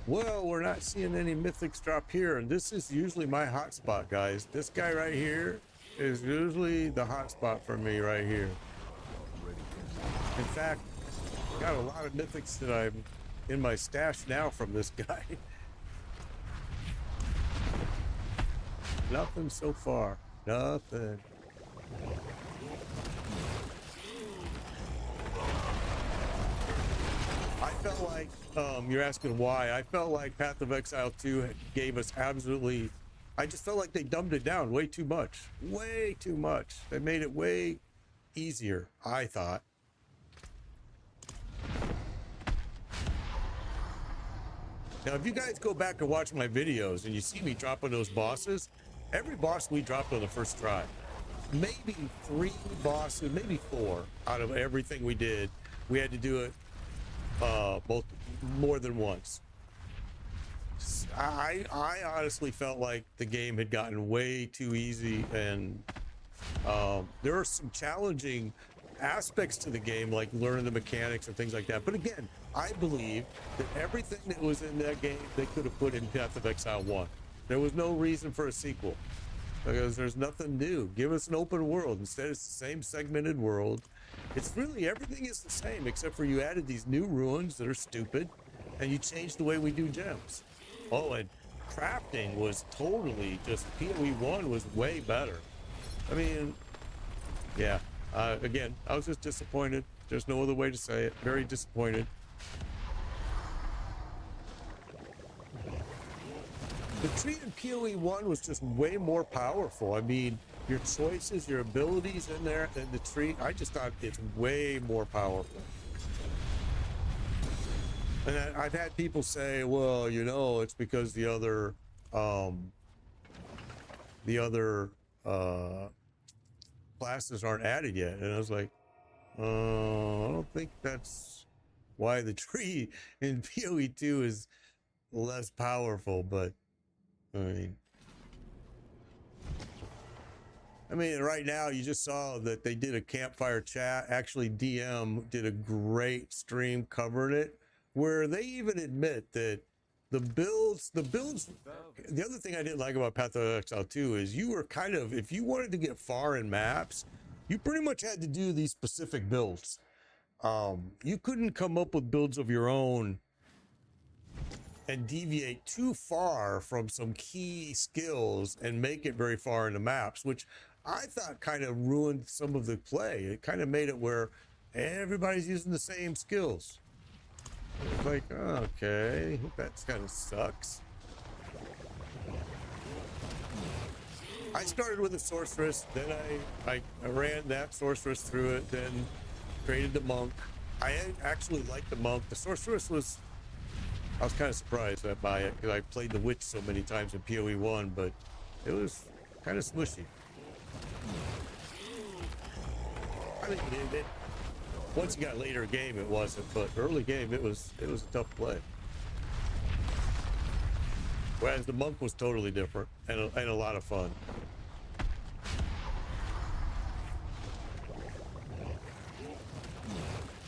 S1: Well, we're not seeing any mythics drop here, and this is usually my hotspot, guys. This guy right here is usually the hotspot for me right here. In fact, got a lot of mythics that I'm in my stash now from this guy. Nothing so far. Nothing. I felt like, you're asking why. I felt like Path of Exile 2 gave us absolutely... I just felt like they dumbed it down way too much. Way too much. They made it way easier, I thought. Now, if you guys go back and watch my videos and you see me dropping those bosses, every boss we dropped on the first try. Maybe 3 bosses, maybe 4 out of everything we did. We had to do it both more than once. I honestly felt like the game had gotten way too easy, and there are some challenging aspects to the game, like learning the mechanics and things like that. But again, I believe that everything that was in that game they could have put in Path of Exile 1. There was no reason for a sequel because there's nothing new. Give us an open world. Instead, it's the same segmented world. It's really, everything is the same except for you added these new ruins that are stupid and you changed the way we do gems. Oh, and crafting was totally just, PoE 1 was way better. I mean, yeah. Again, I was just disappointed. There's no other way to say it. Very disappointed. The tree in PoE 1 was just way more powerful. I mean, your choices, your abilities in there in the tree. I just thought it's way more powerful. And I've had people say, well, you know, it's because the other classes aren't added yet. And I was like, I don't think that's why the tree in PoE 2 is less powerful, but I mean, right now you just saw that they did a campfire chat. Actually, DM did a great stream covering it, where they even admit that the other thing I didn't like about Path of Exile 2 is you were kind of, if you wanted to get far in maps, you pretty much had to do these specific builds. You couldn't come up with builds of your own and deviate too far from some key skills and make it very far into maps, which I thought kind of ruined some of the play. It kind of made it where everybody's using the same skills. It's like, okay, that kind of sucks. I started with a sorceress, then I ran that sorceress through it, then created the monk. I actually liked the monk. The sorceress was, I was kind of surprised by it because I played the witch so many times in PoE 1, but it was kind of smushy. I mean, once you got later game, it wasn't, but early game, it was a tough play. Whereas the monk was totally different and a lot of fun.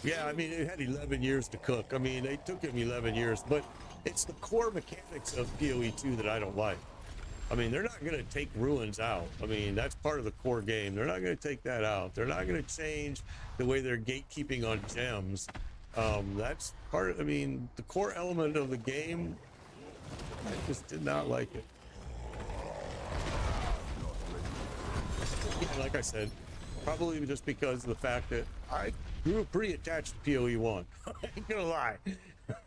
S1: Yeah, I mean, it had 11 years to cook. I mean, they took him 11 years, but it's the core mechanics of PoE 2 that I don't like. I mean, they're not going to take ruins out. I mean, that's part of the core game. They're not going to take that out. They're not going to change the way they're gatekeeping on gems. That's part of, I mean, the core element of the game, I just did not like it. Yeah, like I said, probably just because of the fact that I grew pretty attached to PoE 1. I ain't gonna lie.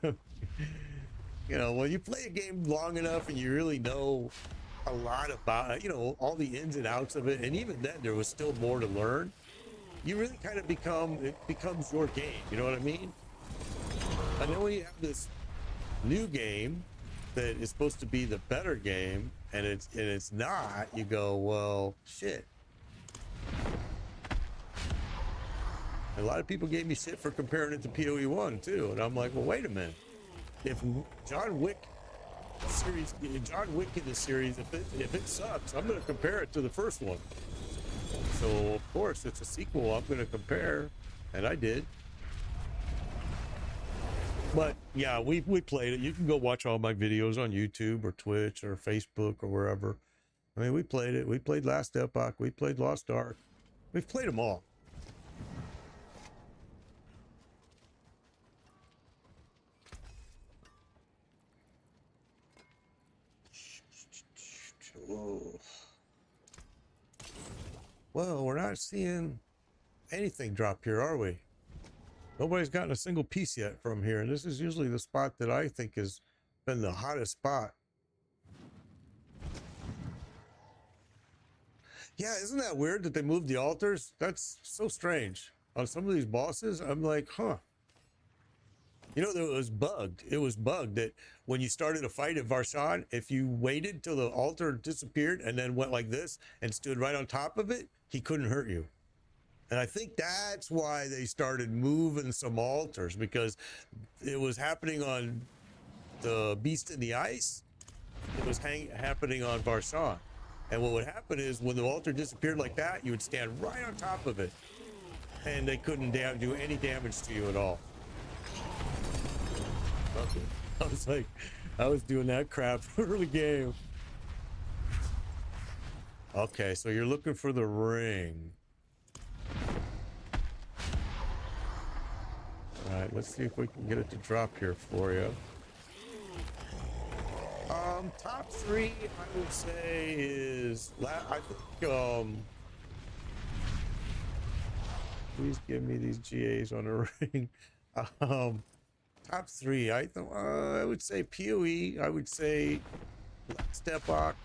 S1: You know, when you play a game long enough and you really know a lot about it, you know, all the ins and outs of it, and even then there was still more to learn, you really kind of it becomes your game, you know what I mean? And then when you have this new game that is supposed to be the better game and it's not, you go, well, shit. And a lot of people gave me shit for comparing it to PoE 1 too, and I'm like, well, wait a minute. If John Wick in the series, if it sucks, I'm going to compare it to the first one. So of course it's a sequel I'm going to compare, and I did. But yeah, we played it. You can go watch all my videos on YouTube or Twitch or Facebook or wherever. I mean, we played it. We played Last Epoch. We played Lost Ark. We've played them all. Oh. Well, we're not seeing anything drop here, are we? Nobody's gotten a single piece yet from here, and this is usually the spot that I think has been the hottest spot. Yeah, isn't that weird that they moved the altars? That's so strange. On some of these bosses, I'm like, huh. You know, it was bugged. It was bugged that when you started a fight at Varshan, if you waited till the altar disappeared and then went like this and stood right on top of it, he couldn't hurt you. And I think that's why they started moving some altars, because it was happening on the Beast in the Ice. It was happening on Varshan. And what would happen is when the altar disappeared like that, you would stand right on top of it. And they couldn't do any damage to you at all. Okay. I was like, I was doing that crap early game. Okay, so you're looking for the ring. All right, let's see if we can get it to drop here for you. Top three, I would say is, I think, please give me these GAs on a ring. Top three, I would say PoE, I would say Last Epoch,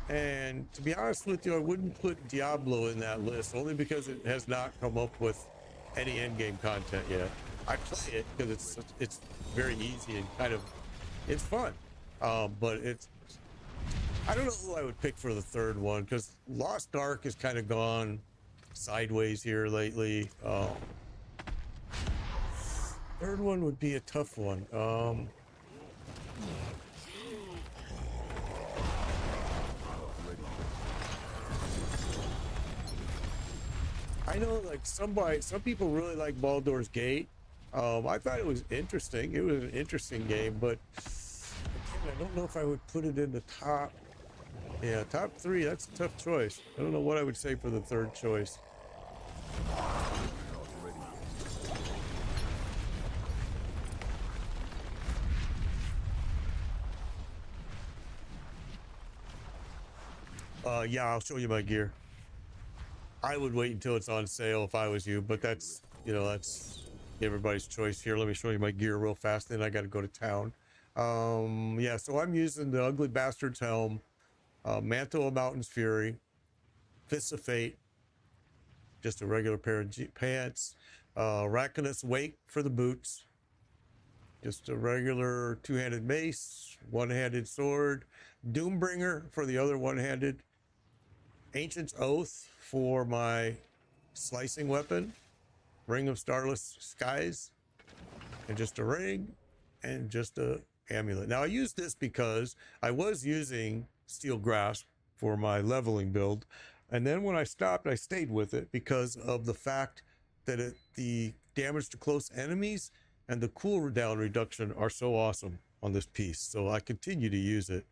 S1: And to be honest with you, I wouldn't put Diablo in that list only because it has not come up with any endgame content yet. I play it because it's very easy and kind of it's fun, but it's I don't know who I would pick for the third one because Lost Ark has kind of gone sideways here lately. Third one would be a tough one. I know like some people really like Baldur's Gate. I thought it was interesting. It was an interesting game, but again, I don't know if I would put it in the top. Yeah, top 3, that's a tough choice. I don't know what I would say for the third choice. Yeah, I'll show you my gear. I would wait until it's on sale if I was you, but that's, you know, that's everybody's choice here. Let me show you my gear real fast, then I got to go to town. Yeah, so I'm using the Ugly Bastard's helm, Mantle of Mountain's Fury, Fists of Fate, just a regular pair of pants, Raccoonus Wake for the boots, just a regular two-handed mace, one-handed sword, Doombringer for the other one-handed, Ancient's Oath for my slicing weapon, Ring of Starless Skies, and just a ring and just a amulet. Now I use this because I was using Steel Grasp for my leveling build, and then when I stopped, I stayed with it because of the fact that the damage to close enemies and the cooldown reduction are so awesome on this piece. So I continue to use it.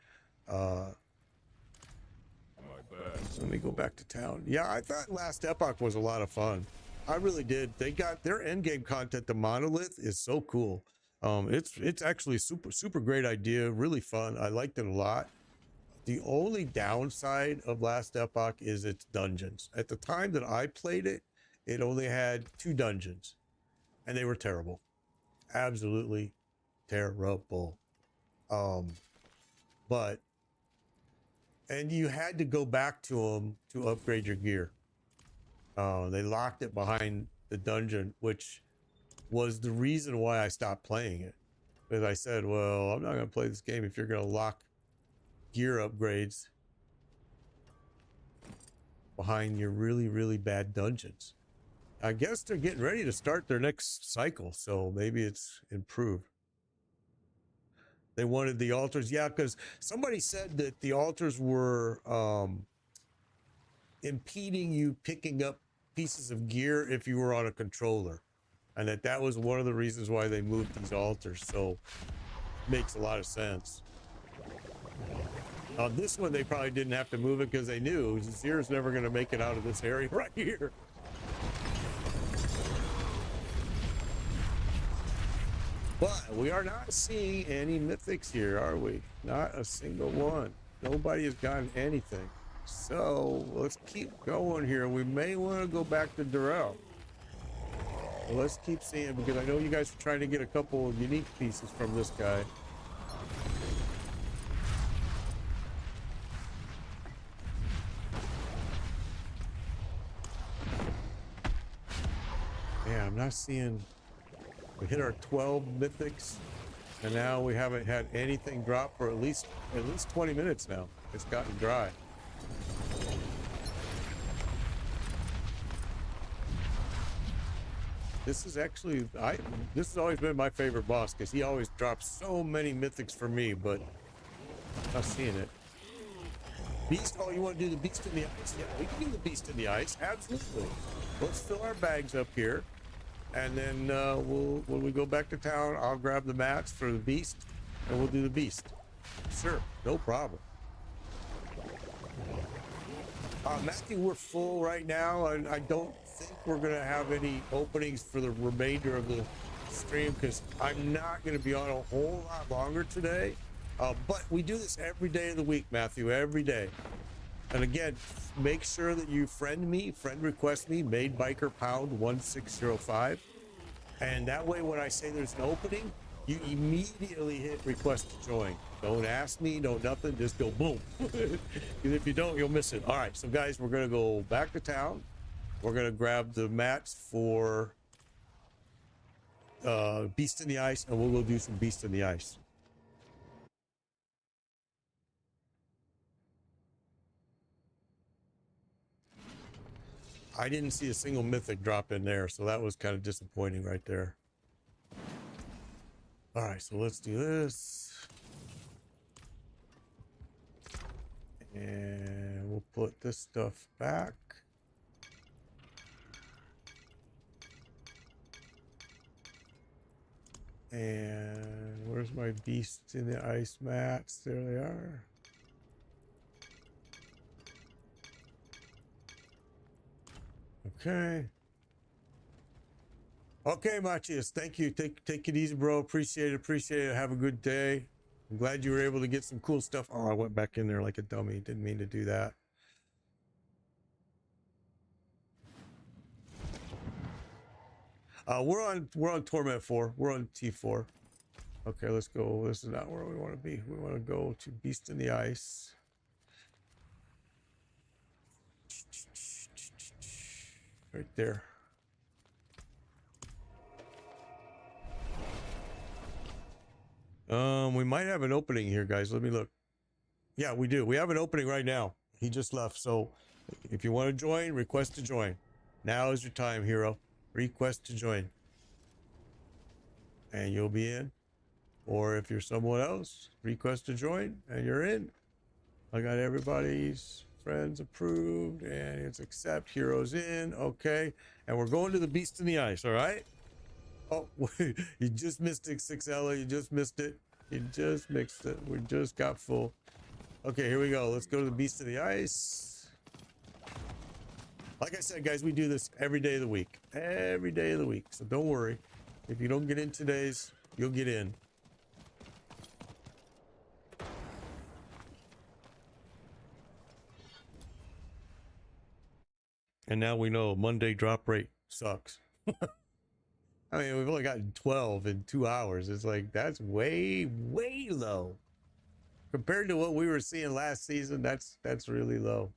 S1: So let me go back to town. Yeah, I thought Last Epoch was a lot of fun. I really did. They got their endgame content. The monolith is so cool. It's actually super great idea. Really fun. I liked it a lot. The only downside of Last Epoch is its dungeons. At the time that I played it, it only had 2 dungeons, and they were terrible. Absolutely terrible. And you had to go back to them to upgrade your gear. They locked it behind the dungeon, which was the reason why I stopped playing it. Because I said, well, I'm not going to play this game if you're going to lock gear upgrades behind your really bad dungeons. I guess they're getting ready to start their next cycle, so maybe it's improved. They wanted the altars. Yeah, because somebody said that the altars were impeding you picking up pieces of gear if you were on a controller, and that was one of the reasons why they moved these altars. So makes a lot of sense. On this one, they probably didn't have to move it because they knew Zer's never going to make it out of this area right here. But we are not seeing any mythics here, are we? Not a single one. Nobody has gotten anything. So let's keep going here. We may want to go back to Durrell. So let's keep seeing, because I know you guys are trying to get a couple of unique pieces from this guy. Yeah, I'm not seeing. We hit our 12 mythics, and now we haven't had anything drop for at least 20 minutes now. It's gotten dry. This is actually, this has always been my favorite boss because he always drops so many mythics for me, but I'm not seeing it. Beast, oh, you want to do the beast in the ice? Yeah, we can do the beast in the ice, absolutely. Let's fill our bags up here. And then when we go back to town, I'll grab the mats for the beast, and we'll do the beast. Sure, no problem. Matthew, we're full right now, and I don't think we're going to have any openings for the remainder of the stream because I'm not going to be on a whole lot longer today. But we do this every day of the week, Matthew, every day. And again, make sure that you friend request me, MadeBikerPound1605. And that way, when I say there's an opening, you immediately hit request to join. Don't ask me, no nothing, just go boom. Because if you don't, you'll miss it. All right, so guys, we're gonna go back to town. We're gonna grab the mats for Beast in the Ice, and we'll go do some Beast in the Ice. I didn't see a single mythic drop in there, so that was kind of disappointing right there. All right, so let's do this. And we'll put this stuff back. And where's my Beast in the Ice mats? There they are. Okay. Okay, Machias. Thank you. Take it easy, bro. Appreciate it. Appreciate it. Have a good day. I'm glad you were able to get some cool stuff. Oh, I went back in there like a dummy. Didn't mean to do that. We're on Torment 4. We're on T4. Okay, let's go. This is not where we want to be. We want to go to Beast in the Ice. Right there. We might have an opening here, guys. Let me look. Yeah, we do. We have an opening right now. He just left. So if you want to join, request to join. Now is your time, hero. Request to join. And you'll be in. Or if you're someone else, request to join and you're in. I got everybody's friends approved and it's accept. Heroes in. Okay. And we're going to the Beast in the Ice. All right. Oh, you just missed it, 6Ella. You just missed it. You just mixed it. We just got full. Okay, here we go. Let's go to the Beast of the Ice. Like I said, guys, we do this every day of the week. Every day of the week. So don't worry. If you don't get in today's, you'll get in. And now we know Monday drop rate sucks. I mean, we've only gotten 12 in 2 hours. It's like, that's way, way low. Compared to what we were seeing last season, that's really low.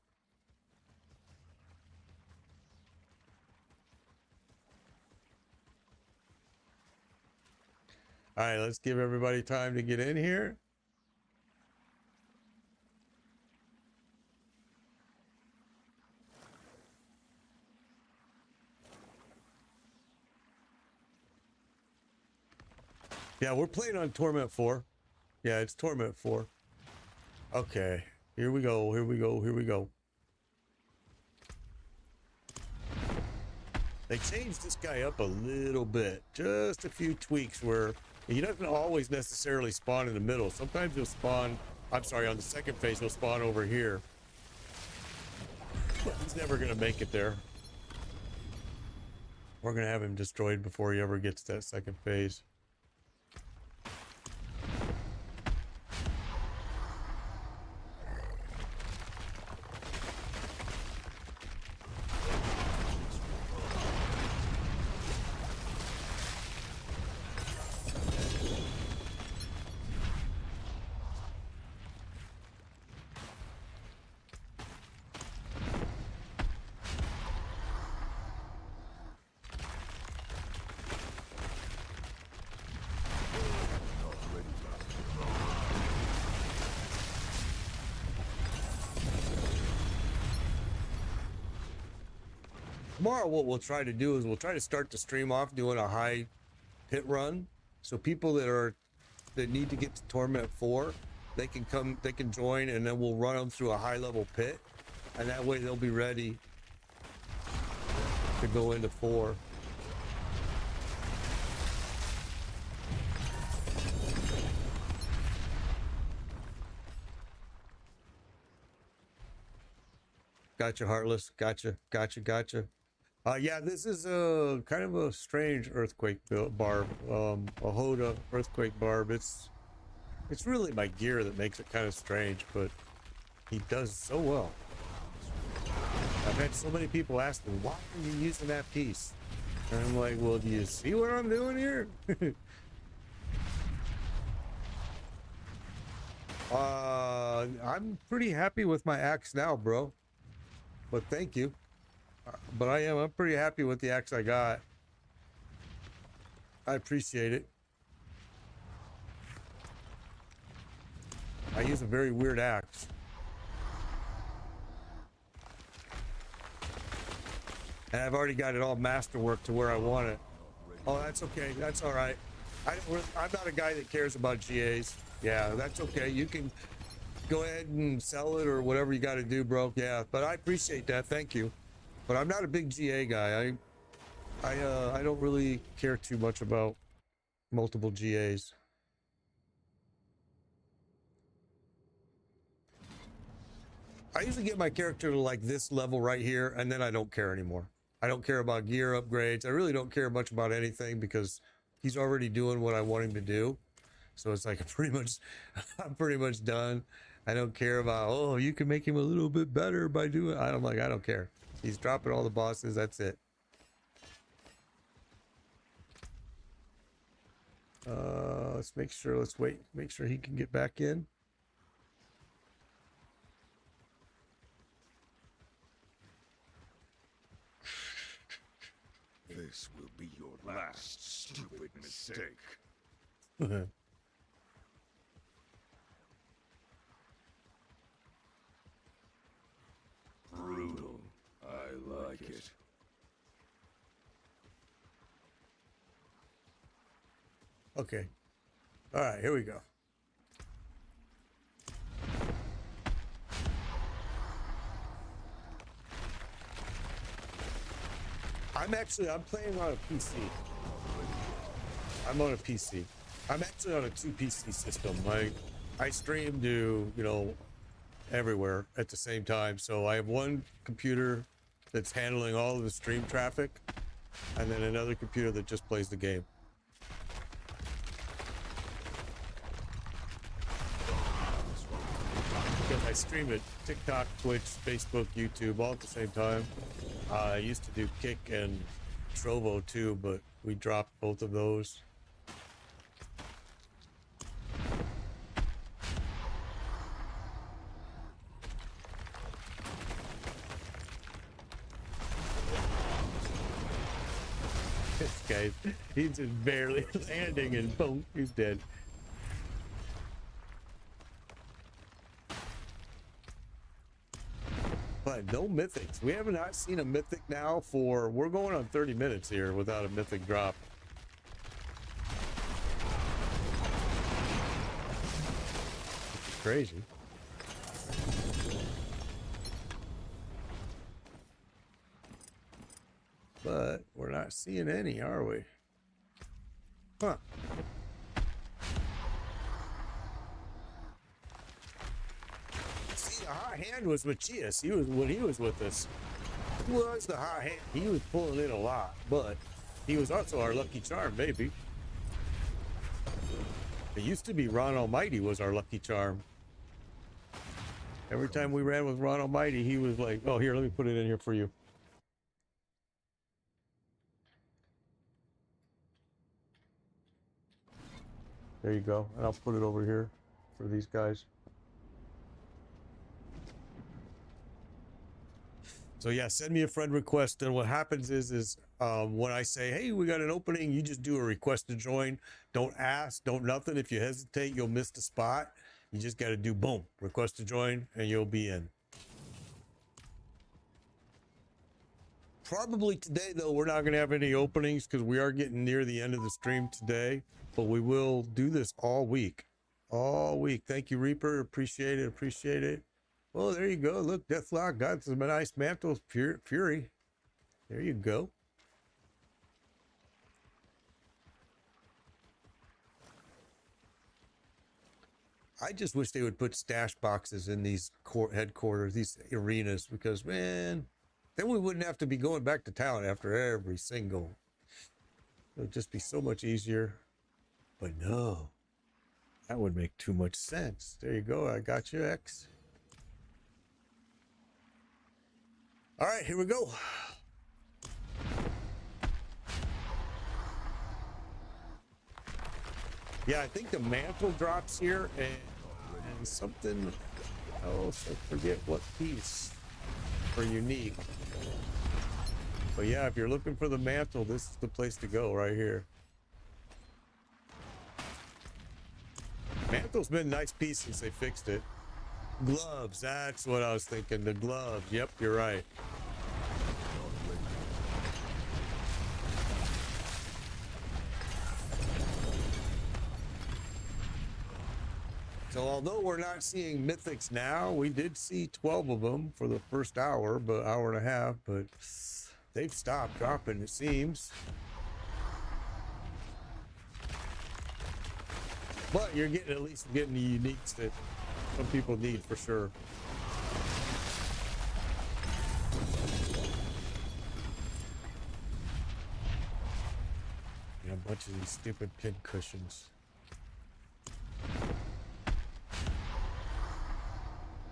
S1: All right, let's give everybody time to get in here. Yeah, we're playing on Torment 4. Yeah, it's Torment 4. Okay, here we go, here we go, here we go. They changed this guy up a little bit. Just a few tweaks where he doesn't always necessarily spawn in the middle. Sometimes he'll spawn, I'm sorry, on the second phase he'll spawn over here. But he's never going to make it there. We're going to have him destroyed before he ever gets to that second phase. Tomorrow what we'll try to do is we'll try to start the stream off doing a high pit run, so people that need to get to Torment 4, they can join, and then we'll run them through a high level pit, and that way they'll be ready to go into 4. Gotcha, Heartless. Gotcha. Yeah, this is a kind of a strange earthquake barb, a HotA earthquake barb. It's really my gear that makes it kind of strange, but he does so well. I've had so many people ask me, why are you using that piece? And I'm like, well, do you see what I'm doing here? I'm pretty happy with my axe now, bro. But thank you. But I'm pretty happy with the axe I got. I appreciate it. I use a very weird axe. And I've already got it all masterwork to where I want it. Oh, that's okay. That's all right. I'm not a guy that cares about GAs. Yeah, that's okay. You can go ahead and sell it or whatever you got to do, bro. Yeah, but I appreciate that. Thank you. But I'm not a big GA guy. I don't really care too much about multiple GAs. I usually get my character to like this level right here, and then I don't care anymore. I don't care about gear upgrades. I really don't care much about anything because he's already doing what I want him to do. So it's like I'm pretty much done. I don't care about, oh, you can make him a little bit better by doing. I'm like, I don't care. He's dropping all the bosses. That's it. Let's make sure. Let's wait. Make sure he can get back in.
S2: This will be your last stupid mistake. Brutal. I like it.
S1: Okay. All right, here we go. I'm playing on a PC. I'm on a PC. I'm actually on a 2 PC system. I stream to, everywhere at the same time. So I have one computer that's handling all of the stream traffic, and then another computer that just plays the game. Because I stream at TikTok, Twitch, Facebook, YouTube all at the same time. I used to do Kick and Trovo too, but we dropped both of those. This guy, he's just barely landing and boom, he's dead. But no mythics. We have not seen a mythic now we're going on 30 minutes here without a mythic drop. It's crazy. But we're not seeing any, are we? Huh. The hot hand was Machias. When he was with us. He was the hot hand. He was pulling in a lot, but he was also our lucky charm, maybe. It used to be Ron Almighty was our lucky charm. Every time we ran with Ron Almighty, he was like, "Oh, here, let me put it in here for you." There you go, and I'll put it over here for these guys. So yeah, send me a friend request. And what happens is when I say, hey, we got an opening, you just do a request to join. Don't ask, don't nothing. If you hesitate, you'll miss the spot. You just got to do boom, request to join, and you'll be in. Probably today, though, we're not going to have any openings because we are getting near the end of the stream today. But we will do this all week. All week. Thank you, Reaper. Appreciate it. Appreciate it. Well, there you go. Look, Deathlock got some nice mantles. Fury. There you go. I just wish they would put stash boxes in these headquarters, these arenas, because, man, then we wouldn't have to be going back to town after every single. It would just be so much easier. But no, that would make too much sense. There you go. I got you, X. All right, here we go. Yeah, I think the mantle drops here, and something else. I forget what piece for unique. But yeah, if you're looking for the mantle, this is the place to go right here. Mantle's been a nice piece since they fixed it. Gloves, that's what I was thinking. The gloves. Yep, you're right. So although we're not seeing mythics now, we did see 12 of them for the first hour, but hour and a half, but they've stopped dropping, it seems. But you're getting at least getting the uniques that some people need for sure. And a bunch of these stupid pin cushions.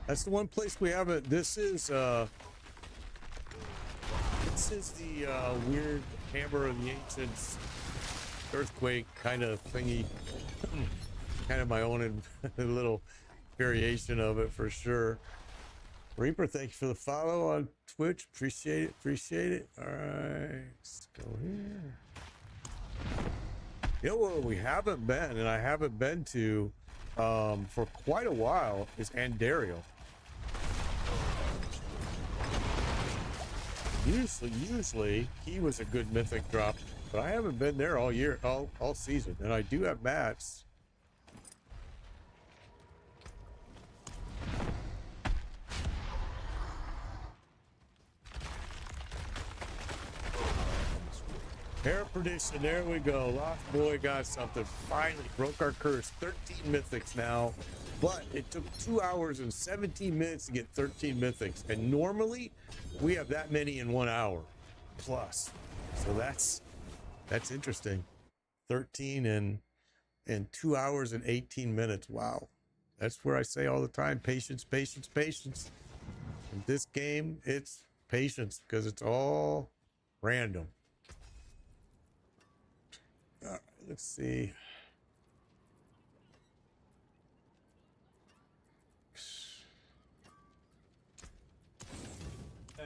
S1: That's the one place we haven't. This is the weird Hammer of the Ancients earthquake kind of thingy. Kind of my own little variation of it for sure. Reaper, thank you for the follow on Twitch. Appreciate it. Appreciate it. All right, let's go here. You know where we haven't been, and I haven't been to for quite a while, is Andario. Usually he was a good mythic drop, but I haven't been there all year, all season, and I do have mats. Hair prediction, there we go. Lost Boy got something. Finally broke our curse. 13 mythics now, but it took 2 hours and 17 minutes to get 13 mythics, and normally we have that many in 1 hour plus. So that's interesting. 13 in 2 hours and 18 minutes. Wow, that's where I say all the time: patience, patience, patience. In this game, it's patience because it's all random. All right, let's see.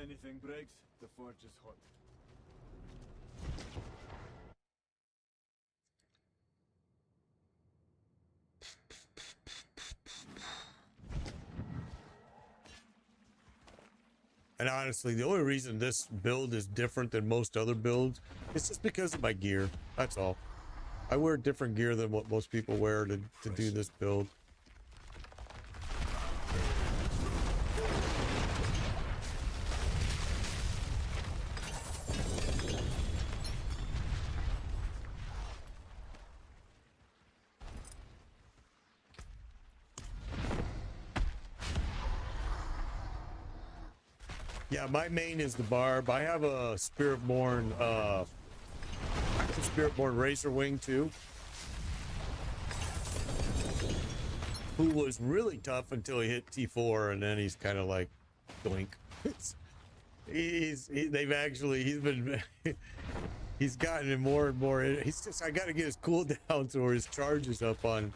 S3: Anything breaks, the forge is hot.
S1: And honestly, the only reason this build is different than most other builds is just because of my gear. That's all. I wear different gear than what most people wear to do this build. Yeah, my main is the Barb. I have a Spiritborn, Spiritborn Racer Wing too, who was really tough until he hit T4, and then he's kind of like doink. He's been he's gotten in more and more. He's just, I got to get his cooldowns or his charges up on.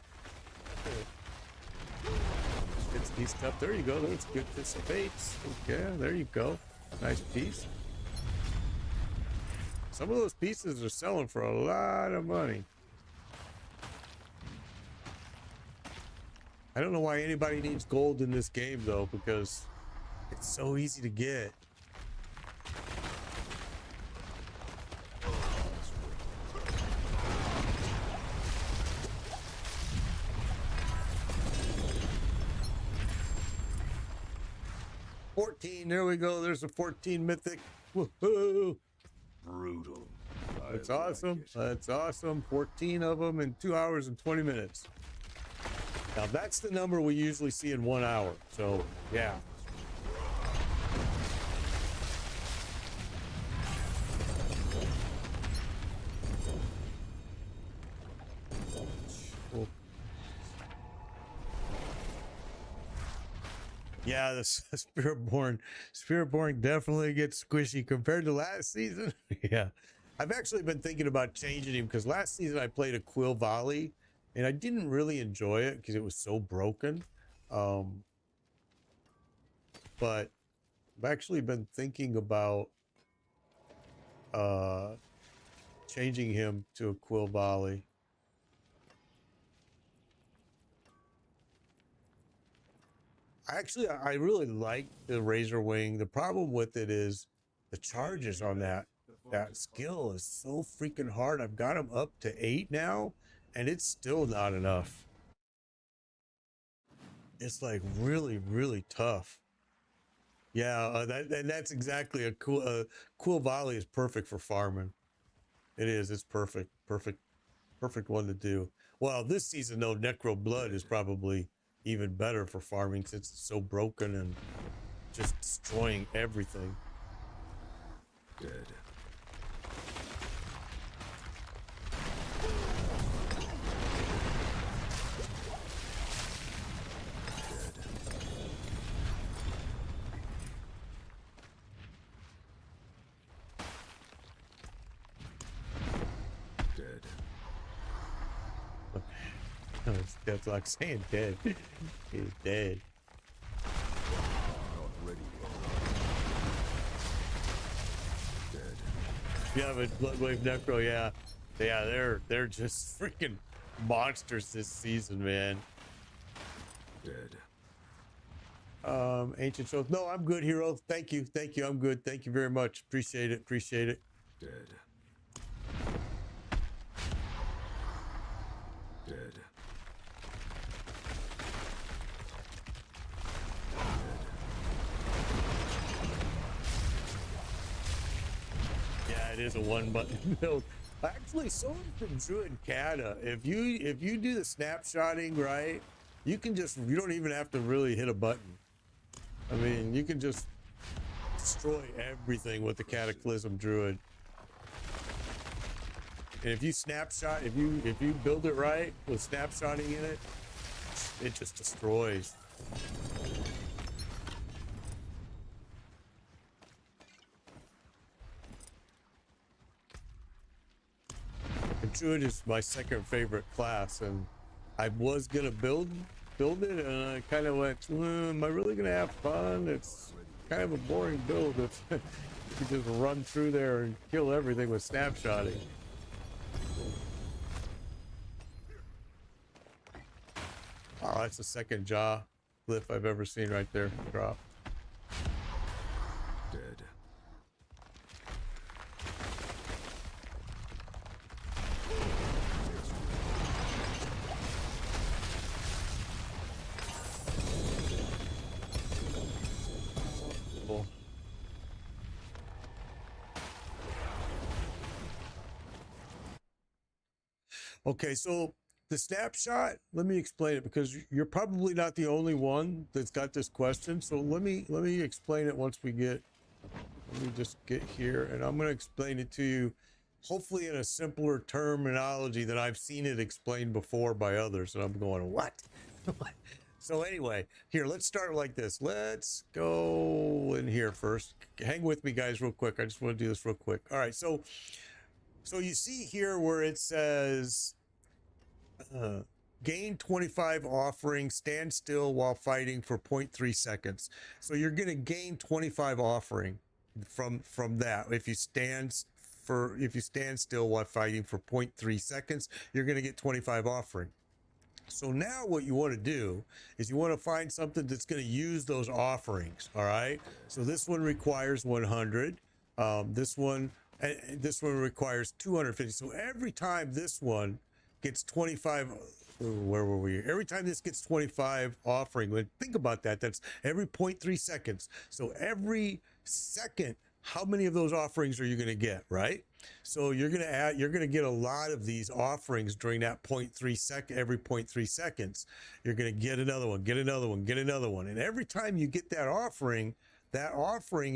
S1: He's tough. There you go. That's good dissipates. Okay, there you go. Nice piece. Some of those pieces are selling for a lot of money. I don't know why anybody needs gold in this game though, because it's so easy to get. There we go. There's a 14 mythic. Woohoo!
S2: Brutal.
S1: That's awesome. That's awesome. 14 of them in 2 hours and 20 minutes. Now that's the number we usually see in 1 hour. So yeah. Cool. Yeah, the Spiritborn definitely gets squishy compared to last season. Yeah, I've actually been thinking about changing him because last season I played a Quill Volley and I didn't really enjoy it because it was so broken. But I've actually been thinking about changing him to a quill volley. I really like the razor wing. The problem with it is the charges on that skill is so freaking hard. I've got him up to 8 now, and it's still not enough. It's like really, really tough. Yeah, that's exactly a cool volley is perfect for farming. It is. It's perfect, perfect one to do. Well, this season though, Necro Blood is probably even better for farming since it's so broken and just destroying everything.
S2: Dead.
S1: That's like saying dead. He's dead.
S2: Not ready. Dead.
S1: Yeah, but Bloodwave Necro, yeah, they're just freaking monsters this season, man.
S2: Dead.
S1: Ancient Souls. No, I'm good, hero. Thank you, I'm good. Thank you very much. Appreciate it.
S2: Dead. Dead.
S1: Yeah, it is a one button build. Actually, so is the Druid Kata. If you do the snapshotting right, you don't even have to really hit a button. I mean, you can just destroy everything with the Cataclysm Druid. And if you snapshot, if you build it right with snapshotting in it, it just destroys. And Druid is my second favorite class, and I was gonna build it, and I kind of went, am I really gonna have fun? It's kind of a boring build if you just run through there and kill everything with snapshotting. Oh, that's the second jaw glyph I've ever seen right there. Drop.
S2: Dead.
S1: Cool. Okay, so the snapshot, let me explain it because you're probably not the only one that's got this question. So let me explain it once we get, let me just get here, and I'm going to explain it to you hopefully in a simpler terminology that I've seen it explained before by others, and I'm going, what? So anyway, here, let's start like this. Let's go in here first. Hang with me, guys, real quick. I just want to do this real quick. All right, so you see here where it says gain 25 offering, stand still while fighting for 0.3 seconds. So you're going to gain 25 offering from that. If you stand still while fighting for 0.3 seconds, you're going to get 25 offering. So now what you want to do is you want to find something that's going to use those offerings. All right. So this one requires 100. This one requires 250. So every time this one gets 25, where were we? Every time this gets 25 offering, think about that. That's every 0.3 seconds. So every second, how many of those offerings are you going to get, right? So you're going to get a lot of these offerings during that 0.3 second, every 0.3 seconds. You're going to get another one, get another one, get another one. And every time you get that offering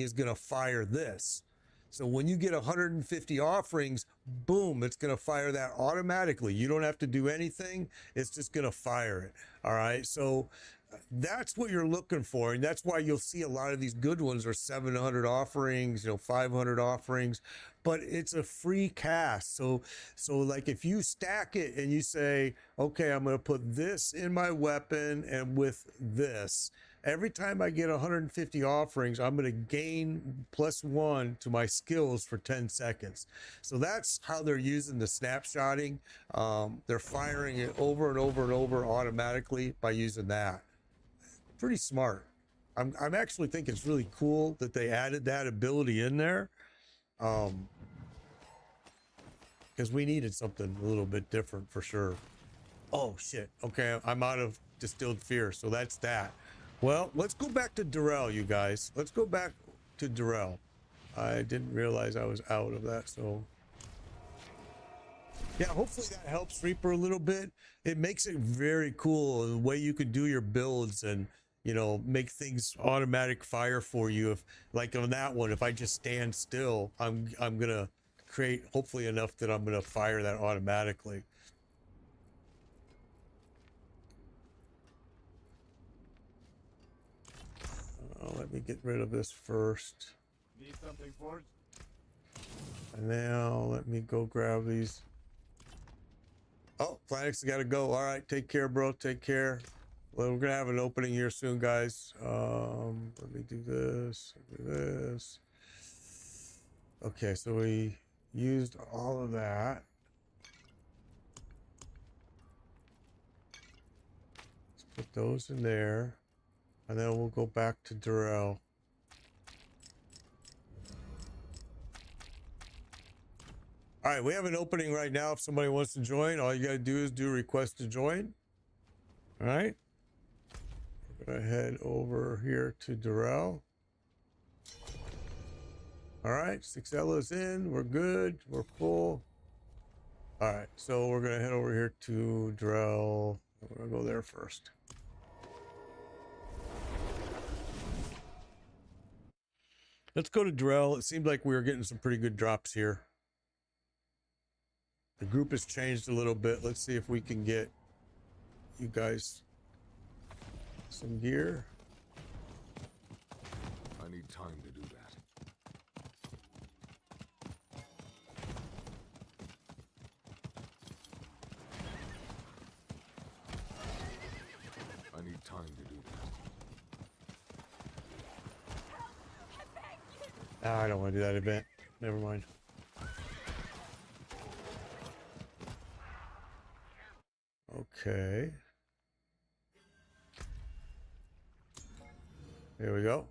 S1: is going to fire this. So when you get 150 offerings, boom, it's going to fire that automatically. You don't have to do anything. It's just going to fire it. All right. So that's what you're looking for, and that's why you'll see a lot of these good ones are 700 offerings, 500 offerings, but it's a free cast. So like if you stack it and you say, okay, I'm going to put this in my weapon and with this, every time I get 150 offerings, I'm going to gain +1 to my skills for 10 seconds. So that's how they're using the snapshotting. They're firing it over and over and over automatically by using that. Pretty smart. I'm actually think it's really cool that they added that ability in there, because we needed something a little bit different for sure. Oh shit. Okay, I'm out of distilled fear, so that's that. Well, let's go back to Durrell, you guys. Let's go back to Durrell. I didn't realize I was out of that, so yeah, hopefully that helps Reaper a little bit. It makes it very cool the way you can do your builds and make things automatic fire for you. If like on that one, if I just stand still, I'm gonna create hopefully enough that I'm gonna fire that automatically. Let me get rid of this first.
S3: Need something forged?
S1: And now let me go grab these. Oh, Planix got to go. All right, take care, bro. Take care. Well, we're gonna have an opening here soon, guys. Let me do this. Do this. Okay, so we used all of that. Let's put those in there, and then we'll go back to Durrell. All right, we have an opening right now. If somebody wants to join, all you gotta do is do request to join. All right. We're gonna head over here to Durrell. All right, 6L is in. We're good. We're full. All right, so we're gonna head over here to Durrell. We're gonna go there first. Let's go to Durrell. It seemed like we were getting some pretty good drops here. The group has changed a little bit. Let's see if we can get you guys some gear.
S2: I need time to do that. I need time to do that.
S1: I don't want to do that event. Never mind. Okay. Here we go.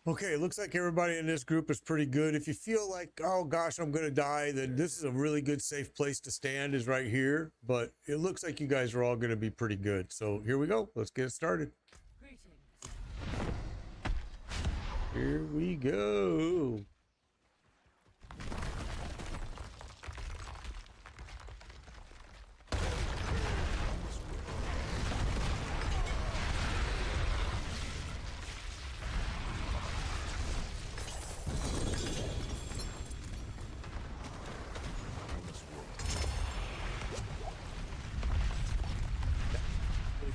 S1: Okay, it looks like everybody in this group is pretty good. If you feel like, oh gosh, I'm gonna die, then this is a really good safe place to stand, is right here. But it looks like you guys are all gonna be pretty good. So here we go. Let's get started. Here we go.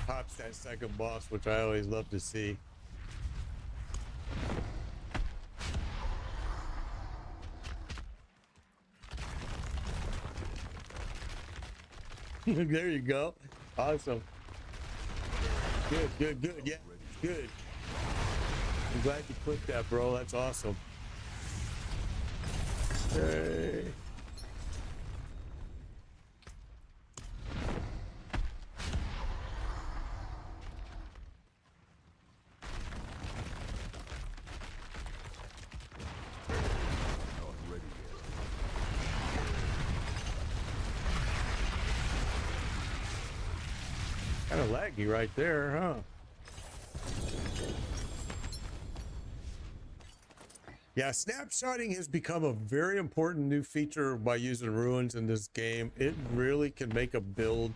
S1: Pops that second boss, which I always love to see. There you go. Awesome. Good, good, good. Yeah, good. I'm glad you clicked that, bro. That's awesome. Hey. Kind of laggy right there, huh? Yeah, snapshotting has become a very important new feature by using ruins in this game. It really can make a build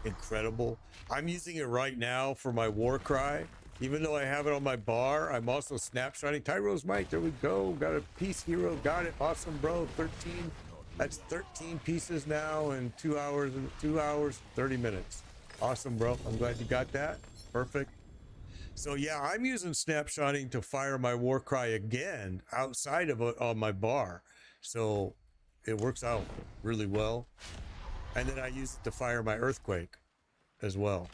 S1: incredible. I'm using it right now for my war cry. Even though I have it on my bar, I'm also snapshotting. Tyro's mic, there we go. Got a piece hero, got it. Awesome, bro. 13. That's 13 pieces now in 2 hours, 30 minutes. Awesome, bro. I'm glad you got that. Perfect. So yeah, I'm using snapshotting to fire my war cry again outside of it on my bar. So it works out really well. And then I use it to fire my earthquake as well.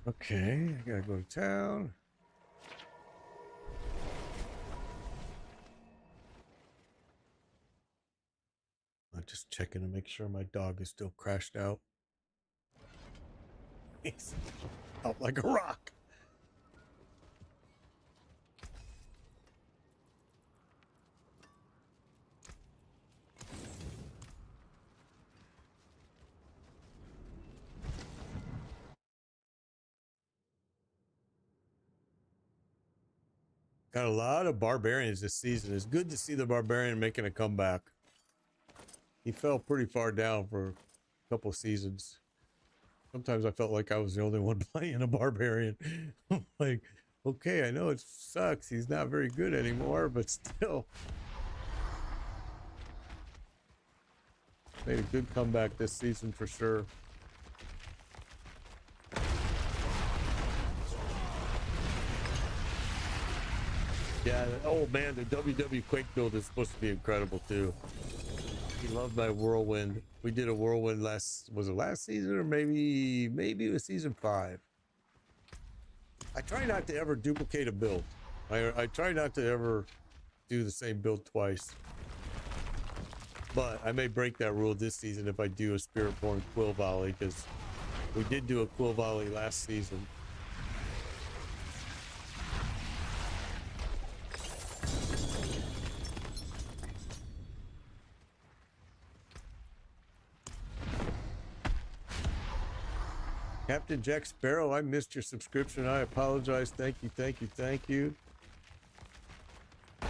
S1: Okay, I gotta go to town. I'm just checking to make sure my dog is still crashed out. He's out like a rock. Got a lot of barbarians this season. It's good to see the barbarian making a comeback. He fell pretty far down for a couple seasons. Sometimes I felt like I was the only one playing a barbarian. I'm like, okay, I know it sucks. He's not very good anymore, but still. Made a good comeback this season for sure. Yeah, oh man, the WW Quake build is supposed to be incredible too. He loved my whirlwind. We did a whirlwind was it last season or maybe it was season 5. I try not to ever duplicate a build. I try not to ever do the same build twice. But I may break that rule this season if I do a Spiritborn Quill Volley, because we did do a Quill Volley last season. Captain Jack Sparrow, I missed your subscription. I apologize. Thank you, thank you, thank you. Yeah,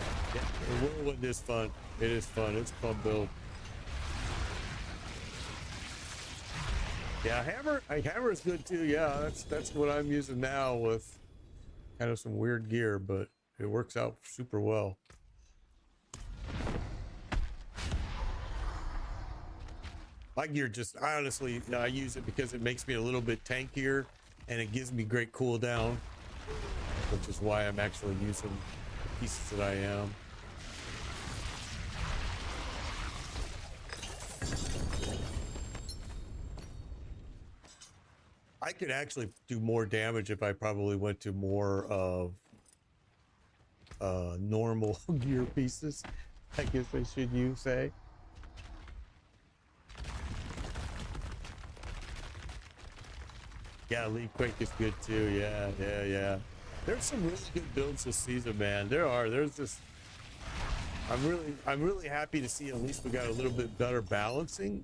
S1: the whirlwind is fun. It is fun. It's a fun build. Yeah, hammer is good too. Yeah, that's what I'm using now with kind of some weird gear, but it works out super well. My gear I honestly, I use it because it makes me a little bit tankier and it gives me great cooldown, which is why I'm actually using the pieces that I am. I could actually do more damage if I probably went to more of normal gear pieces, I guess I should say. Yeah, League Quake is good too. Yeah. There's some really good builds this season, man. There's this. I'm really happy to see at least we got a little bit better balancing.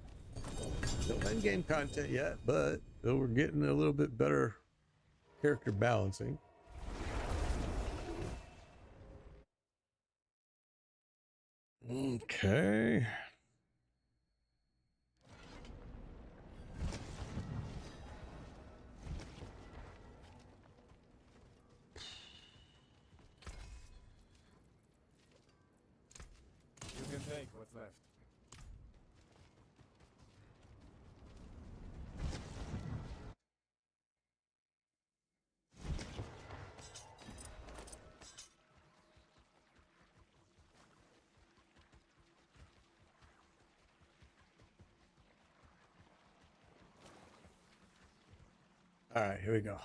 S1: No end game content yet, but we're getting a little bit better character balancing. Okay.
S3: You can take what's left.
S1: All right, here we go.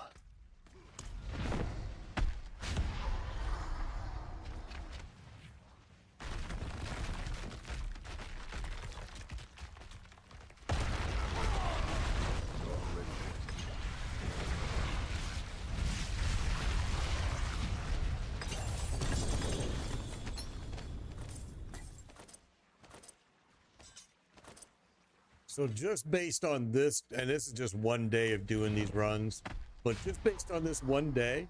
S1: So just based on this, and this is just one day of doing these runs, but just based on this one day,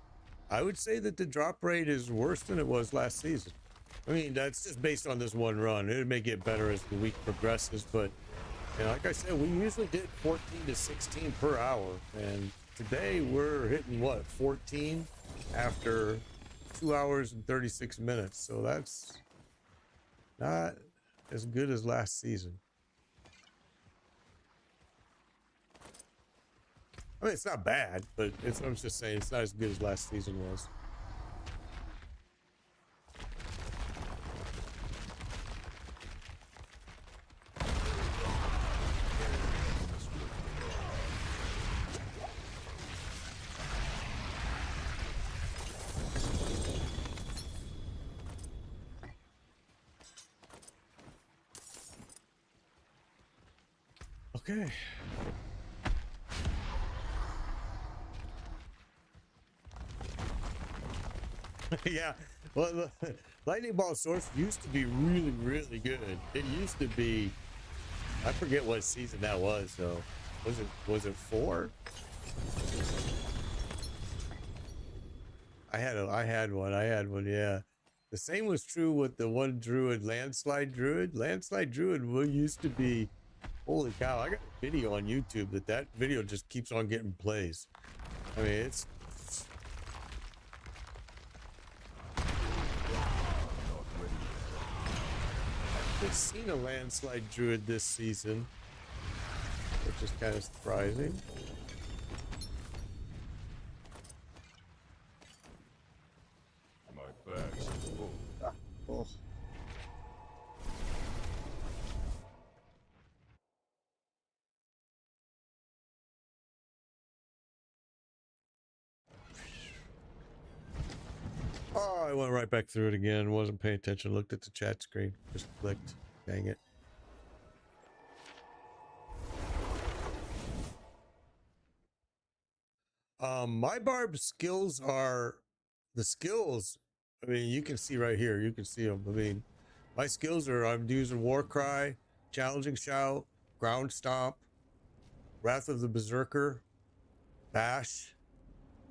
S1: I would say that the drop rate is worse than it was last season. I mean, that's just based on this one run. It may get better as the week progresses, but you know, like I said, we usually did 14 to 16 per hour, and today we're hitting what, 14 after 2 hours and 36 minutes. So that's not as good as last season. I mean, it's not bad, but I'm just saying it's not as good as last season was. Okay. Yeah, well, the lightning ball source used to be really, really good. It used to be, I forget what season that was. So, was it 4? I had one. Yeah, the same was true with the one druid, landslide druid. Landslide druid used to be, holy cow! I got a video on YouTube that video just keeps on getting plays. I mean, it's. I've seen a landslide druid this season, which is kind of surprising.
S2: My bag's full.
S1: Oh. Oh, I went right back through it again. Wasn't paying attention. Looked at the chat screen. Just clicked. Dang it. My Barb skills are the skills. I mean, you can see right here. You can see them. I mean, my skills are I'm using War Cry, Challenging Shout, Ground Stomp, Wrath of the Berserker, Bash,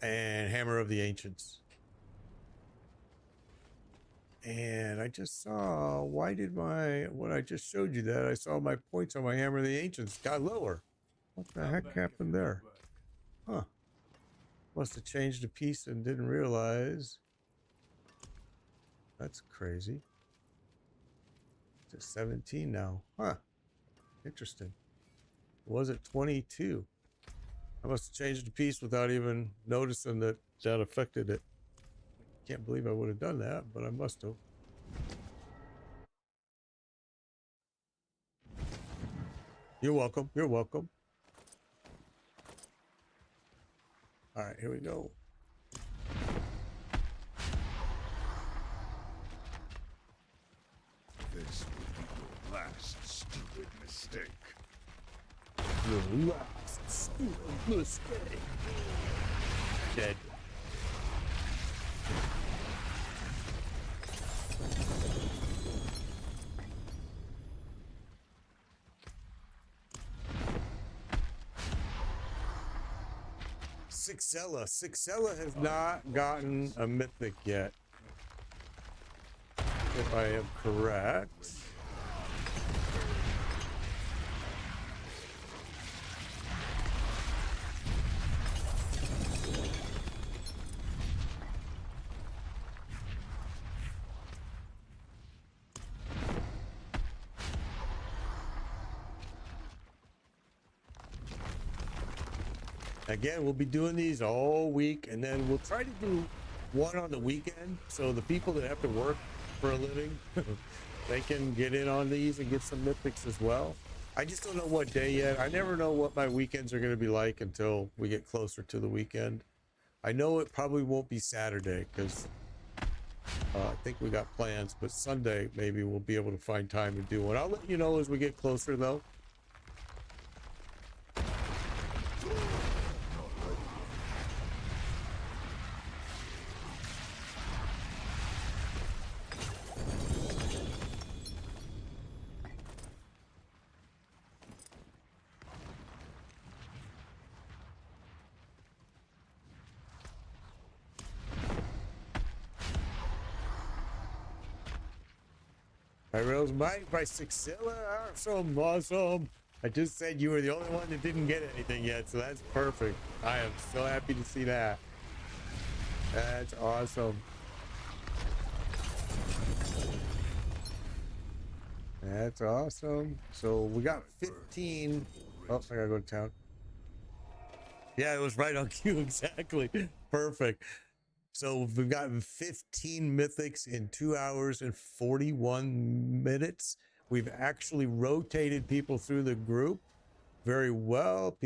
S1: and Hammer of the Ancients. And I just saw, why did when I just showed you that, I saw my points on my Hammer of the Ancients got lower. What the heck happened there? Huh. Must have changed a piece and didn't realize. That's crazy. It's at 17 now. Huh. Interesting. Was it 22? I must have changed the piece without even noticing that affected it. Can't believe I would have done that, but I must have. You're welcome. You're welcome. All right, here we go.
S2: This will be your last stupid mistake.
S1: Your last stupid mistake. Dead. Sixella has not gotten a mythic yet, if I am correct. Again, we'll be doing these all week, and then we'll try to do one on the weekend, so the people that have to work for a living, they can get in on these and get some mythics as well. I just don't know what day yet. I never know what my weekends are going to be like until we get closer to the weekend. I know it probably won't be Saturday because I think we got plans, but Sunday maybe we'll be able to find time to do one. I'll let you know as we get closer though. Tyrell's Might by Sixilla. Awesome, awesome. I just said you were the only one that didn't get anything yet, so that's perfect. I am so happy to see that. That's awesome. That's awesome. So we got 15. Oh, I gotta go to town. Yeah, it was right on cue, exactly. Perfect. So we've gotten 15 mythics in 2 hours and 41 minutes. We've actually rotated people through the group very well.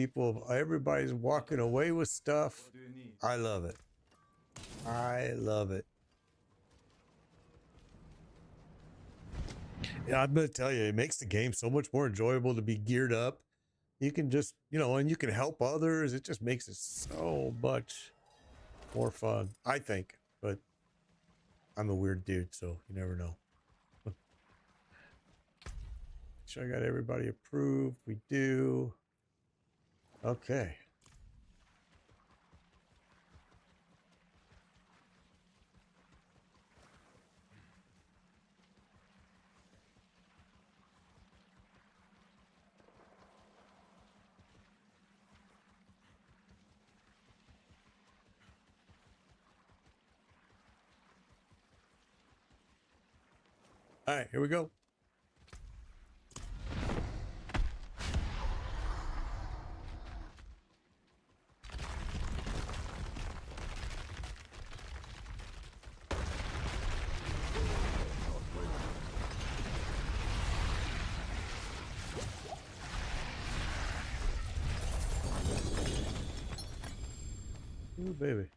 S1: Everybody's walking away with stuff.
S3: What do you need?
S1: I love it. I love it. Yeah, I'm gonna tell you, it makes the game so much more enjoyable to be geared up. You can just, and you can help others. It just makes it so much more fun, I think. But I'm a weird dude, so you never know. Sure, I got everybody approved. We do. Okay. All right, here we go. Ooh, baby.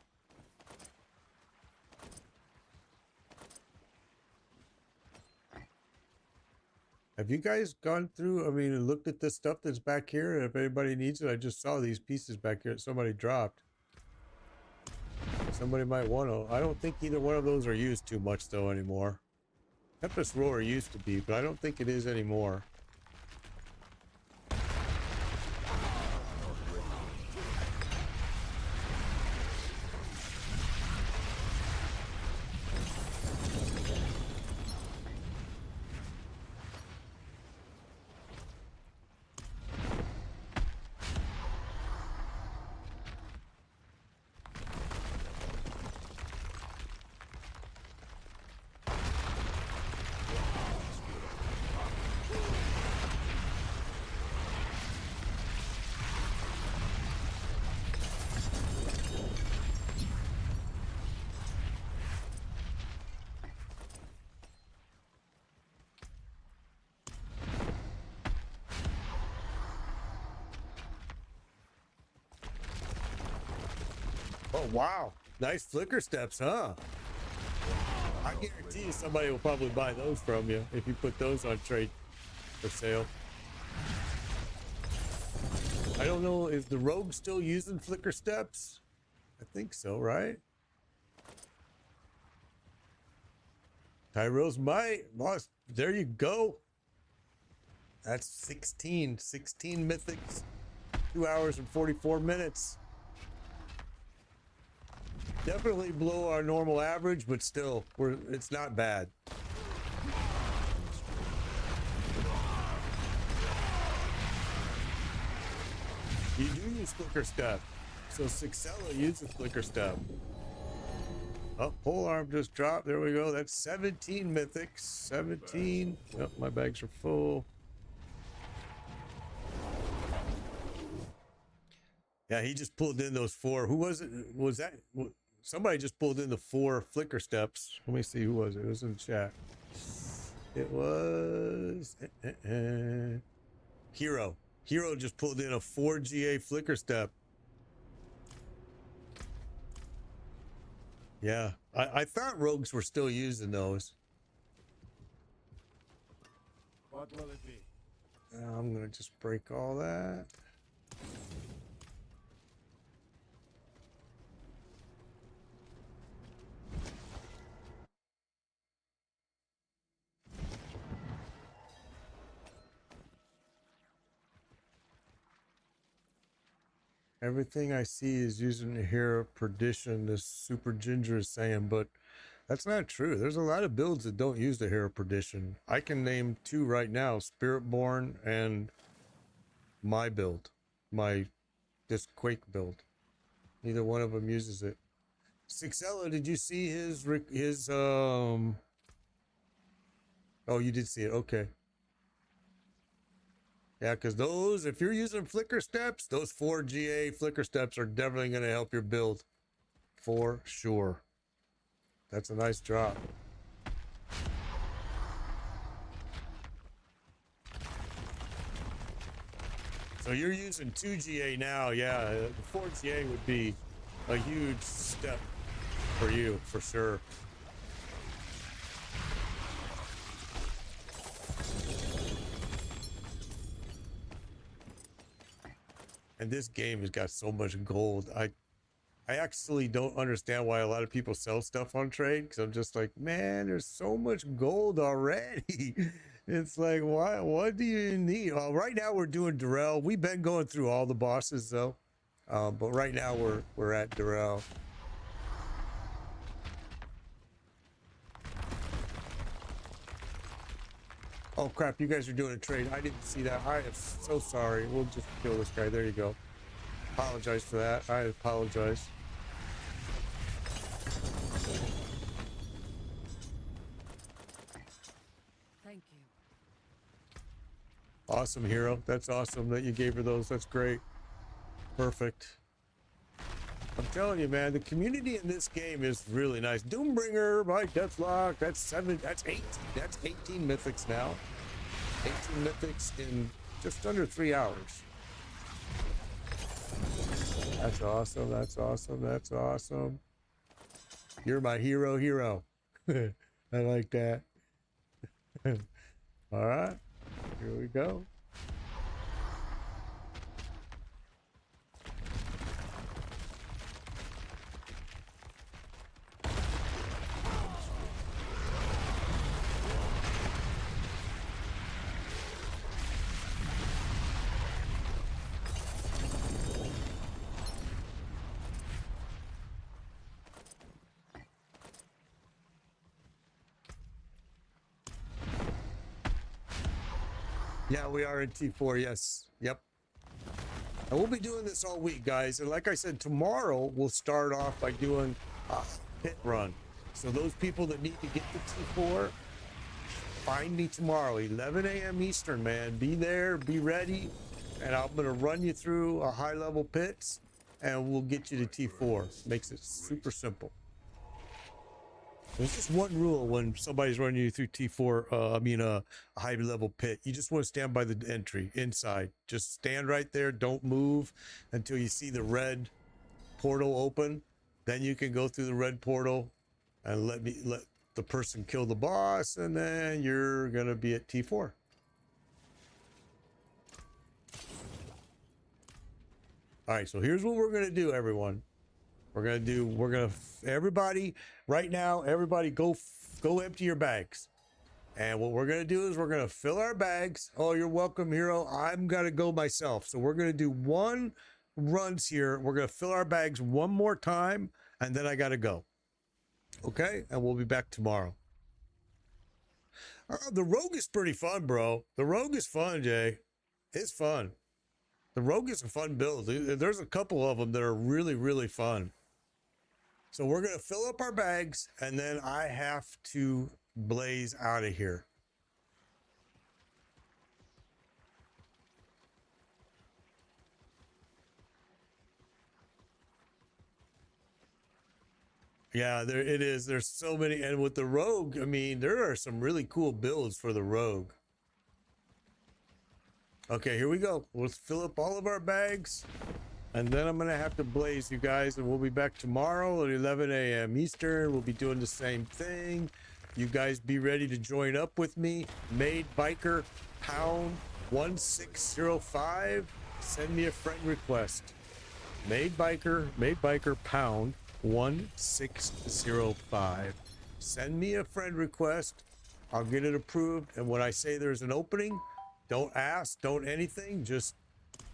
S1: Have you guys gone through, and looked at this stuff that's back here? And if anybody needs it, I just saw these pieces back here that somebody dropped. Somebody might want to. I don't think either one of those are used too much, though, anymore. Tempest Roar used to be, but I don't think it is anymore. Oh, wow. Nice flicker steps, huh? I guarantee you somebody will probably buy those from you if you put those on trade for sale. I don't know, is the rogue still using flicker steps? I think so, right? Tyrell's Might. Boss, there you go. That's 16 mythics. 2 hours and 44 minutes. Definitely below our normal average, but still, it's not bad. You do use flicker step. So Sixella uses flicker step. Oh, pole arm just dropped. There we go. That's 17 mythics. 17. Oh, my bags are full. Yeah, he just pulled in those 4. Who was it? Was that somebody just pulled in the 4 flicker steps? Let me see who was it. It was in the chat. It was Hero. Hero just pulled in a 4GA flicker step. Yeah, I thought rogues were still using those.
S3: What will it be?
S1: I'm gonna just break all that. Everything I see is using the hero perdition, this super ginger is saying, but that's not true. There's a lot of builds that don't use the hero perdition. I can name 2 right now, Spiritborn and my build, this Quake build. Neither one of them uses it. Sixella, did you see his oh, you did see it. Okay. Yeah, because those, if you're using flicker steps, those 4GA flicker steps are definitely going to help your build for sure. That's a nice drop. So you're using 2GA now. Yeah, the 4GA would be a huge step for you, for sure. And this game has got so much gold. I actually don't understand why a lot of people sell stuff on trade, because I'm just like, man, there's so much gold already. It's like, why? What do you need? Well, right now we're doing Durrell. We've been going through all the bosses though, but right now we're at Durrell. Oh crap! You guys are doing a trade. I didn't see that. I am so sorry. We'll just kill this guy. There you go. Apologize for that. I apologize.
S4: Thank you.
S1: Awesome, hero. That's awesome that you gave her those. That's great. Perfect. I'm telling you, man, the community in this game is really nice. Doombringer by Deathlock. That's 8. That's 18 mythics now. 18 mythics in just under 3 hours. That's awesome. That's awesome. That's awesome. You're my hero. I like that. All right. Here we go. Yeah, we are in T4. Yes. Yep. And we'll be doing this all week, guys. And like I said, tomorrow we'll start off by doing a pit run. So those people that need to get to T4, find me tomorrow, 11 a.m. Eastern, man. Be there, be ready. And I'm going to run you through a high-level pits, and we'll get you to T4. Makes it super simple. There's just one rule when somebody's running you through T4, a high level pit. You just want to stand by the entry inside. Just stand right there. Don't move until you see the red portal open. Then you can go through the red portal and let the person kill the boss, and then you're going to be at T4. All right, so here's what we're going to do, everyone. Everybody right now, everybody go empty your bags. And what we're going to do is we're going to fill our bags. Oh, you're welcome, hero. I'm going to go myself. So we're going to do 1 runs here. We're going to fill our bags 1 more time, and then I got to go. Okay? And we'll be back tomorrow. The rogue is pretty fun, bro. The rogue is fun, Jay. It's fun. The rogue is a fun build. There's a couple of them that are really, really fun. So we're going to fill up our bags, and then I have to blaze out of here. Yeah, it is. There's so many. And with the rogue, I mean, there are some really cool builds for the rogue. Okay, here we go. Let's fill up all of our bags. And then I'm going to have to blaze, you guys. And we'll be back tomorrow at 11 a.m. Eastern. We'll be doing the same thing. You guys be ready to join up with me. Made Biker Pound 1605. Send me a friend request. Made Biker Pound 1605. Send me a friend request. I'll get it approved. And when I say there's an opening, don't ask, don't anything. Just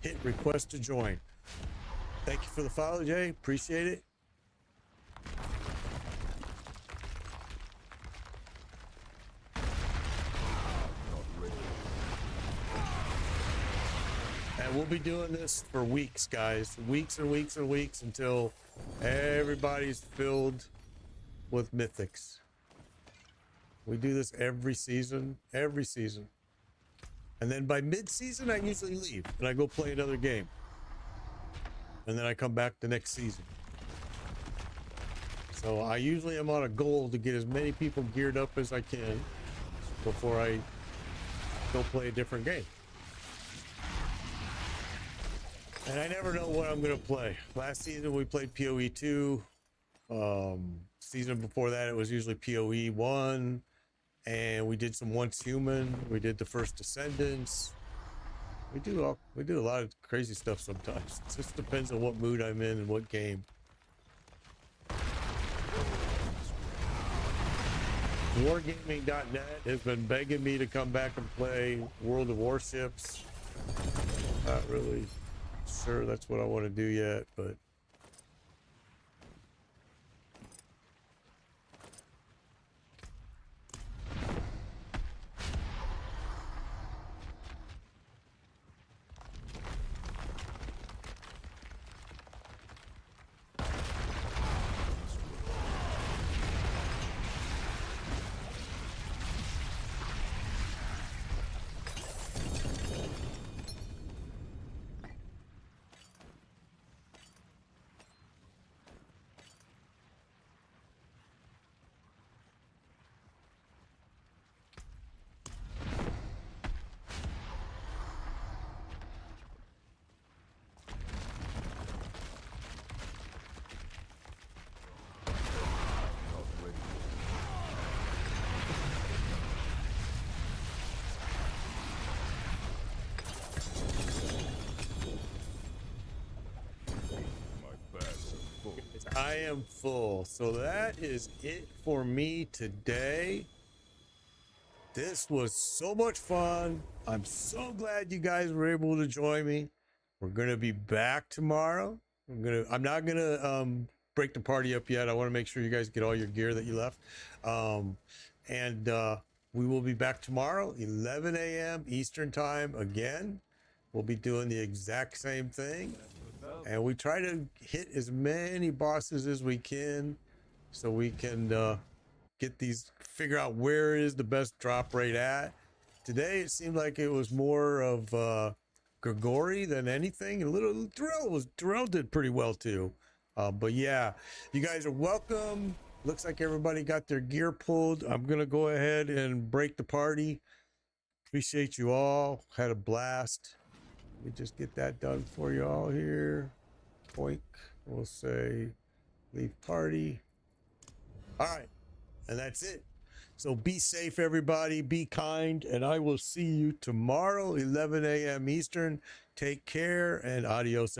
S1: hit request to join. Thank you for the follow, Jay. Appreciate it. And we'll be doing this for weeks, guys. Weeks and weeks and weeks until everybody's filled with mythics. We do this every season, every season. And then by mid-season, I usually leave and I go play another game. And then I come back the next season. So I usually am on a goal to get as many people geared up as I can before I go play a different game. And I never know what I'm going to play. Last season we played PoE 2. Season before that it was usually PoE 1. And we did some Once Human. We did the First Descendants. We do a lot of crazy stuff sometimes. It just depends on what mood I'm in and what game. Wargaming.net has been begging me to come back and play World of Warships. Not really sure that's what I want to do yet, but I am full. So that is it for me today. This was so much fun. I'm so glad you guys were able to join me. We're gonna be back tomorrow. I'm not gonna break the party up yet. I want to make sure you guys get all your gear that you left. We will be back tomorrow, 11 a.m. Eastern time again. We'll be doing the exact same thing. And we try to hit as many bosses as we can so we can figure out where is the best drop rate at. Today it seemed like it was more of Grigori than anything. A little Darrell did pretty well too. But yeah, you guys are welcome. Looks like everybody got their gear pulled. I'm gonna go ahead and break the party. Appreciate you all. Had a blast. Let me just get that done for you all here. Poink. We'll say leave party. All right. And that's it. So be safe, everybody. Be kind. And I will see you tomorrow, 11 a.m. Eastern. Take care and adios.